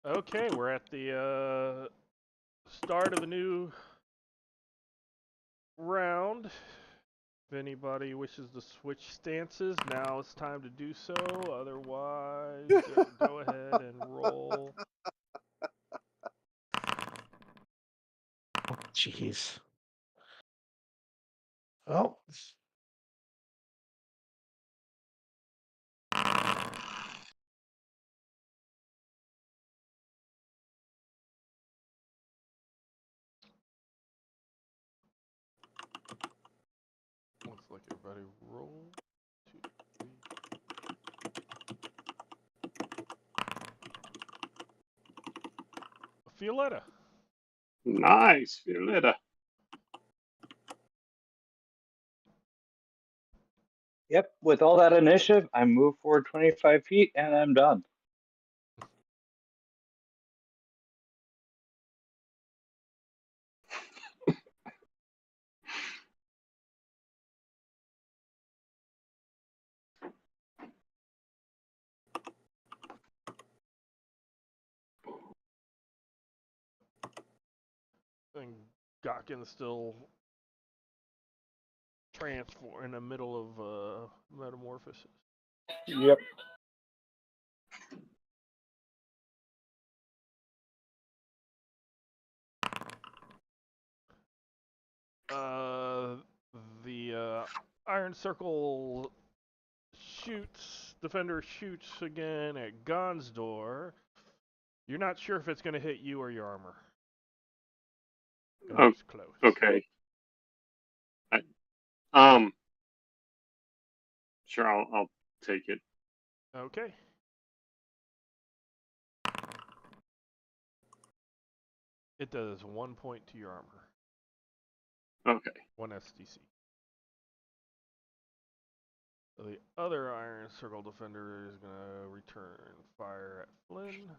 S1: Okay, we're at the start of a new round. If anybody wishes to switch stances, now it's time to do so. Otherwise, go ahead and roll.
S3: jeez. Oh,
S1: Looks like everybody roll. 2, 3. Violetta.
S6: Nice, Violetta.
S2: Yep, with all that initiative, I move forward 25 feet and I'm done.
S1: And Gawkin's still transform in the middle of metamorphosis.
S5: Yep.
S1: The Iron Circle defender shoots again at Gon's door. You're not sure if it's going to hit you or your armor.
S6: Oh,
S1: It's close.
S6: okay. Sure, I'll take it.
S1: Okay. It does 1 point to your armor.
S6: Okay.
S1: 1 SDC. The other Iron Circle defender is going to return fire at Flynn.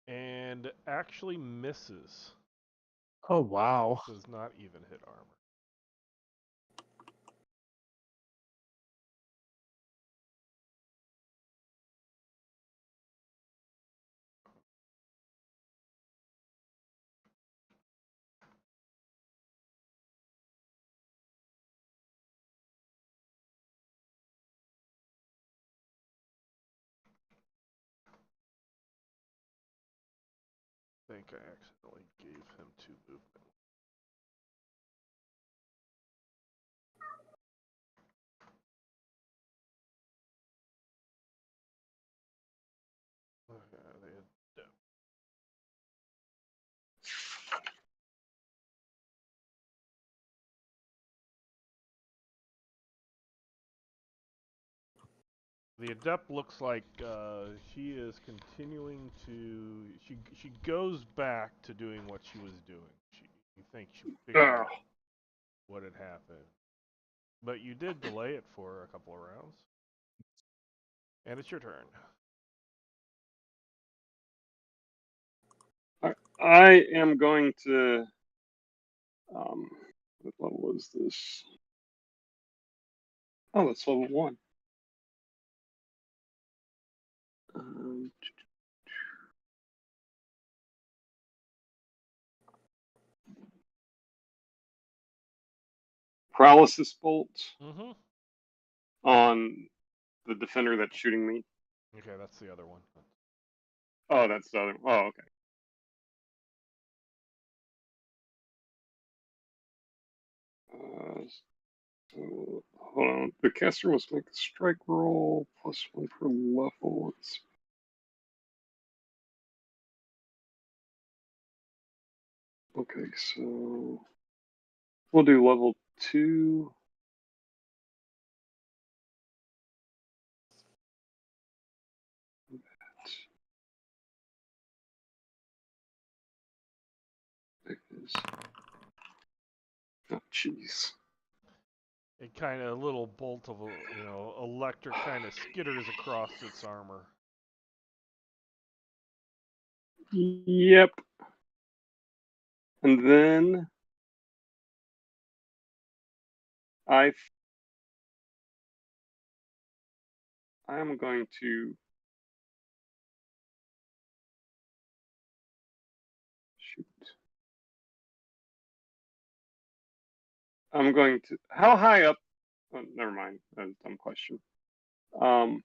S1: And actually misses.
S3: oh wow.
S1: Does not even hit armor. I think I accidentally gave him 2 movement. Okay, they had depth. The adept looks like she is continuing to. She goes back to doing what she was doing. You think she figured
S6: Ugh.
S1: out what had happened, but you did delay it for a couple of rounds, and it's your turn.
S6: I am going to. What level was this? Oh, that's level 1. Um, paralysis bolt
S1: Mm-hmm.
S6: on the defender that's shooting me.
S1: Okay, that's the other one.
S6: Oh, that's the other. Oh, okay. So, hold on. The caster must make a strike roll +1 per level. Okay, so we'll do level 2. Oh, jeez.
S1: It kind of, a little bolt of, electric kind of skitters across its armor.
S6: Yep. And then I'm going to shoot. I'm going to. How high up? Oh, never mind. That's a dumb question. I'm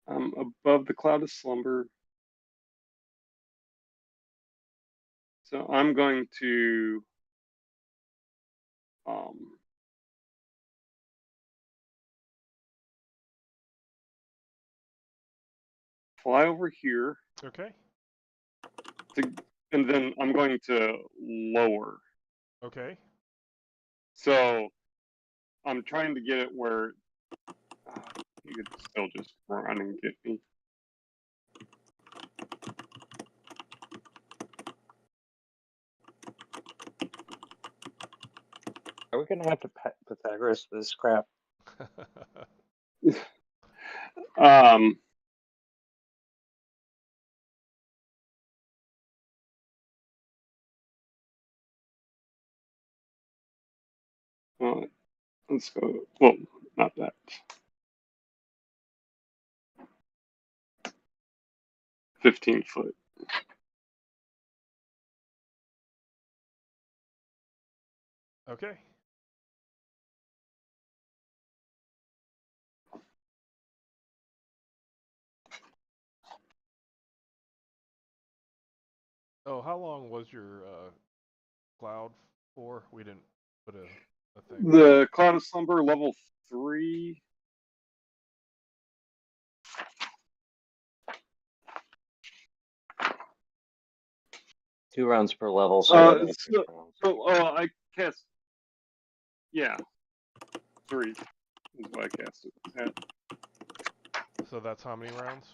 S6: above the cloud of slumber. So I'm going to fly over here.
S1: Okay.
S6: And then I'm going to lower.
S1: Okay.
S6: So I'm trying to get it where you could still just run and get me.
S2: Are we gonna have to Pythagoras this crap?
S6: Well, let's go. Well, not that. 15 foot.
S1: Okay. Oh, how long was your cloud for? We didn't put a thing.
S6: The Cloud of Slumber level 3.
S2: Two rounds per level, so,
S6: I cast. Yeah, 3 is what I cast it at.
S1: So that's how many rounds?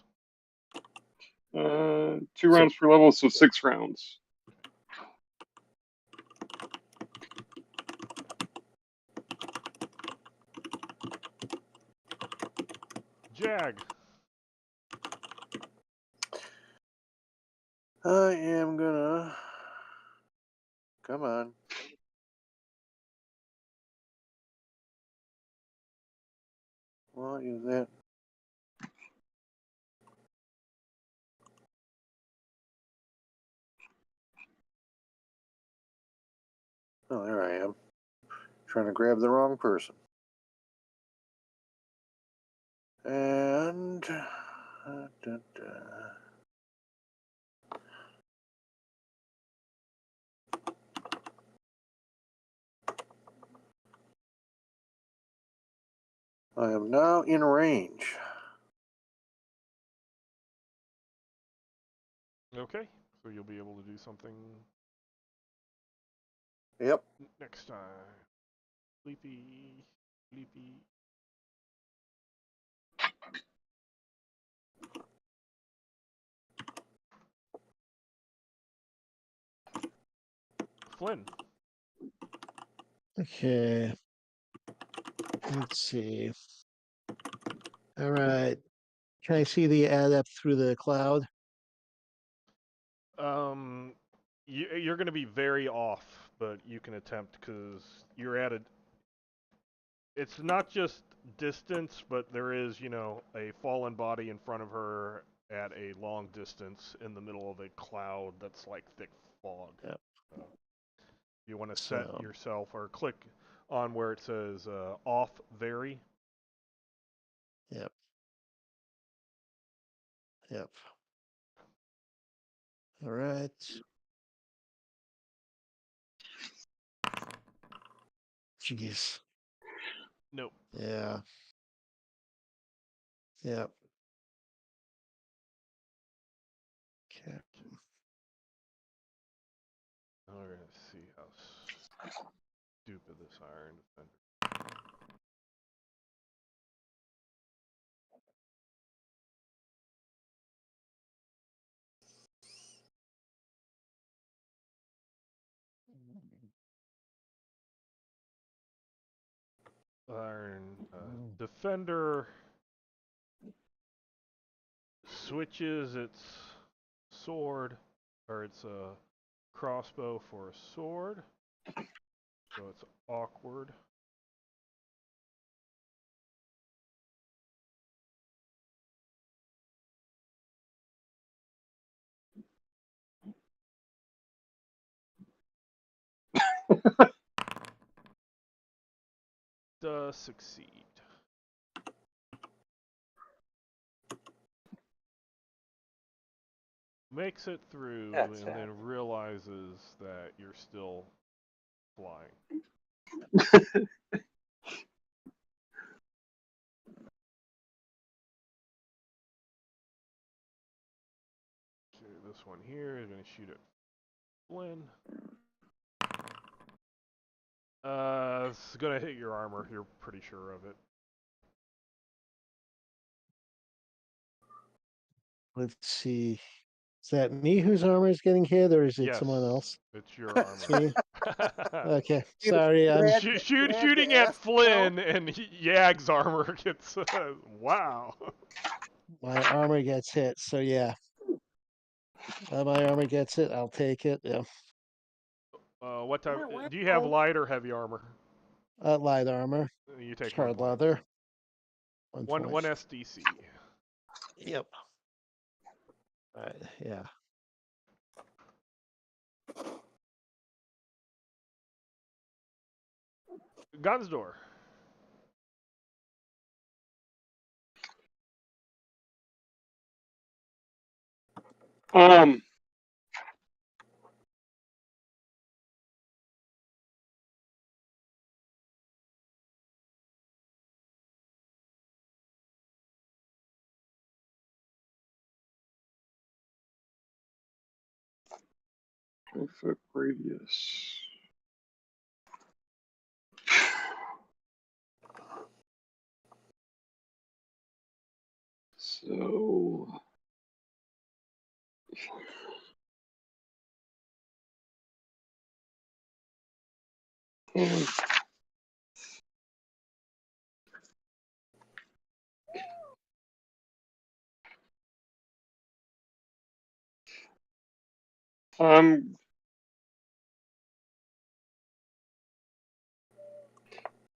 S6: 2 rounds per level, so 6 rounds.
S1: Jag.
S4: I am gonna. Come on. What is that? Oh, there I am. Trying to grab the wrong person. And. I am now in range.
S1: Okay. So you'll be able to do something
S4: Yep.
S1: next time. Sleepy. Sleepy. Flynn.
S3: Okay. Let's see. All right. Can I see the adept through the cloud?
S1: You're going to be very off, but you can attempt because you're at a. It's not just distance, but there is, a fallen body in front of her at a long distance in the middle of a cloud that's like thick fog.
S3: Yep.
S1: You want to set
S3: So-
S1: yourself or click on where it says off vary.
S3: Yep. Yep. All right. Jeez.
S1: Nope.
S3: Yeah. Yep. Okay.
S1: Now we're gonna see how stupid this Iron Defender. Iron Defender switches its sword, or its crossbow for a sword, so it's awkward. Does succeed. Makes it through
S2: That's
S1: and then realizes that you're still flying. Okay, this one here is going to shoot at Flynn. It's going to hit your armor. You're pretty sure of it.
S3: Let's see. Is that me whose armor is getting hit, or is it
S1: Yes,
S3: someone else?
S1: it's your armor.
S3: It's me. Okay. Sorry. I'm
S1: Shooting at Flynn, and Yag's armor gets. Wow.
S3: my armor gets hit. So yeah. My armor gets it. I'll take it. Yeah.
S1: What type? Do you have light or heavy armor?
S3: Light armor.
S1: You take
S3: Hard
S1: 1 point.
S3: leather.
S1: One SDC.
S3: Yep. All right. Yeah.
S1: Gunsdor.
S6: Foot radius. So I'm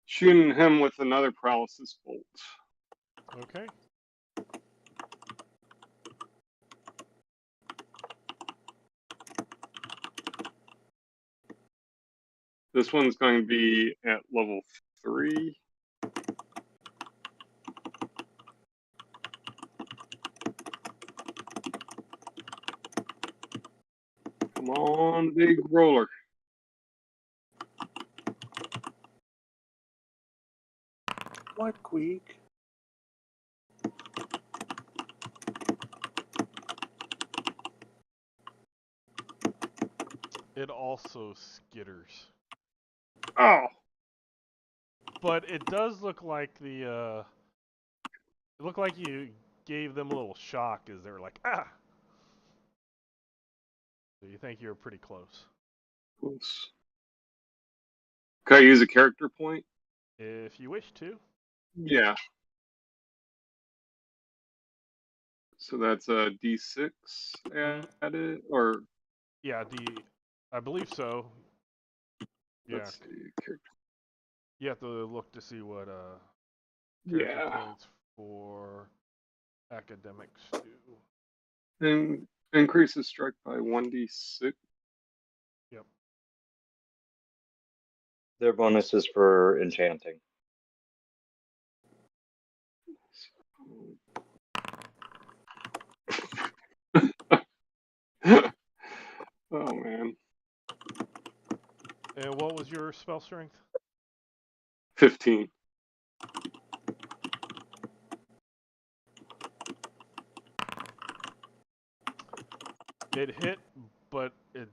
S6: shooting him with another paralysis bolt.
S1: Okay.
S6: This one's going to be at level 3. Come on, big roller.
S4: What, Queek?
S1: It also skitters.
S6: Oh,
S1: But it does look like the it looked like you gave them a little shock as they were like, ah. So you think you're pretty close.
S6: close. Can I use a character point?
S1: If you wish to.
S6: Yeah. So that's a D6 added, or
S1: Yeah, I believe so. Yeah.
S6: let's see, character.
S1: You have to look to see what character
S6: Yeah.
S1: points for academics do.
S6: And increases strike by 1d6.
S1: Yep.
S2: Their bonuses for enchanting.
S6: Oh man,
S1: And what was your spell strength?
S6: 15.
S1: It hit, but it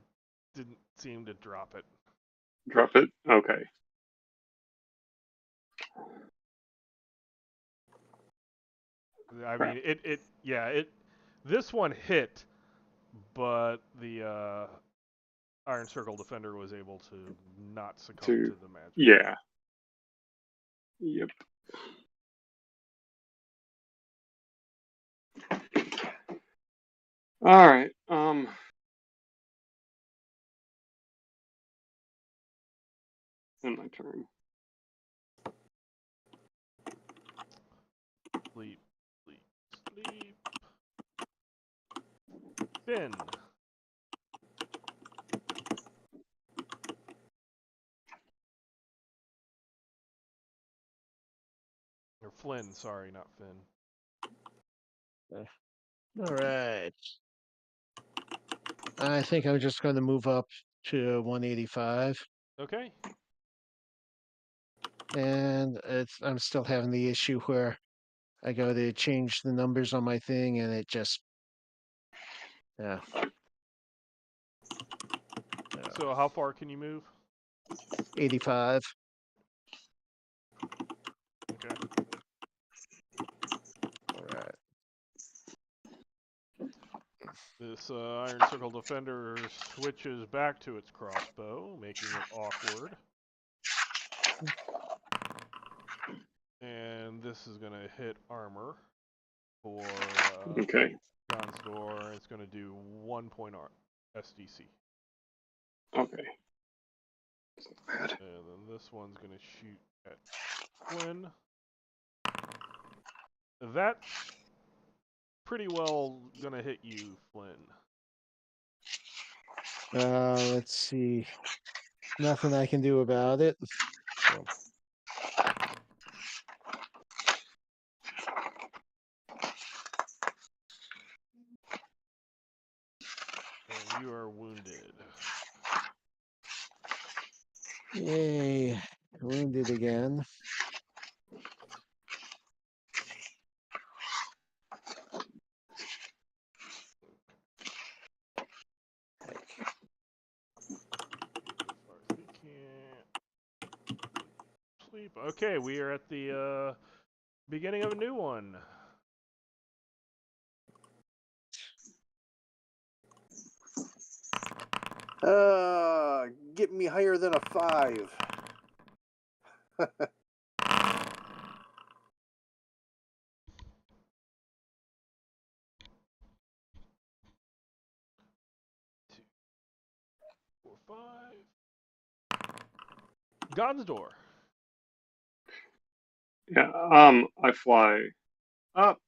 S1: didn't seem to drop it.
S6: Drop it. Okay.
S1: I
S6: Crap.
S1: mean, this one hit, but the Iron Circle Defender was able to not succumb to the magic.
S6: Yeah. Yep. All right. In my turn.
S1: Sleep, sleep, sleep. Finn. Or Flynn, sorry, not Finn.
S3: All right. I think I'm just going to move up to 185.
S1: Okay.
S3: And I'm still having the issue where I go to change the numbers on my thing and it just, yeah.
S1: So how far can you move?
S3: 85.
S1: Okay.
S3: All right.
S1: This Iron Circle Defender switches back to its crossbow, making it awkward. And this is going to hit armor for
S6: Okay.
S1: John's door. It's going to do 1 point SDC.
S6: Okay. Bad.
S1: And then this one's going to shoot at Flynn. That's pretty well going to hit you, Flynn.
S3: Let's see. Nothing I can do about it. So.
S1: And you are wounded.
S3: Yay. Wounded again.
S1: Sleep. Okay, we are at the beginning of a new one.
S4: Get me higher than a 5.
S1: Four, 5. God's door.
S6: Yeah. I fly up.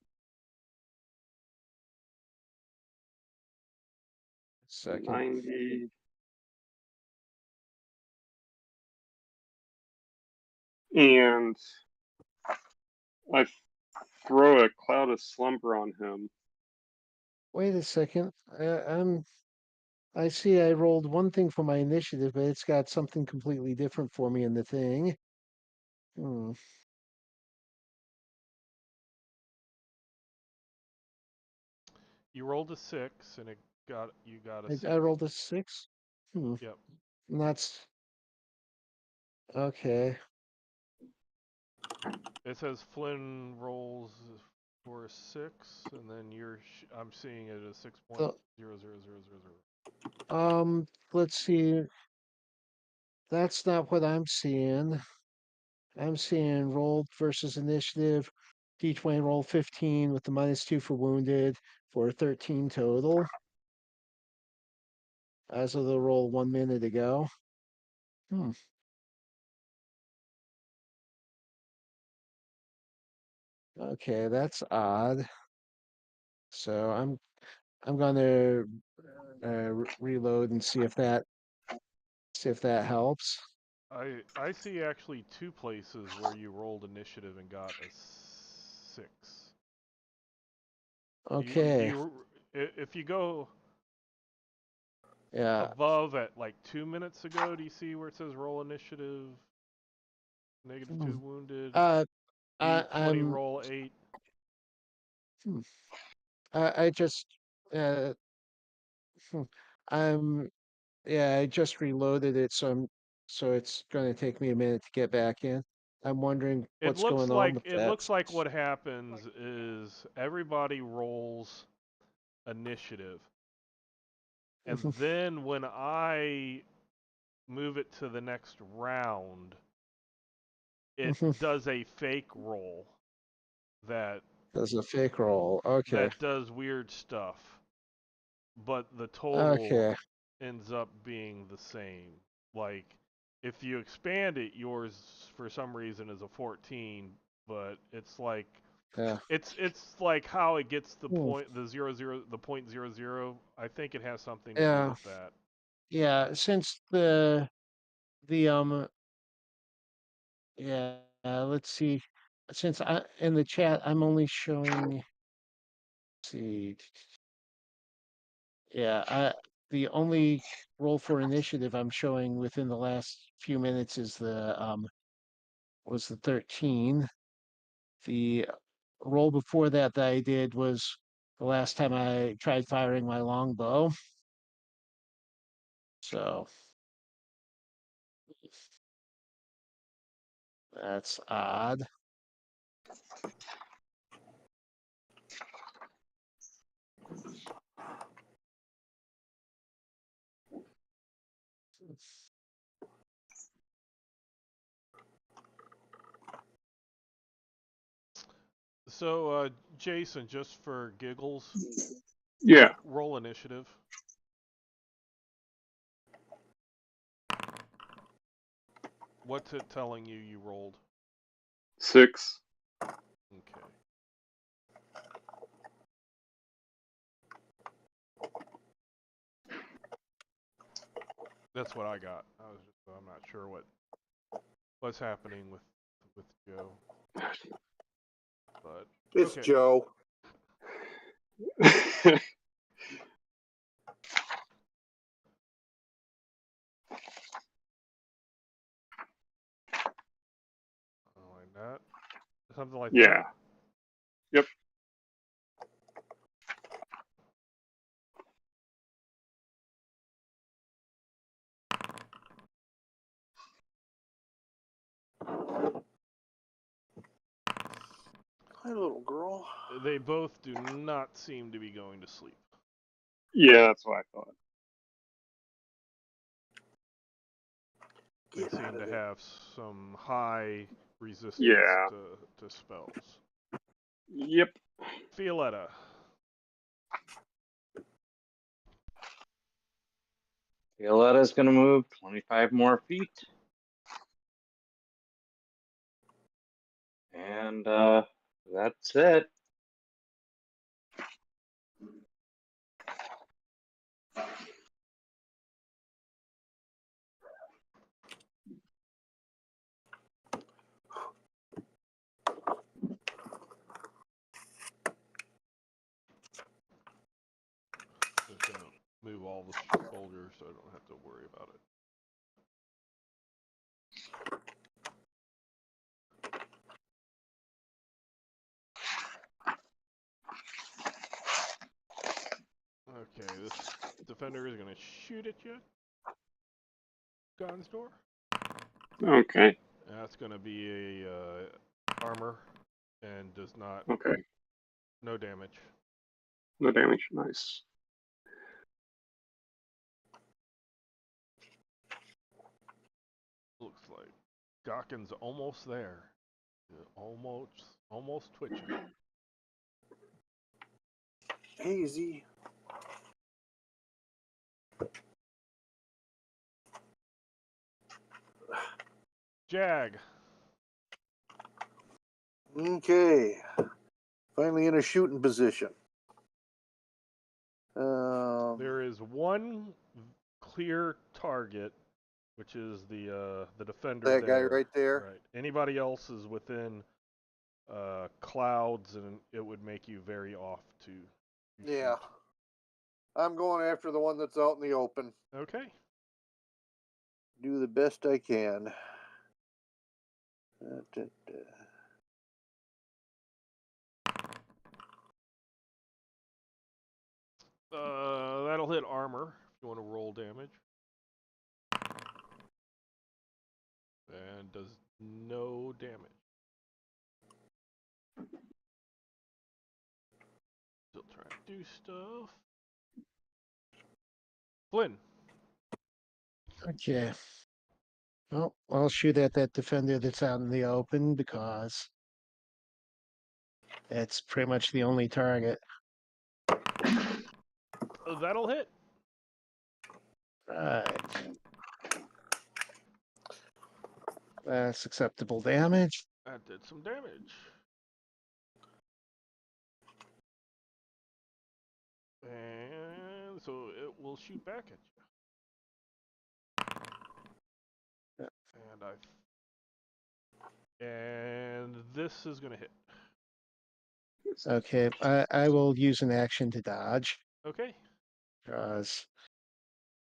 S3: Second.
S6: 90. And I throw a cloud of slumber on him.
S3: Wait a second. I see I rolled one thing for my initiative, but it's got something completely different for me in the thing. Hmm.
S1: You rolled a 6, and you got a 6.
S3: I rolled a 6. Hmm.
S1: Yep.
S3: And that's okay.
S1: It says Flynn rolls for a 6, and then I'm seeing it as 6.00000.
S3: Let's see. That's not what I'm seeing. I'm seeing rolled versus initiative. D20 roll 15 with the -2 for wounded for 13 total. As of the roll 1 minute ago. Hmm. Okay, that's odd. So I'm gonna reload and see if that helps.
S1: I see actually 2 places where you rolled initiative and got a 6.
S3: Okay.
S1: If you go
S3: Yeah.
S1: above at like 2 minutes ago, do you see where it says roll initiative? Negative 2 wounded.
S3: I'm
S1: D20 roll 8.
S3: I just I'm I just reloaded it, so it's going to take me a minute to get back in. I'm wondering
S1: It
S3: what's
S1: looks
S3: going on
S1: like
S3: with that.
S1: what happens is everybody rolls initiative. And then when I move it to the next round, it does a fake roll that
S3: There's a fake roll. Okay.
S1: does weird stuff. But the total
S3: Okay.
S1: ends up being the same. Like if you expand it, yours for some reason is a 14, but it's like
S3: Yeah.
S1: it's like how it gets the point the 0.00. I think it has something to do
S3: Yeah.
S1: with that.
S3: Yeah. Since the yeah, let's see. Since I in the chat, I'm only showing. Let's see. Yeah, the only roll for initiative I'm showing within the last few minutes is was the 13. The roll before that I did was the last time I tried firing my longbow. So that's odd.
S1: So, Jason, just for giggles,
S6: Yeah,
S1: roll initiative. What's it telling you rolled?
S6: 6.
S1: Okay. That's what I got. I'm not sure what's happening with Joe. But
S4: It's
S1: okay.
S4: Joe.
S1: Like that. Something like
S6: Yeah.
S1: that.
S6: Yep.
S4: Hi, little girl.
S1: They both do not seem to be going to sleep.
S6: Yeah, that's what I thought.
S1: They
S4: Get out
S1: seem
S4: of
S1: to
S4: there.
S1: have some high resistance
S6: Yeah.
S1: to spells.
S6: Yep.
S1: Violetta.
S2: Violetta's going to move 25 more feet. And that's it.
S1: Just gonna move all the soldiers so I don't have to worry about it. Okay, this defender is gonna shoot at you. Gun's door.
S6: Okay.
S1: That's gonna be a armor and does not
S6: Okay.
S1: no damage.
S6: No damage. Nice.
S1: Looks like Gawkin's almost there. Almost twitching.
S4: Easy.
S1: Jag.
S4: Okay. Finally in a shooting position.
S1: There is one clear target which is the defender.
S8: That guy
S1: there.
S8: right there?
S1: Right. Anybody else is within clouds, and it would make you very off to
S8: Yeah.
S1: shoot.
S8: I'm going after the one that's out in the open.
S1: Okay.
S8: Do the best I can. Da, da, da.
S1: That'll hit armor if you want to roll damage. And does no damage. Still trying to do stuff. Flynn.
S3: Okay. Well, I'll shoot at that defender that's out in the open because that's pretty much the only target.
S1: That'll hit.
S3: Right. That's acceptable damage.
S1: That did some damage. And so it will shoot back at you.
S3: Yeah.
S1: And this is gonna hit.
S3: Okay, I will use an action to dodge
S1: Okay.
S3: because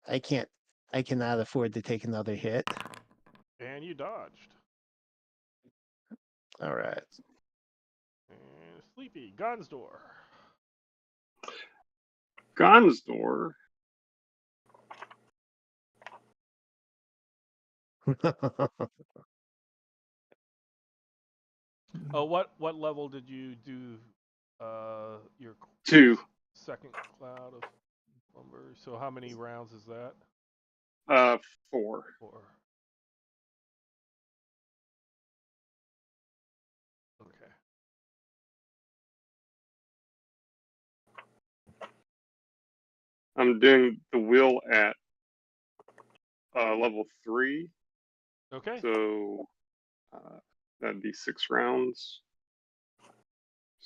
S3: I cannot afford to take another hit.
S1: And you dodged.
S3: All right.
S1: And Sleepy, Gonsdor.
S6: Gonsdor.
S1: Oh, what level did you do your
S6: 2.
S1: second cloud of slumber? So how many rounds is that?
S6: 4.
S1: 4. Okay.
S6: I'm doing the wheel at level 3.
S1: Okay.
S6: So that'd be 6 rounds.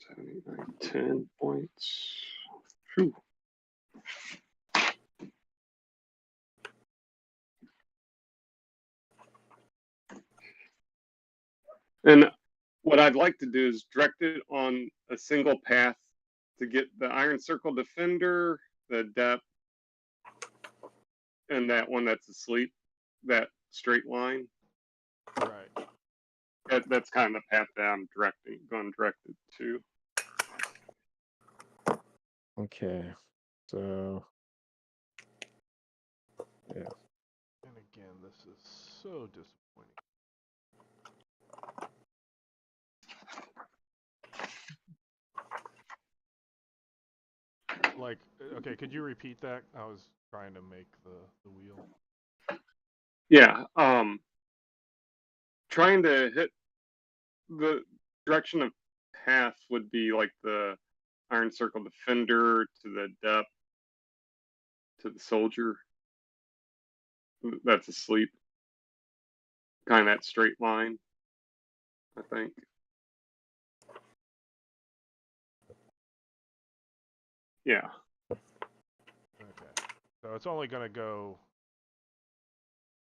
S6: 7, 8, 9, 10 points. Whew. And what I'd like to do is direct it on a single path to get the Iron Circle Defender, the depth, and that one that's asleep, that straight line.
S1: Right.
S6: That's kind of the path that I'm going directed to.
S3: Okay. So yeah.
S1: And again, this is so disappointing. Like, okay, could you repeat that? I was trying to make the wheel.
S6: Yeah, trying to hit the direction of path would be like the Iron Circle Defender to the depth to the soldier that's asleep. Kind of that straight line, I think. Yeah.
S1: Okay. So it's only gonna go.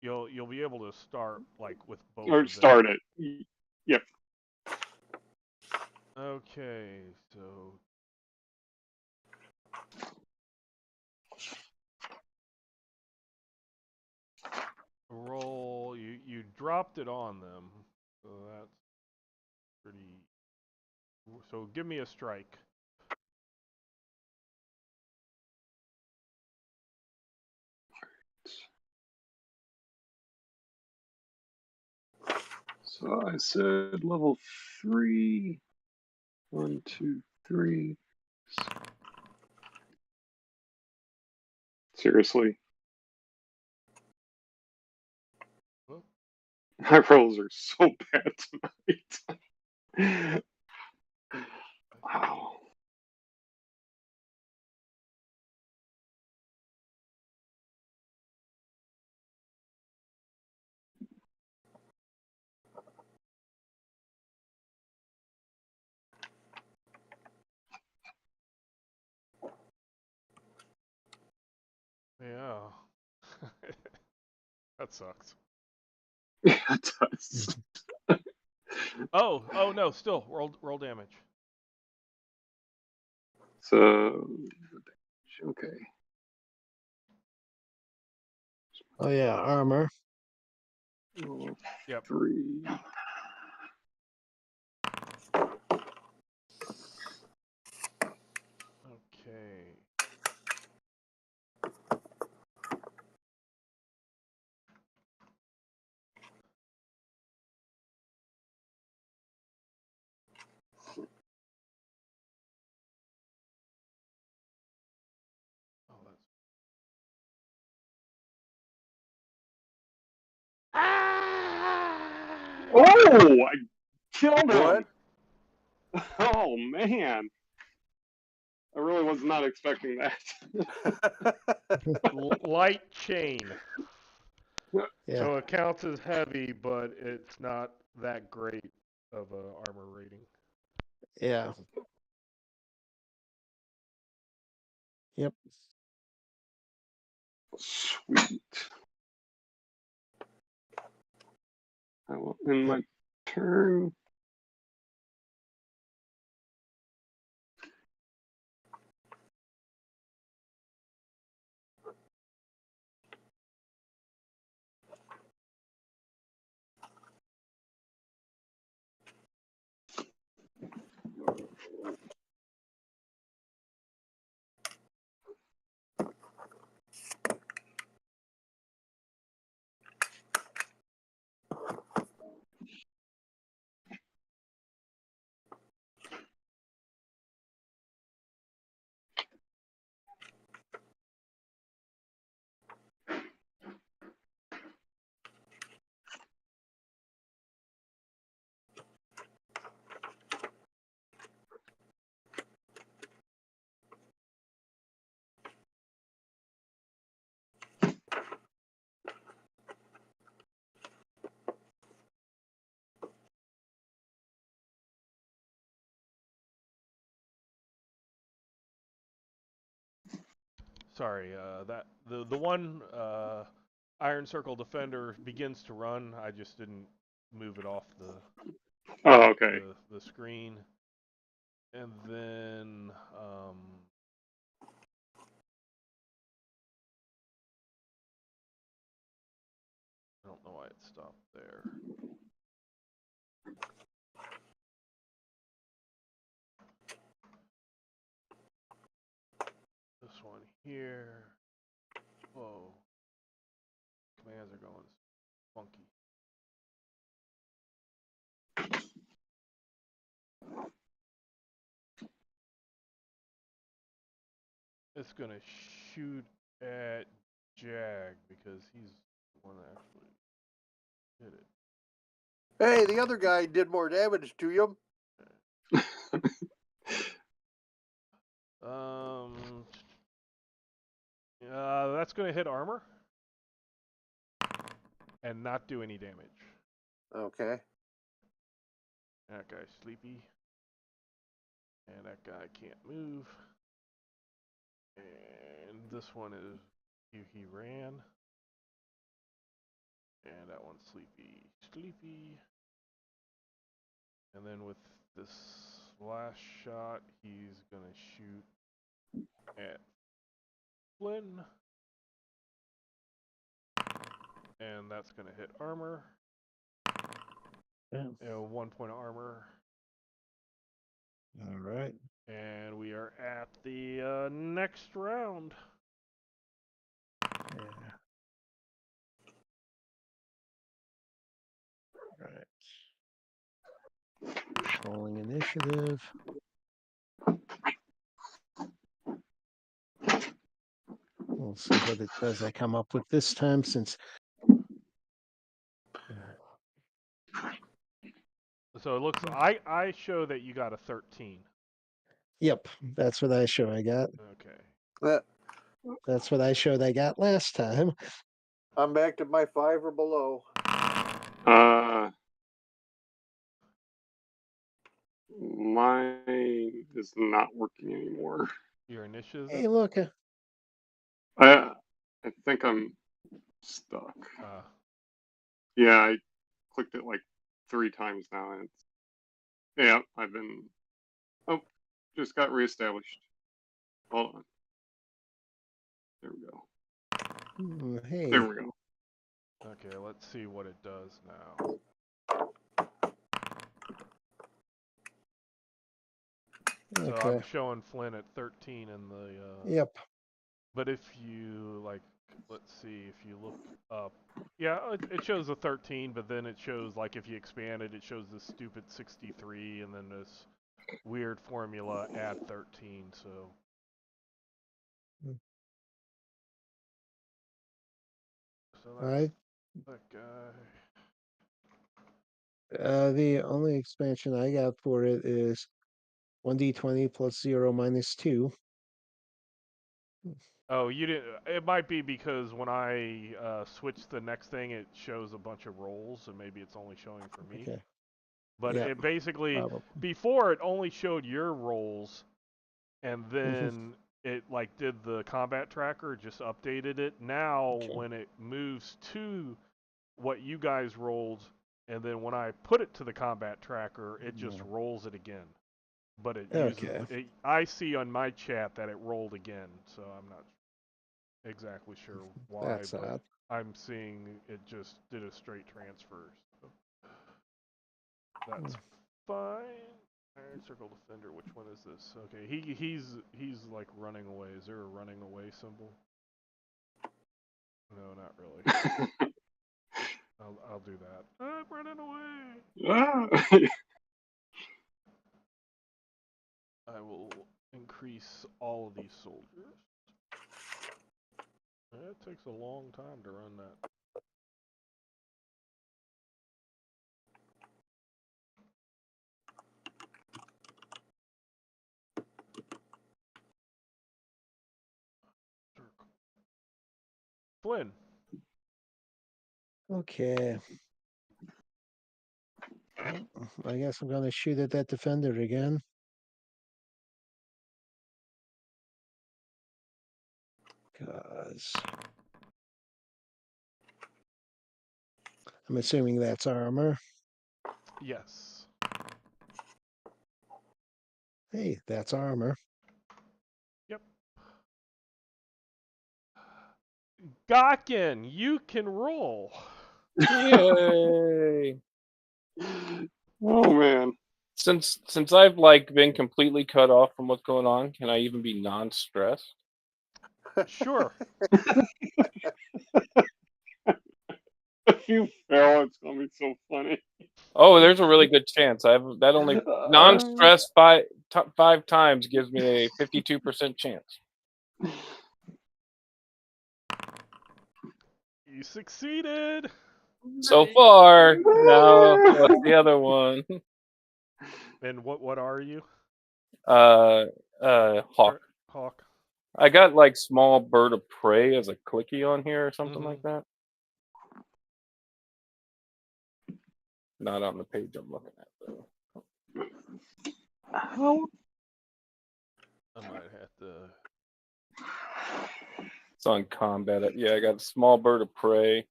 S1: You'll be able to start like with both.
S6: Or
S1: of them.
S6: start it. Yep.
S1: Okay, so roll. You dropped it on them, so that's pretty. So give me a strike.
S6: So I said level 3. 1, 2, 3. Seriously.
S1: Huh?
S6: My rolls are so bad tonight. Wow.
S1: Yeah. That sucks.
S6: Yeah, it does.
S1: Oh no, still roll damage.
S6: So, okay.
S3: Oh yeah, armor.
S1: Yep.
S6: 3.
S1: Okay. Oh, that's...
S6: Oh, I killed him.
S8: What?
S6: Oh man, I really was not expecting that.
S1: Light chain.
S3: Yeah.
S1: So it counts as heavy, but it's not that great of a armor rating.
S3: Yeah. Yep.
S6: Sweet. I will end my turn.
S1: Sorry, that the one Iron Circle Defender begins to run. I just didn't move it off
S6: Oh, okay.
S1: the screen, and then I don't know why it stopped there. This one here. Whoa. Commands are going funky. It's gonna shoot at Jag because he's the one that actually did it.
S8: Hey, the other guy did more damage to you.
S1: That's gonna hit armor and not do any damage.
S8: Okay.
S1: That guy's sleepy, and that guy can't move. And this one is he ran, and that one's sleepy. And then with this last shot, he's gonna shoot at Flynn. And that's going to hit armor.
S3: Yeah.
S1: 1 point of armor.
S3: All right.
S1: And we are at the next round.
S3: Yeah. All right. Controlling initiative. We'll see what it does I come up with this time since.
S1: So it looks I show that you got a 13.
S3: Yep, that's what I show I got.
S1: Okay.
S3: That's what I showed I got last time.
S8: I'm back to my 5 or below.
S6: Mine is not working anymore.
S1: Your initiative?
S3: Hey, look.
S6: I think I'm stuck.
S1: Uh,
S6: Yeah, I clicked it like 3 times now, and it's yeah, I've been just got reestablished. Hold on. There we go.
S3: Hey.
S6: There we go.
S1: okay, let's see what it does now. So
S3: Okay.
S1: I'm showing Flynn at 13 in the.
S3: Yep.
S1: But if you like, let's see, if you look up, yeah, it shows a 13, but then it shows like if you expand it, it shows this stupid 63, and then this weird formula add 13. So.
S3: Hmm.
S1: So
S3: All
S1: that's
S3: right.
S1: that guy.
S3: The only expansion I got for it is 1d20 plus 0 minus 2.
S1: Oh, you didn't. It might be because when I switch to the next thing, it shows a bunch of rolls, and maybe it's only showing for me.
S3: Okay.
S1: But
S3: Yeah,
S1: it basically,
S3: probably.
S1: before it only showed your rolls, and
S3: Mhm.
S1: then it like did the combat tracker, just updated it. Now
S3: Okay.
S1: when it moves to what you guys rolled, and then when I put it to the combat tracker, it just
S3: Yeah.
S1: rolls it again. But it
S3: Okay.
S1: uses. I see on my chat that it rolled again, so I'm not exactly sure why,
S3: That's
S1: but
S3: odd.
S1: I'm seeing it just did a straight transfer. So that's fine. Iron Circle Defender, which one is this? Okay, he's like running away. Is there a running away symbol? No, not really. I'll do that. I'm running away.
S6: Ah!
S1: I will increase all of these soldiers. It takes a long time to run that. Circle. Flynn.
S3: Okay. Well, I guess I'm going to shoot at that defender again. Because I'm assuming that's armor.
S1: Yes.
S3: Hey, that's armor.
S1: Yep. Gawkin, you can roll.
S5: Yay!
S6: Oh man.
S5: Since I've like been completely cut off from what's going on, can I even be non-stressed?
S1: Sure.
S6: If you fail, it's gonna be so funny.
S5: Oh, there's a really good chance. I have that only non-stress five times gives me a 52% chance.
S1: You succeeded.
S5: So far, now what's the other one?
S1: And what are you?
S5: Hawk.
S1: Hawk.
S5: I got like small bird of prey as a clicky on here or something
S1: Mhm.
S5: like that. Not on the page I'm looking at though.
S6: How?
S1: I might have to.
S5: It's on combat. Yeah, I got a small bird of prey.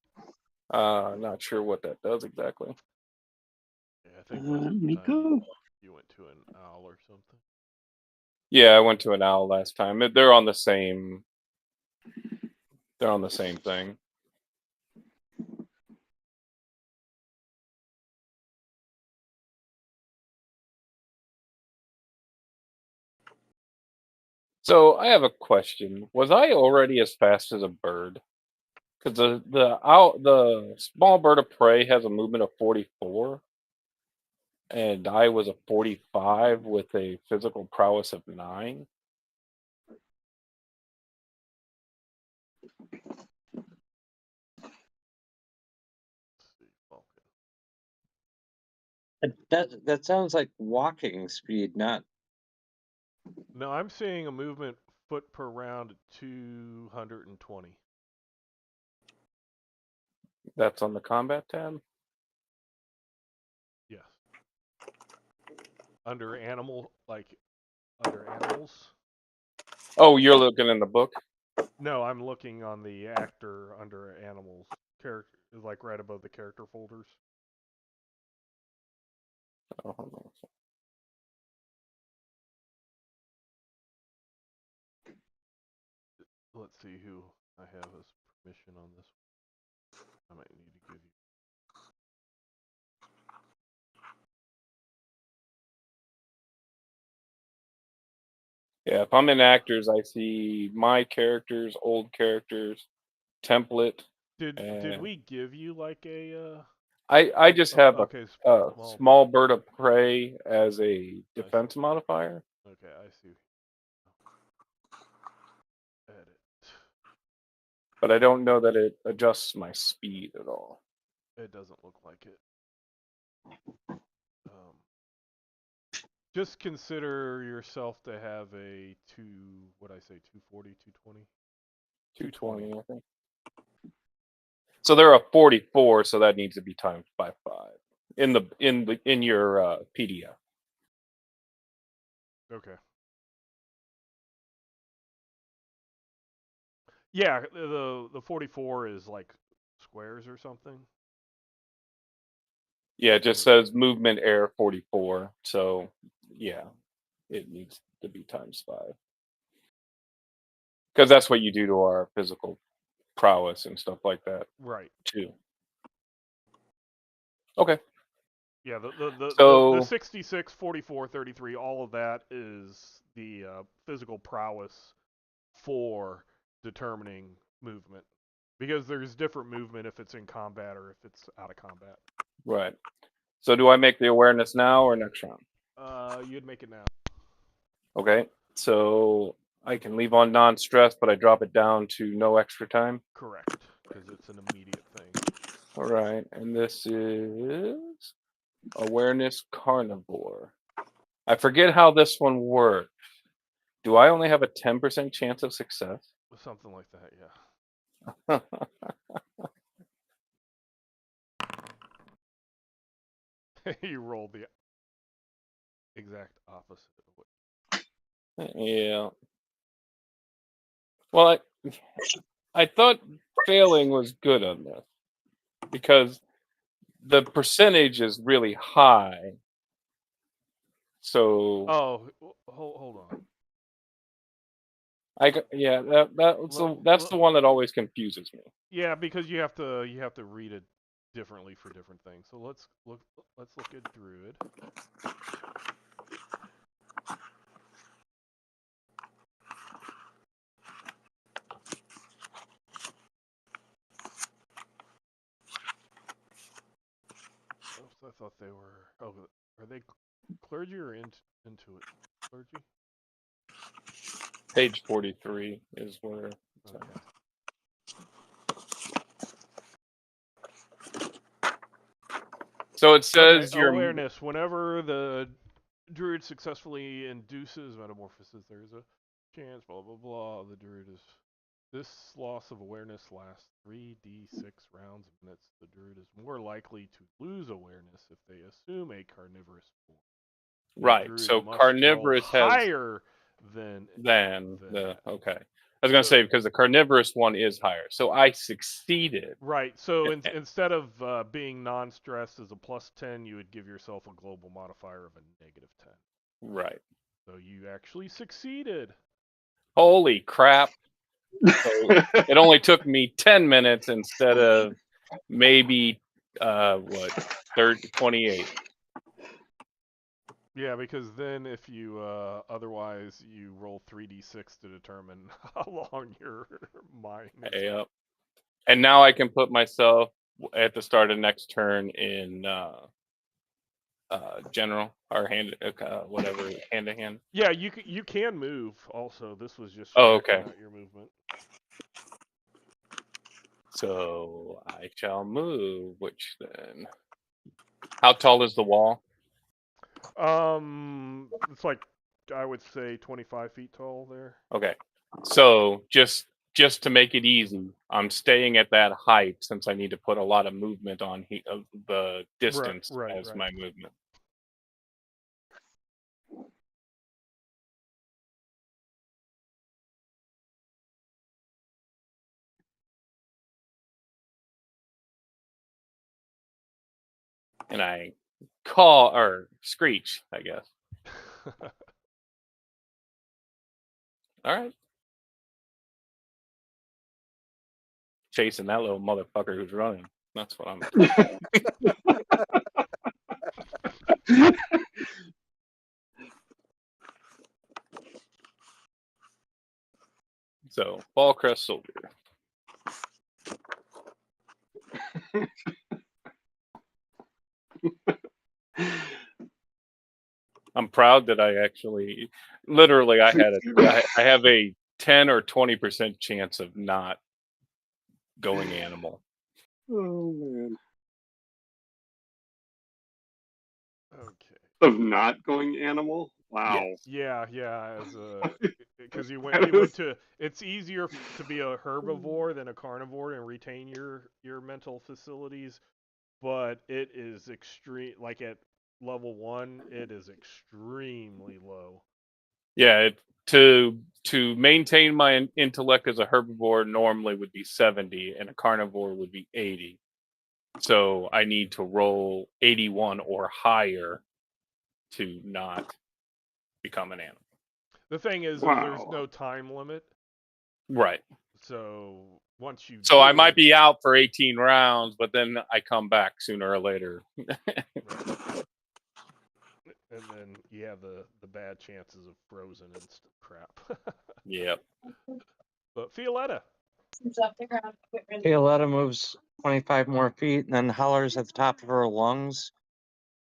S5: Not sure what that does exactly.
S1: Yeah, I think last time
S6: Nico?
S1: you went to an owl or something.
S5: Yeah, I went to an owl last time. They're on the same. They're on the same thing. So I have a question. Was I already as fast as a bird? Because the small bird of prey has a movement of 44, and I was a 45 with a physical prowess of 9.
S1: Let's see, Vulcan.
S2: That sounds like walking speed, not.
S1: No, I'm seeing a movement foot per round at 220.
S5: That's on the combat tab.
S1: Yes. Under animals.
S5: Oh, you're looking in the book.
S1: No, I'm looking on the actor under animals character, like right above the character folders.
S5: Oh, hold on a second.
S1: Let's see who I have as permission on this. I might need to give you.
S5: Yeah, if I'm in actors, I see my characters, old characters, template.
S1: Did we give you like a?
S5: I just have
S1: Okay,
S5: a
S1: small.
S5: small bird of prey as a defense modifier,
S1: Okay, I see. Edit.
S5: but I don't know that it adjusts my speed at all.
S1: It doesn't look like it. Just consider yourself to have a 240, 220?
S5: 220, I think. So they're a 44, so that needs to be times by 5 in your PDF.
S1: Okay. Yeah, the 44 is like squares or something.
S5: Yeah, it just says movement air 44. So yeah, it needs to be times 5. Because that's what you do to our physical prowess and stuff like that.
S1: Right.
S5: Too. Okay.
S1: Yeah, the
S5: So
S1: 66, 44, 33, all of that is the physical prowess for determining movement. Because there's different movement if it's in combat or if it's out of combat.
S5: right. So do I make the awareness now or next round?
S1: You'd make it now.
S5: Okay. So I can leave on non-stress, but I drop it down to no extra time.
S1: Correct, because it's an immediate thing.
S5: All right, and this is awareness carnivore. I forget how this one works. Do I only have a 10% chance of success?
S1: Something like that, yeah. You rolled the exact opposite of what.
S5: Yeah. Well, I thought failing was good on this because the percentage is really high. So
S1: Oh, hold on.
S5: that's the one that always confuses me.
S1: Yeah, because you have to read it differently for different things. So let's look at Druid. Oops, I thought they were. Oh, are they clergy or into it? Clergy.
S5: Page 43 is where.
S1: Okay.
S5: So it says your
S1: awareness. Whenever the druid successfully induces metamorphosis, there's a chance. Blah blah blah. The druid is. This loss of awareness lasts 3d6 rounds of minutes. The druid is more likely to lose awareness if they assume a carnivorous form.
S5: Right. So carnivorous has
S1: higher than
S5: the okay. I was going to say because the carnivorous one is higher. So I succeeded.
S1: Right. So instead of being non-stressed as a +10, you would give yourself a global modifier of a -10.
S5: Right.
S1: So you actually succeeded.
S5: Holy crap. So it only took me 10 minutes instead of maybe 28.
S1: Yeah, because then if you otherwise you roll 3d6 to determine how long your mind is.
S5: Yep. And now I can put myself at the start of next turn in general or hand whatever hand to hand.
S1: Yeah, you can move also. This was just
S5: okay.
S1: Your movement.
S5: So I shall move, which then how tall is the wall?
S1: It's like I would say 25 feet tall there.
S5: Okay. So just to make it easy, I'm staying at that height since I need to put a lot of movement on the distance as my movement. and I call or screech, I guess. All right. Chasing that little motherfucker who's running. That's what I'm. So, Fallcrest Soldier. I'm proud that I actually, literally, I have a 10 or 20% chance of not going animal.
S6: Oh man.
S1: Okay.
S6: Of not going animal? Wow.
S1: Yeah. As a because you
S6: That
S1: went
S6: is-
S1: to. It's easier to be a herbivore than a carnivore and retain your mental facilities, but it is extreme. Like at level 1, it is extremely low.
S5: Yeah, to maintain my intellect as a herbivore normally would be 70, and a carnivore would be 80. So I need to roll 81 or higher to not become an animal.
S1: The thing is, though, there's
S6: Wow.
S1: no time limit,
S5: Right.
S1: so once you
S5: So I
S1: do
S5: might
S1: it,
S5: be out for 18 rounds, but then I come back sooner or later.
S1: and then you have the bad chances of frozen and crap.
S5: Yep.
S1: But Violetta,
S2: Violetta moves 25 more feet and then hollers at the top of her lungs.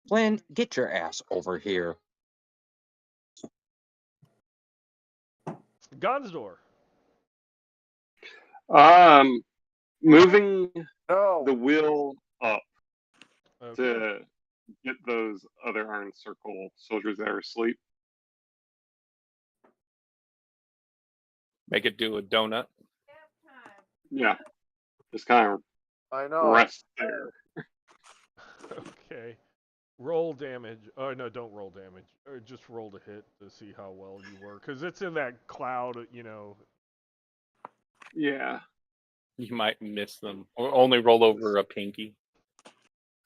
S2: Flynn, get your ass over here.
S1: Gonsdor.
S6: Moving
S8: No.
S6: the wheel up
S1: Okay.
S6: to get those other Iron Circle soldiers that are asleep.
S5: Make it do a donut.
S6: Yeah. Just kind of
S8: I know.
S6: rest there.
S1: Okay. Roll damage. Oh no, don't roll damage. Or just roll to hit to see how well you were, because it's in that cloud.
S6: Yeah.
S5: You might miss them, or only roll over a pinky.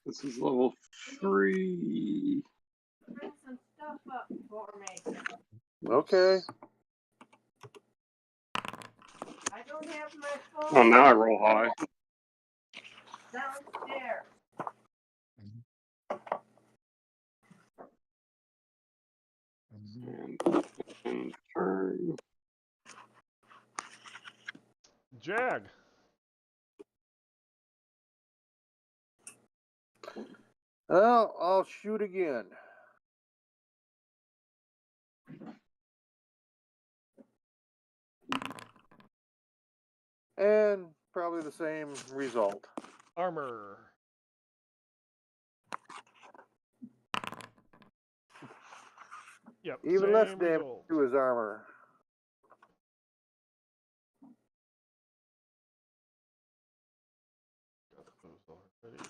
S6: This is level 3.
S7: Bring some stuff up for me.
S8: Okay.
S7: I don't have my phone.
S6: Oh, now I roll high.
S7: Downstairs.
S6: And turn.
S1: Jag.
S8: Well, I'll shoot again. And probably the same result.
S1: Armor. Yep.
S8: Even less
S1: same
S8: damage
S1: result.
S8: to his armor.
S1: Got those already.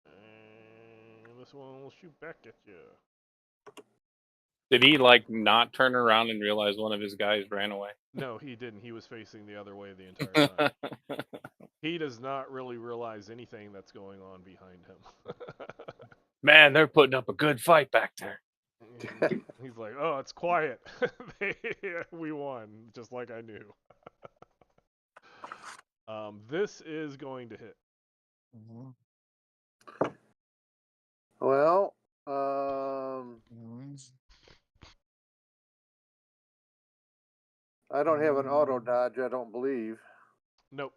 S1: And this one will shoot back at you.
S5: Did he not turn around and realize one of his guys ran away?
S1: No, he didn't. He was facing the other way the entire time. He does not really realize anything that's going on behind him.
S5: Man, they're putting up a good fight back there.
S1: He's like, oh, it's quiet. We won, just like I knew. This is going to hit.
S8: Well, I don't have an auto dodge, I don't believe.
S1: Nope.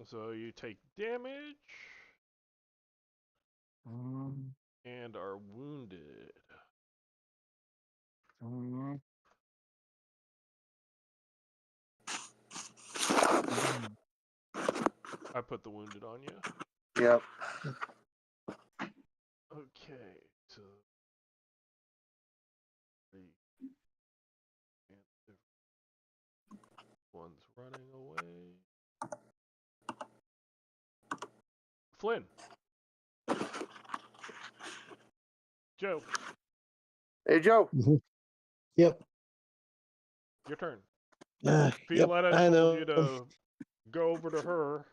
S1: So you take damage and are wounded. I put the wounded on you.
S8: Yep.
S1: Okay, so one's running away. Flynn. Joe,
S8: Hey, Joe.
S3: Yep.
S1: your turn.
S3: Yep.
S1: Violetta
S3: I
S1: told
S3: know.
S1: you to go over to her.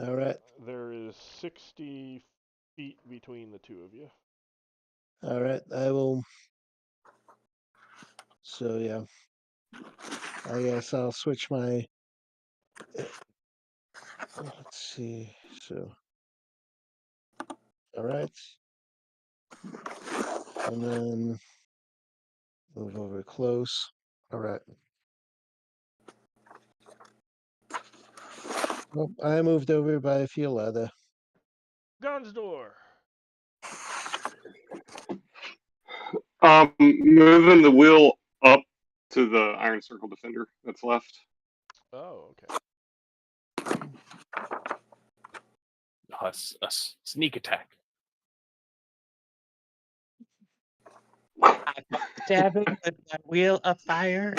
S3: All right.
S1: There is 60 feet between the two of you.
S3: All right. I will. So yeah. I guess I'll switch my. Let's see. So. All right. And then move over close. All right. Well, I moved over by Violetta.
S1: Gunsdor.
S6: Moving the wheel up to the Iron Circle defender that's left.
S1: Oh, okay.
S5: A sneak attack.
S9: Stab him with that wheel of fire.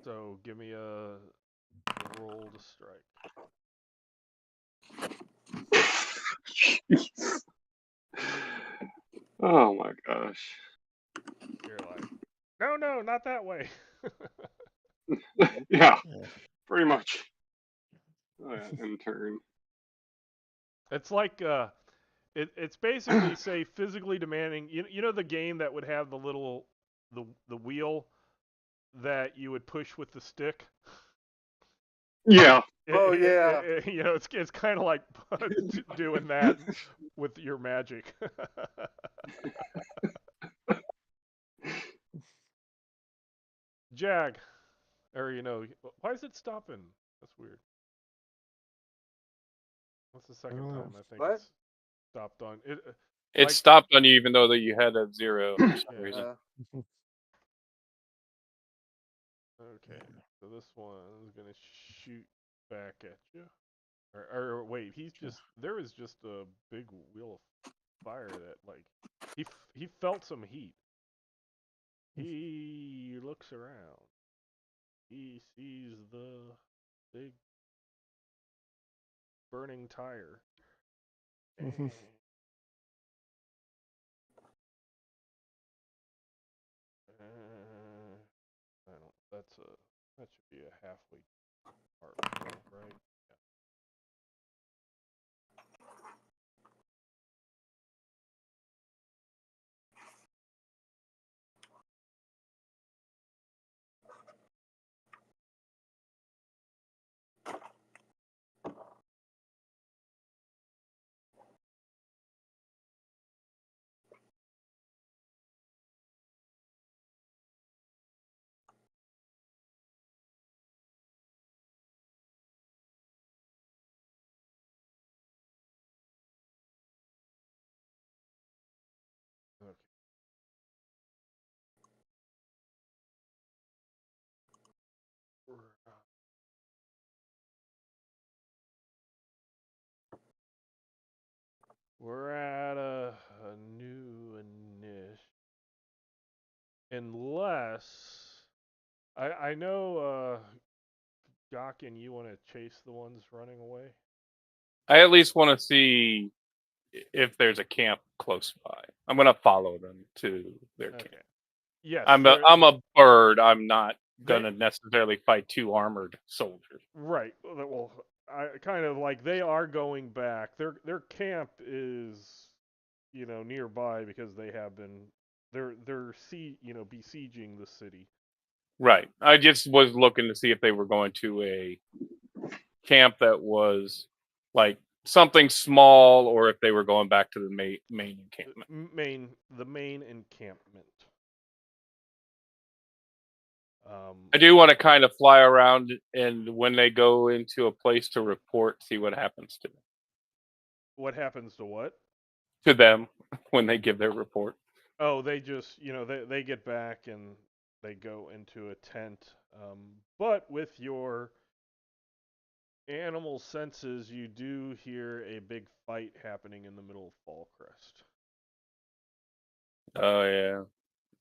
S1: So give me a roll to strike.
S6: Oh my gosh.
S1: You're like, no, not that way.
S6: Yeah,
S3: Yeah.
S6: pretty much. Oh, yeah, in turn.
S1: It's like it's basically say physically demanding. You know the game that would have the little the wheel that you would push with the stick.
S6: Yeah.
S8: Oh, yeah.
S1: You know, it's kind of like doing that with your magic. Jag, or you know, why is it stopping? That's weird. What's the second time I think
S8: What?
S1: it's stopped on it?
S5: It
S1: Like-
S5: stopped on you even though that you had a 0 for some reason.
S1: Okay, so this one is gonna shoot back at you. Or wait, there is just a big wheel of fire that like he felt some heat. He looks around. He sees the big burning tire.
S3: Mhm.
S1: I don't. That should be a halfway mark, right? Yeah. Okay. We're at a new initiative. Unless I know Gawkin, you want to chase the ones running away?
S5: I at least want to see if there's a camp close by. I'm gonna follow them to their camp.
S1: Okay. Yes.
S5: I'm a bird. I'm not gonna necessarily fight 2 armored soldiers.
S1: Right. Well, I kind of like they are going back. Their camp is, you know, nearby because they have been they're besieging the city.
S5: Right. I just was looking to see if they were going to a camp that was like something small, or if they were going back to the main encampment.
S1: The main encampment.
S5: I do want to kind of fly around, and when they go into a place to report, see what happens to them.
S1: What happens to what?
S5: To them when they give their report.
S1: Oh, they just, they get back and they go into a tent. But with your animal senses, you do hear a big fight happening in the middle of Fallcrest.
S5: Oh yeah,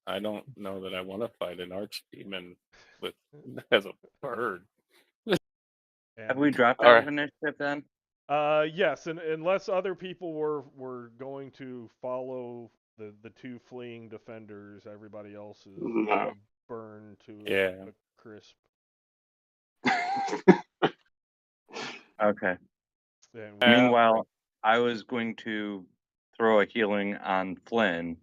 S5: I don't know that I want to fight an archdemon with as a bird.
S9: Have we dropped
S5: All
S9: out
S5: right.
S9: of initiative then?
S1: Yes, and unless other people were going to follow the two fleeing defenders, everybody else is
S6: No.
S1: burned to
S5: Yeah.
S1: a crisp.
S10: Okay.
S1: And
S10: Meanwhile, I was going to throw a healing on Flynn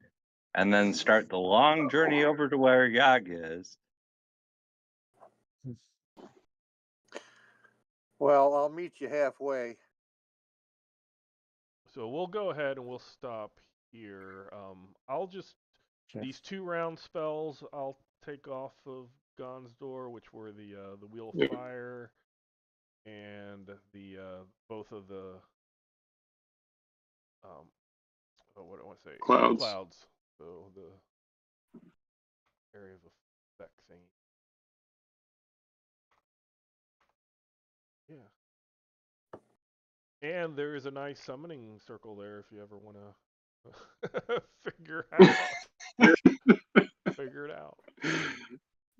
S10: and then start the long journey over to where Yag is.
S8: Well, I'll meet you halfway.
S1: so we'll go ahead and we'll stop here. I'll just
S3: Okay.
S1: these 2-round spells I'll take off of Gon's door, which were the Wheel of
S6: Yep.
S1: Fire and the both of the what do I want to say?
S6: Clouds.
S1: So the area of effect thing. Yeah. And there is a nice summoning circle there if you ever want to figure it out.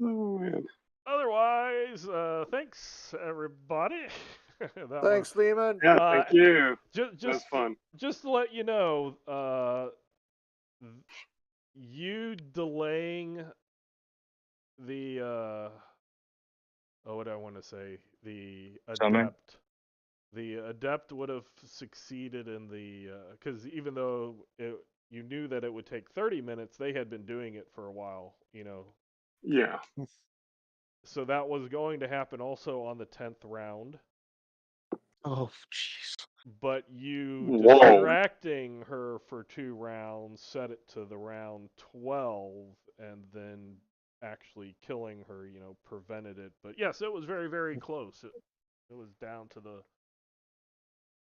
S6: Oh man.
S1: Otherwise, thanks everybody.
S8: Thanks, Lehman.
S6: Yeah, thank you.
S1: Just
S6: That's fun.
S1: Just to let you know, you delaying the what do I want to say? The
S10: Summon?
S1: adept. The adept would have succeeded in the because even though you knew that it would take 30 minutes, they had been doing it for a while, you know.
S6: Yeah.
S1: So that was going to happen also on the 10th round.
S3: Oh, jeez.
S1: But you
S6: Whoa.
S1: distracting her for 2 rounds set it to the round 12, and then actually killing her, you know, prevented it. But yes, it was very, very close. It was down to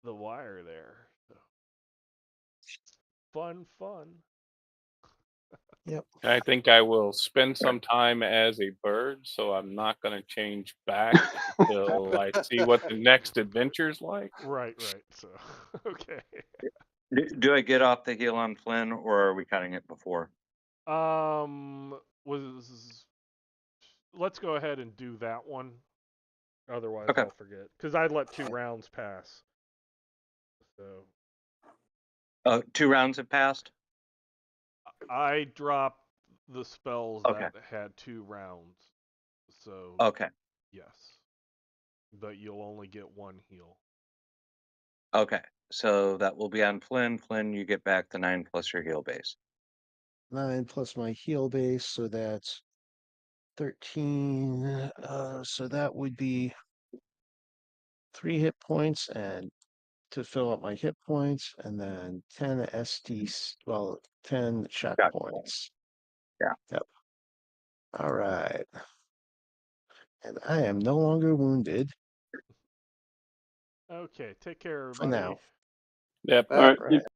S1: the wire there. So. Fun.
S3: Yep.
S5: I think I will spend some time as a bird, so I'm not going to change back until I see what the next adventure's like.
S1: Right. So, okay.
S10: Do I get off the heal on Flynn, or are we cutting it before?
S1: Let's go ahead and do that one. Otherwise,
S10: Okay.
S1: I'll forget because I'd let 2 rounds pass. So
S10: 2 rounds have passed?
S1: I dropped the spells
S10: Okay.
S1: that had 2 rounds. So
S10: Okay.
S1: yes, but you'll only get 1 heal.
S10: Okay. So that will be on Flynn. Flynn, you get back the 9 plus your heal base.
S3: 9 plus my heal base, so that's 13. So that would be 3 hit points, and to fill up my hit points, and then 10 10 shock
S10: Shock
S3: points.
S10: Yeah.
S3: Yep. All right. And I am no longer wounded
S1: Okay, take care,
S3: for
S1: everybody.
S3: now.
S5: Yep.
S6: All right.
S3: Right.